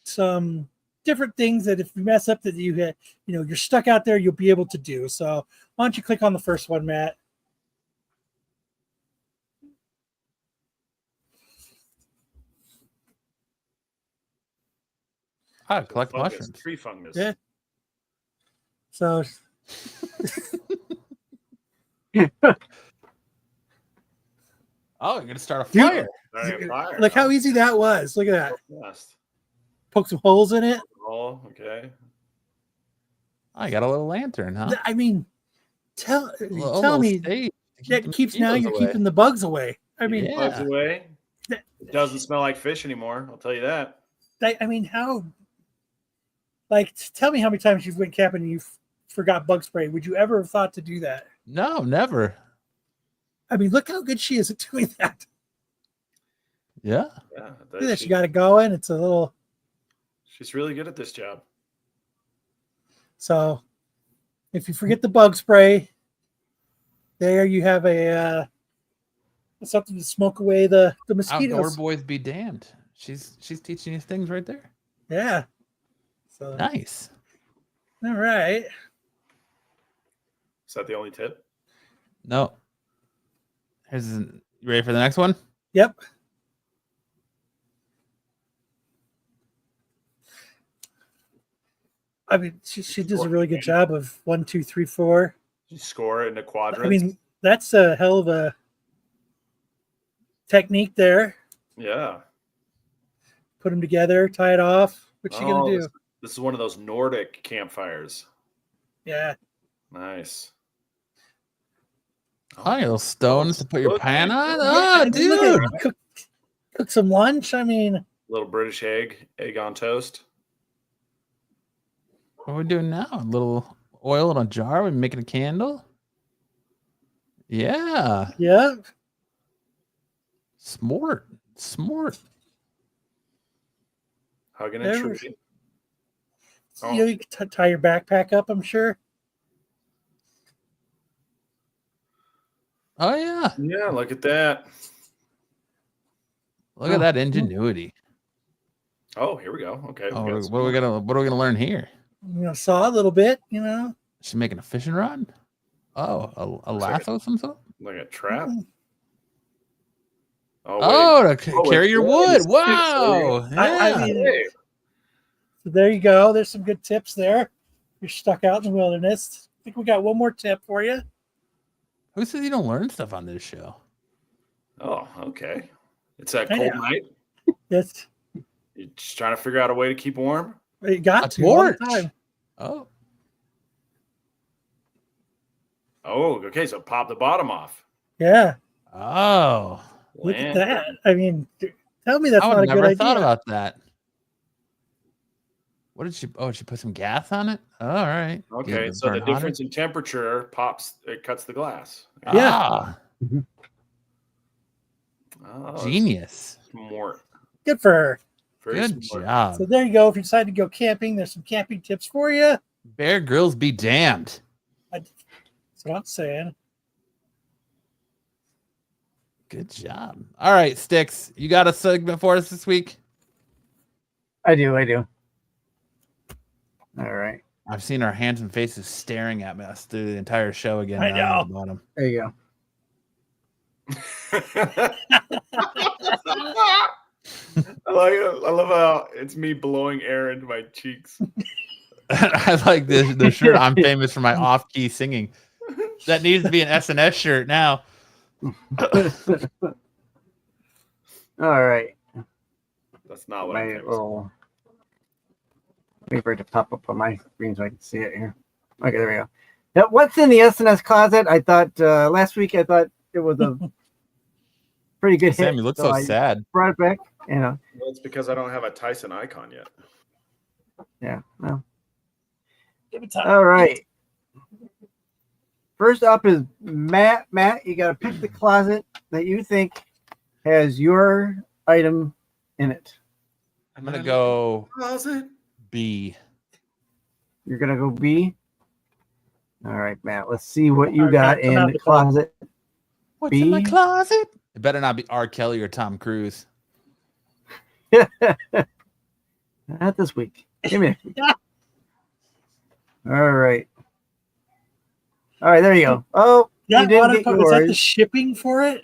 some different things that if you mess up that you're stuck out there, you'll be able to do. So why don't you click on the first one, Matt?
Collect
Fungus,
mushrooms.
tree fungus.
Yeah. So
Oh, you're gonna start a
Dude.
fire.
Fire.
look how easy that was. Look at that.
Fast.
Poke some holes in it.
Oh, okay.
I got a little lantern, huh?
I mean, tell
Little
me
stage to
that
keep
keeps
the
now
mosquitoes
you're
away.
keeping the bugs away. I mean,
Yeah.
Bugs away. It doesn't smell like fish anymore. I'll tell you that.
how? Like, tell me how many times you've went camping and you forgot bug spray. Would you ever have thought to do that?
No, never.
I mean, look how good she is at doing that.
Yeah.
Yeah,
Look at that. She got it going. It's a little.
She's really good at this job.
So, if you forget the bug spray, there you have a something to smoke away the mosquitoes.
Outdoor boys be damned. She's teaching you things right there.
Yeah. So
Nice.
all right.
Is that the only tip?
No. You ready for the next one?
Yep. I mean, she does a really good job of 1, 2, 3, 4.
You score it in the quadrants.
I mean, that's a hell of a technique there.
yeah.
Put them together, tie it off. What you gonna do?
This is one of those Nordic campfires.
Yeah.
Nice.
Oh, your little stones to put your
Look,
pan on.
Yeah,
Oh,
I mean, look at
dude.
it. Cook some lunch. I mean,
Little British egg on toast.
What are we doing now? A little oil in a jar. We're making a candle. Yeah.
yeah.
Smart.
Hugging a
There-
tree.
You can tie your backpack up, I'm sure.
Oh yeah.
Yeah, look at that.
Look at that ingenuity.
Oh, here we go. Okay.
Oh,
we got
what are we gonna learn here?
Saw a little bit,
She's making a fishing rod. Oh, a lasso of some sort.
like a trap.
Oh,
wait.
to
Oh,
carry
it's
your
wood.
wood. Wow.
I
Yeah.
mean,
Hey.
so there you go. There's some good tips there. You're stuck out in the wilderness. I think we got one more tip for you.
Who says you don't learn stuff on this show?
Oh, okay. It's that
I
cold
know.
night.
Yes,
You're just trying to figure out a way to keep warm.
you got
A
to all the
torch.
time.
Oh,
Oh, okay. So pop the bottom off.
Yeah,
oh.
look at
Lantern.
that. I mean, tell me that's
I
not
would
a good
never thought
idea.
about that. What did she? Oh, did she put some gas on it? All right.
Okay,
Get it
so the
burn hotter?
difference in temperature it cuts the glass.
Yeah.
Ah,
Oh,
genius.
smart.
Good for her.
Very
Good
smart.
job.
So there you go. If you decide to go camping, there's some camping tips for you.
Bear Grylls be damned.
That's what I'm saying.
Good job. All right, Sticks. You got a segment for us this week?
I do. All right.
I've seen our handsome faces staring at us through the entire show again.
I
now at
know.
the bottom.
There you go.
I love how it's me blowing air into my cheeks.
I like the shirt. I'm famous for my off-key singing. That needs to be an SNS shirt now.
All right.
That's not what
My
I'm famous for.
little. Wait for it to pop up on my screen so I can see it here. Okay, there we go. Now, what's in the SNS closet? I thought last week it was a pretty good
Sam,
hit.
you look so
I
sad.
brought it back.
Well, it's because I don't have a Tyson icon yet.
Yeah. Well.
Give it time.
All right. First up is Matt. Matt, you got to pick the closet that you think has your item in it.
I'm gonna go
Closet.
B.
You're gonna go B. All right, Matt. Let's see what you
All right,
got
Matt, come
in
out
the
the closet.
closet.
What's
B.
in my closet? It better not be R. Kelly or Tom Cruise.
Not this week. Give me next week. All right. All right, there you go. Oh,
Yeah,
you didn't get
was that the
yours.
shipping for it?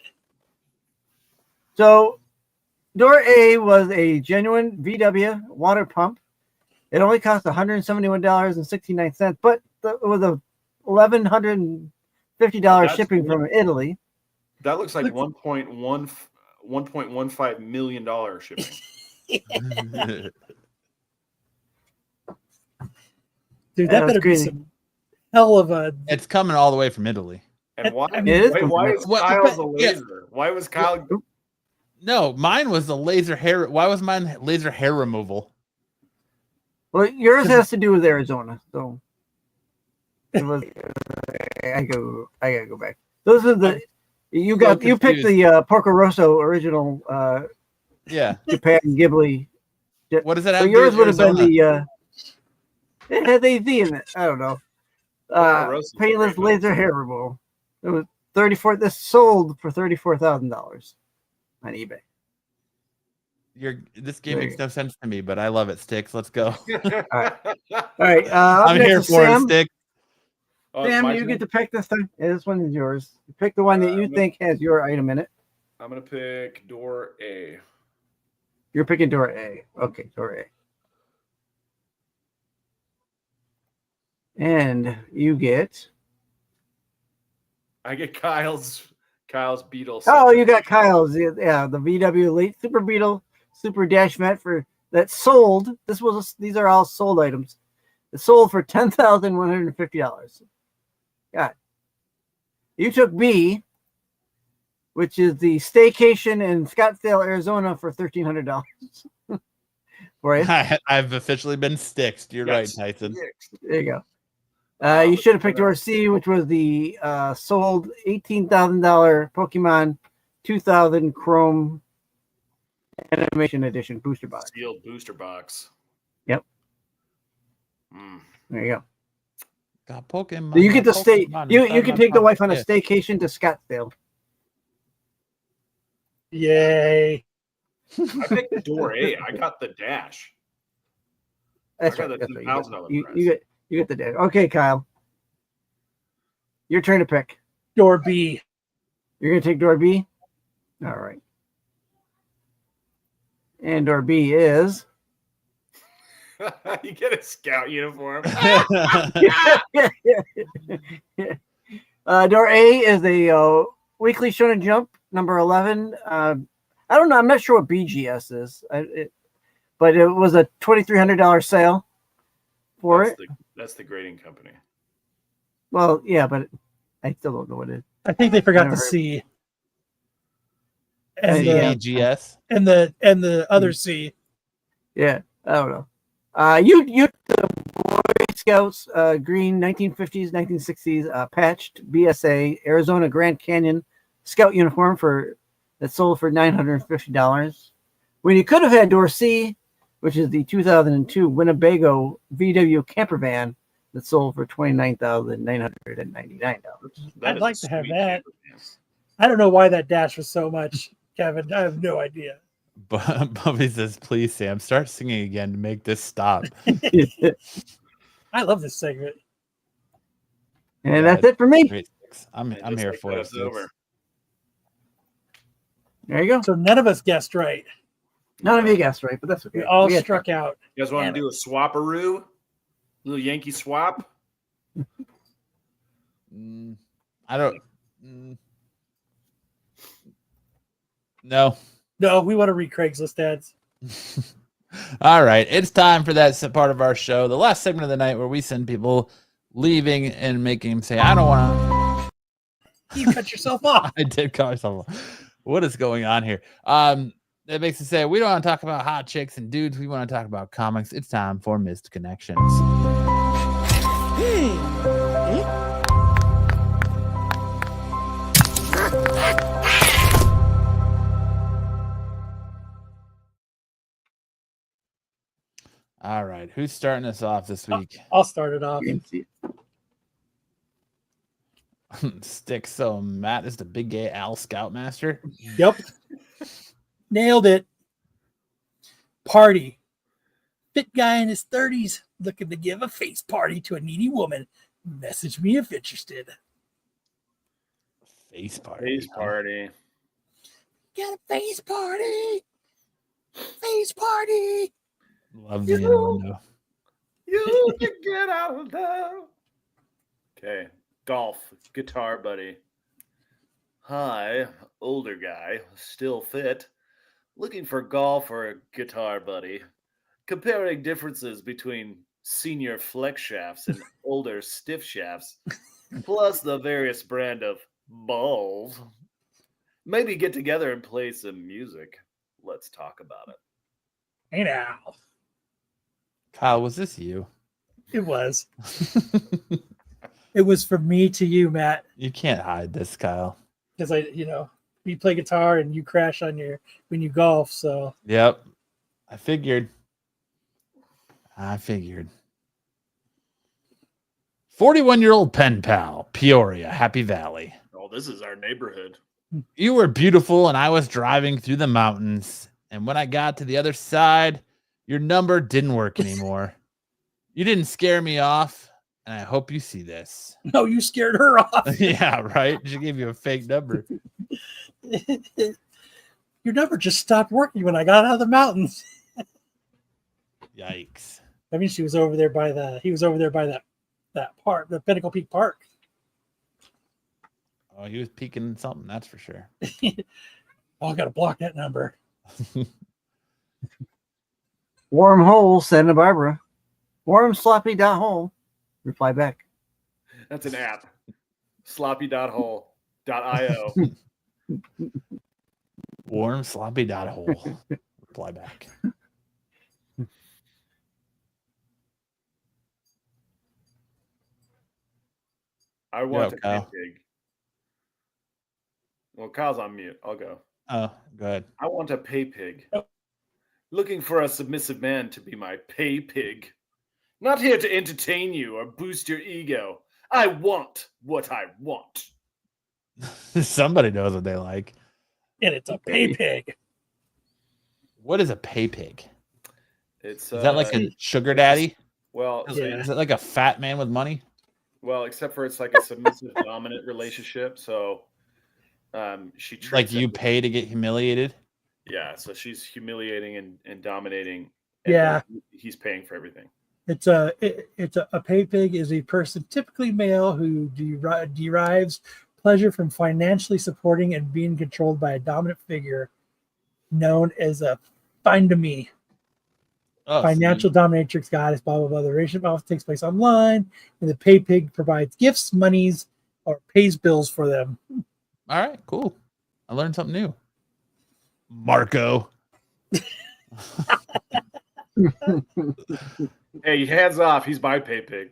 So, door A was a genuine VW water pump. It only cost $171.69, but it was a $1,150
That's
shipping
good.
from Italy.
That looks like $1.15 million shipping.
Dude,
Yeah,
that
that's
better be
crazy.
some hell of a.
It's coming all the way from Italy.
And why?
I mean,
it is
why
from-
is
What-
Kyle's a
yeah.
laser? Why was Kyle?
No, mine was the laser hair. Why was mine laser hair removal?
Well, yours has to do with Arizona, so it was. I gotta go back. Those are the you picked
confused.
the Porco Rosso original
Yeah.
Japan Ghibli.
What does that
So
have to do
yours
with
would have been
Arizona?
it had AZ in it. I don't know.
Porco Rosso's
Painless
great.
laser hair removal. It was 34. This sold for $34,000 on eBay.
This game
There
makes
you
no sense to me, but I love it. Sticks. Let's go.
All right. Up
I'm
next
here
is
for it.
Sam.
Sticks.
Oh, it's
Sam,
my
you
turn?
get to pick this time. Yeah, this one is yours. Pick the one that you think has your item in it.
I'm gonna pick door A.
You're picking door A. Okay, door A. And you get.
I get Kyle's Beetle.
Oh,
set.
you got Kyle's. Yeah, the VW Elite Super Beetle Super Dash Mat for that sold. These are all sold items. It sold for $10,150. Got it. You took B, which is the staycation in Scottsdale, Arizona, for $1,300. Right?
I've officially been sticked. You're right,
Yes.
Tyson.
There you go. You should have picked door C, which was the sold $18,000 Pokemon 2000 Chrome Animation Edition booster box.
Sealed booster box.
Yep.
Mm.
There you go.
Got Pokemon.
So you get to stay.
Pokemon
You
inside
can
my
take the wife on a
pocket.
staycation to Scottsdale.
Yay.
I picked door A. I got the dash.
That's
I got
right.
the
That's right.
$2,000
You
prize.
get the dash. Okay, Kyle. Your turn to pick.
Door B.
You're gonna take door B. All right. And door B is.
You get a scout uniform.
Door A is a weekly Shonen Jump number 11. I don't know. I'm not sure what BGS is, but it was a $2,300 sale for it.
That's the grading company.
Well, yeah, but I still don't know what it is.
I think they forgot
Never
the
heard.
C. And
Yeah.
CBGS.
and the other C.
Yeah, I don't know. You the Boy Scouts green 1950s 1960s patched BSA Arizona Grand Canyon Scout uniform that sold for $950. When you could have had door C, which is the 2002 Winnebago VW camper van that sold for $29,999.
I'd like to have that. I don't know why that dash was so much, Kevin. I have no idea.
Bubby says, "Please, Sam, start singing again to make this stop."
I love this segment.
And that's it for me.
Great. I'm here for it.
Over.
There you go.
So none of us guessed right.
None of you guessed right, but that's okay.
We all
We had
struck out.
You guys want
Damn
to do a swapperoo? Little Yankee swap?
I don't. No.
No, we want to read Craigslist ads.
All right, it's time for that part of our show, the last segment of the night, where we send people leaving and making them say, "I don't want to."
You cut yourself off.
I did call myself off. What is going on here? That makes it say we don't want to talk about hot chicks and dudes. We want to talk about comics. It's time for Missed Connections. All right, who's starting us off this week?
I'll start it off.
Stick. So Matt is the big gay Al Scoutmaster.
Yep. Nailed it. Party. Fit guy in his 30s looking to give a face party to a needy woman. Message me if interested.
Face party.
Face party.
Get a face party. Face party.
Love the innuendo.
You can get out of there. Okay. Golf. Guitar buddy. Hi, older guy, still fit. Looking for golf or a guitar buddy. Comparing differences between senior flex shafts and older stiff shafts, plus the various brand of balls. Maybe get together and play some music. Let's talk about it.
Hey now.
Kyle, was this you?
It was. It was from me to you, Matt.
You can't hide this, Kyle.
Because you play guitar and you crash on when you golf. So
Yep. I figured. 41-year-old pen pal, Peoria, Happy Valley.
Oh, this is our neighborhood.
You were beautiful, and I was driving through the mountains. And when I got to the other side, your number didn't work anymore. You didn't scare me off. and I hope you see this.
No, you scared her off.
Yeah, right. She gave you a fake number.
Your number just stopped working when I got out of the mountains.
Yikes.
I mean, he was over there by that park, the Pinnacle Peak Park.
Oh, he was peeking something, that's for sure.
Oh, I got to block that number.
Warm hole, Santa Barbara. Warm sloppy dot hole. Reply back.
That's an app. Sloppy.hole.io.
Warm sloppy dot hole. Reply back.
I want
Yo,
a
Kyle.
pay pig. Well, Kyle's on mute. I'll go.
Oh, go ahead.
I want a pay pig.
Oh.
Looking for a submissive man to be my pay pig. Not here to entertain you or boost your ego. I want what I want.
Somebody knows what they like.
And it's a pay pig.
What is a pay pig?
It's
Is that like a sugar daddy?
well,
Yeah.
Is it like a fat man with money?
well, except for it's like a submissive dominant relationship. So she treats
Like you
him-
pay to get humiliated?
Yeah, so she's humiliating and dominating. And
Yeah.
he's paying for everything.
It's a pay pig is a person, typically male, who derives pleasure from financially supporting and being controlled by a dominant figure known as a find-a-me.
Oh,
Financial dominatrix goddess, blah, blah, blah. The relationship often takes place online, and the pay pig provides gifts, monies, or pays bills for them.
all right, cool. I learned something new. Marco.
Hey, hands off. He's my pay pig.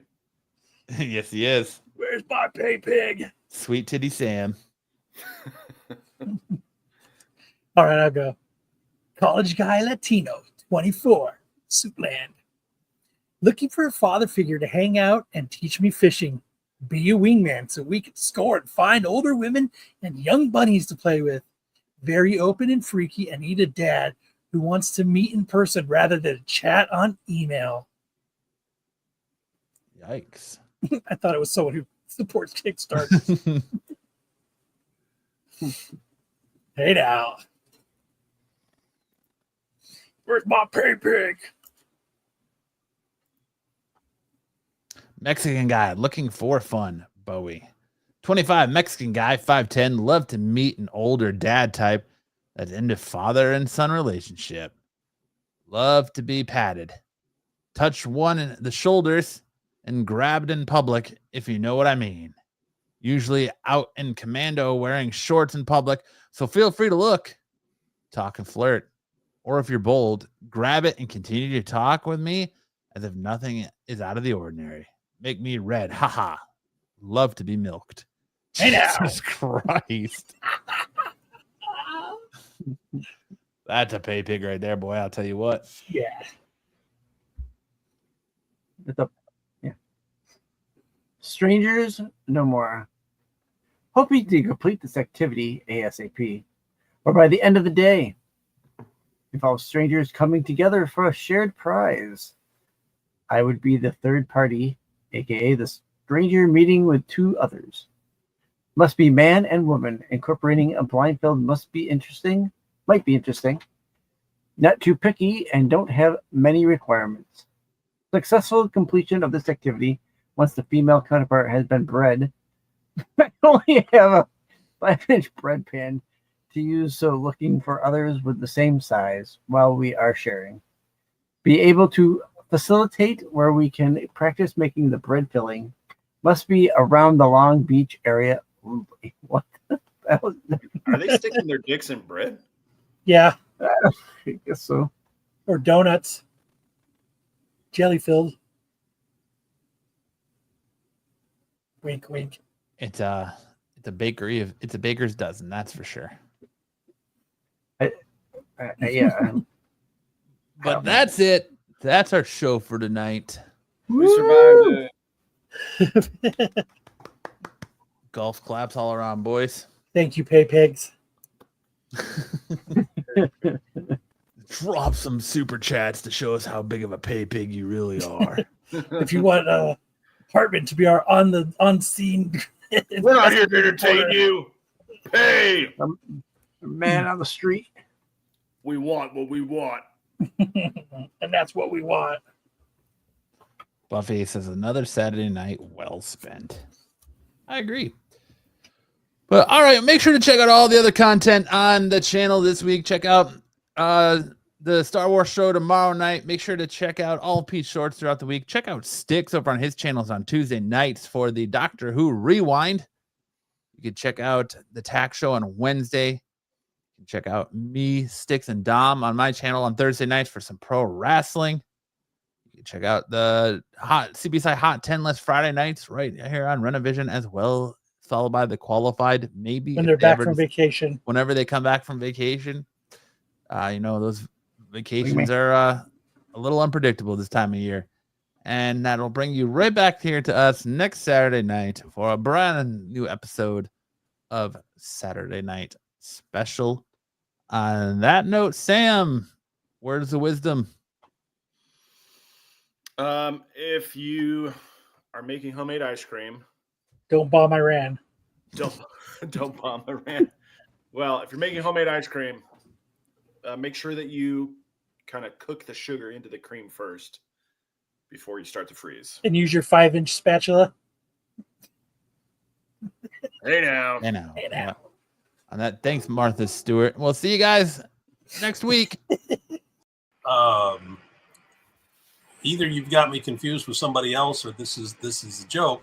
Yes, he is.
Where's my pay pig?
Sweet Titty Sam.
All right, I'll go. College guy Latino, 24, Suitland. Looking for a father figure to hang out and teach me fishing. Be a wingman so we can score and find older women and young bunnies to play with. Very open and freaky, and need a dad who wants to meet in person rather than chat on email.
Yikes.
I thought it was someone who supports Kickstarter. Hey now. Where's my pay pig?
Mexican guy looking for fun. Bowie. 25 Mexican guy, 5'10, love to meet an older dad type that's into father and son relationship. Love to be patted. Touch one in the shoulders and grabbed in public, if you know what I mean. Usually out in commando wearing shorts in public, so feel free to look, talk and flirt. Or if you're bold, grab it and continue to talk with me as if nothing is out of the ordinary. Make me red. Haha. Love to be milked.
Hey now.
Jesus Christ. That's a pay pig right there, boy. I'll tell you what.
Yeah.
Yeah. Strangers, no more. Hoping to complete this activity ASAP, or by the end of the day. Involves strangers coming together for a shared prize. I would be the third party, aka the stranger meeting with two others. Must be man and woman. Incorporating a blindfold might be interesting. Not too picky and don't have many requirements. Successful completion of this activity, once the female counterpart has been bred. I only have a 5-inch bread pan to use, so looking for others with the same size while we are sharing. Be able to facilitate where we can practice making the bread filling. Must be around the Long Beach area. Ooh, what the hell?
Are they sticking their dicks in bread?
Yeah.
I guess so.
Or donuts. Jelly filled. Wink, wink.
It's a bakery it's a baker's dozen, that's for sure.
Yeah.
But that's it. That's our show for tonight.
We survived it.
Golf claps all around, boys.
Thank you, pay pigs.
Drop some super chats to show us how big of a pay pig you really are.
If you want department to be our on scene.
We're not here to entertain you. Hey,
A man on the street.
we want what we want.
And that's what we want.
Buffy says another Saturday night well spent. I agree. But all right, make sure to check out all the other content on the channel this week. Check out the Star Wars show tomorrow night. Make sure to check out all Pete's shorts throughout the week. Check out Sticks over on his channels on Tuesday nights for the Doctor Who Rewind. You can check out the Tack Show on Wednesday. You can check out me, Sticks, and Dom on my channel on Thursday nights for some pro wrestling. You can check out the CBSI Hot 10 List Friday nights right here on Renovision as well, followed by the Qualified, maybe
When they're back from vacation.
whenever they come back from vacation. Those vacations are a little unpredictable this time of year. And that'll bring you right back here to us next Saturday night for a brand new episode of Saturday Night Special. On that note, Sam, where's the wisdom?
If you are making homemade ice cream,
Don't bomb Iran.
don't bomb Iran. Well, if you're making homemade ice cream, make sure that you kind of cook the sugar into the cream first before you start to freeze.
And use your 5-inch spatula.
Hey now.
Yeah. On that, thanks, Martha Stewart. We'll see you guys next week.
Either you've got me confused with somebody else, or this is a joke.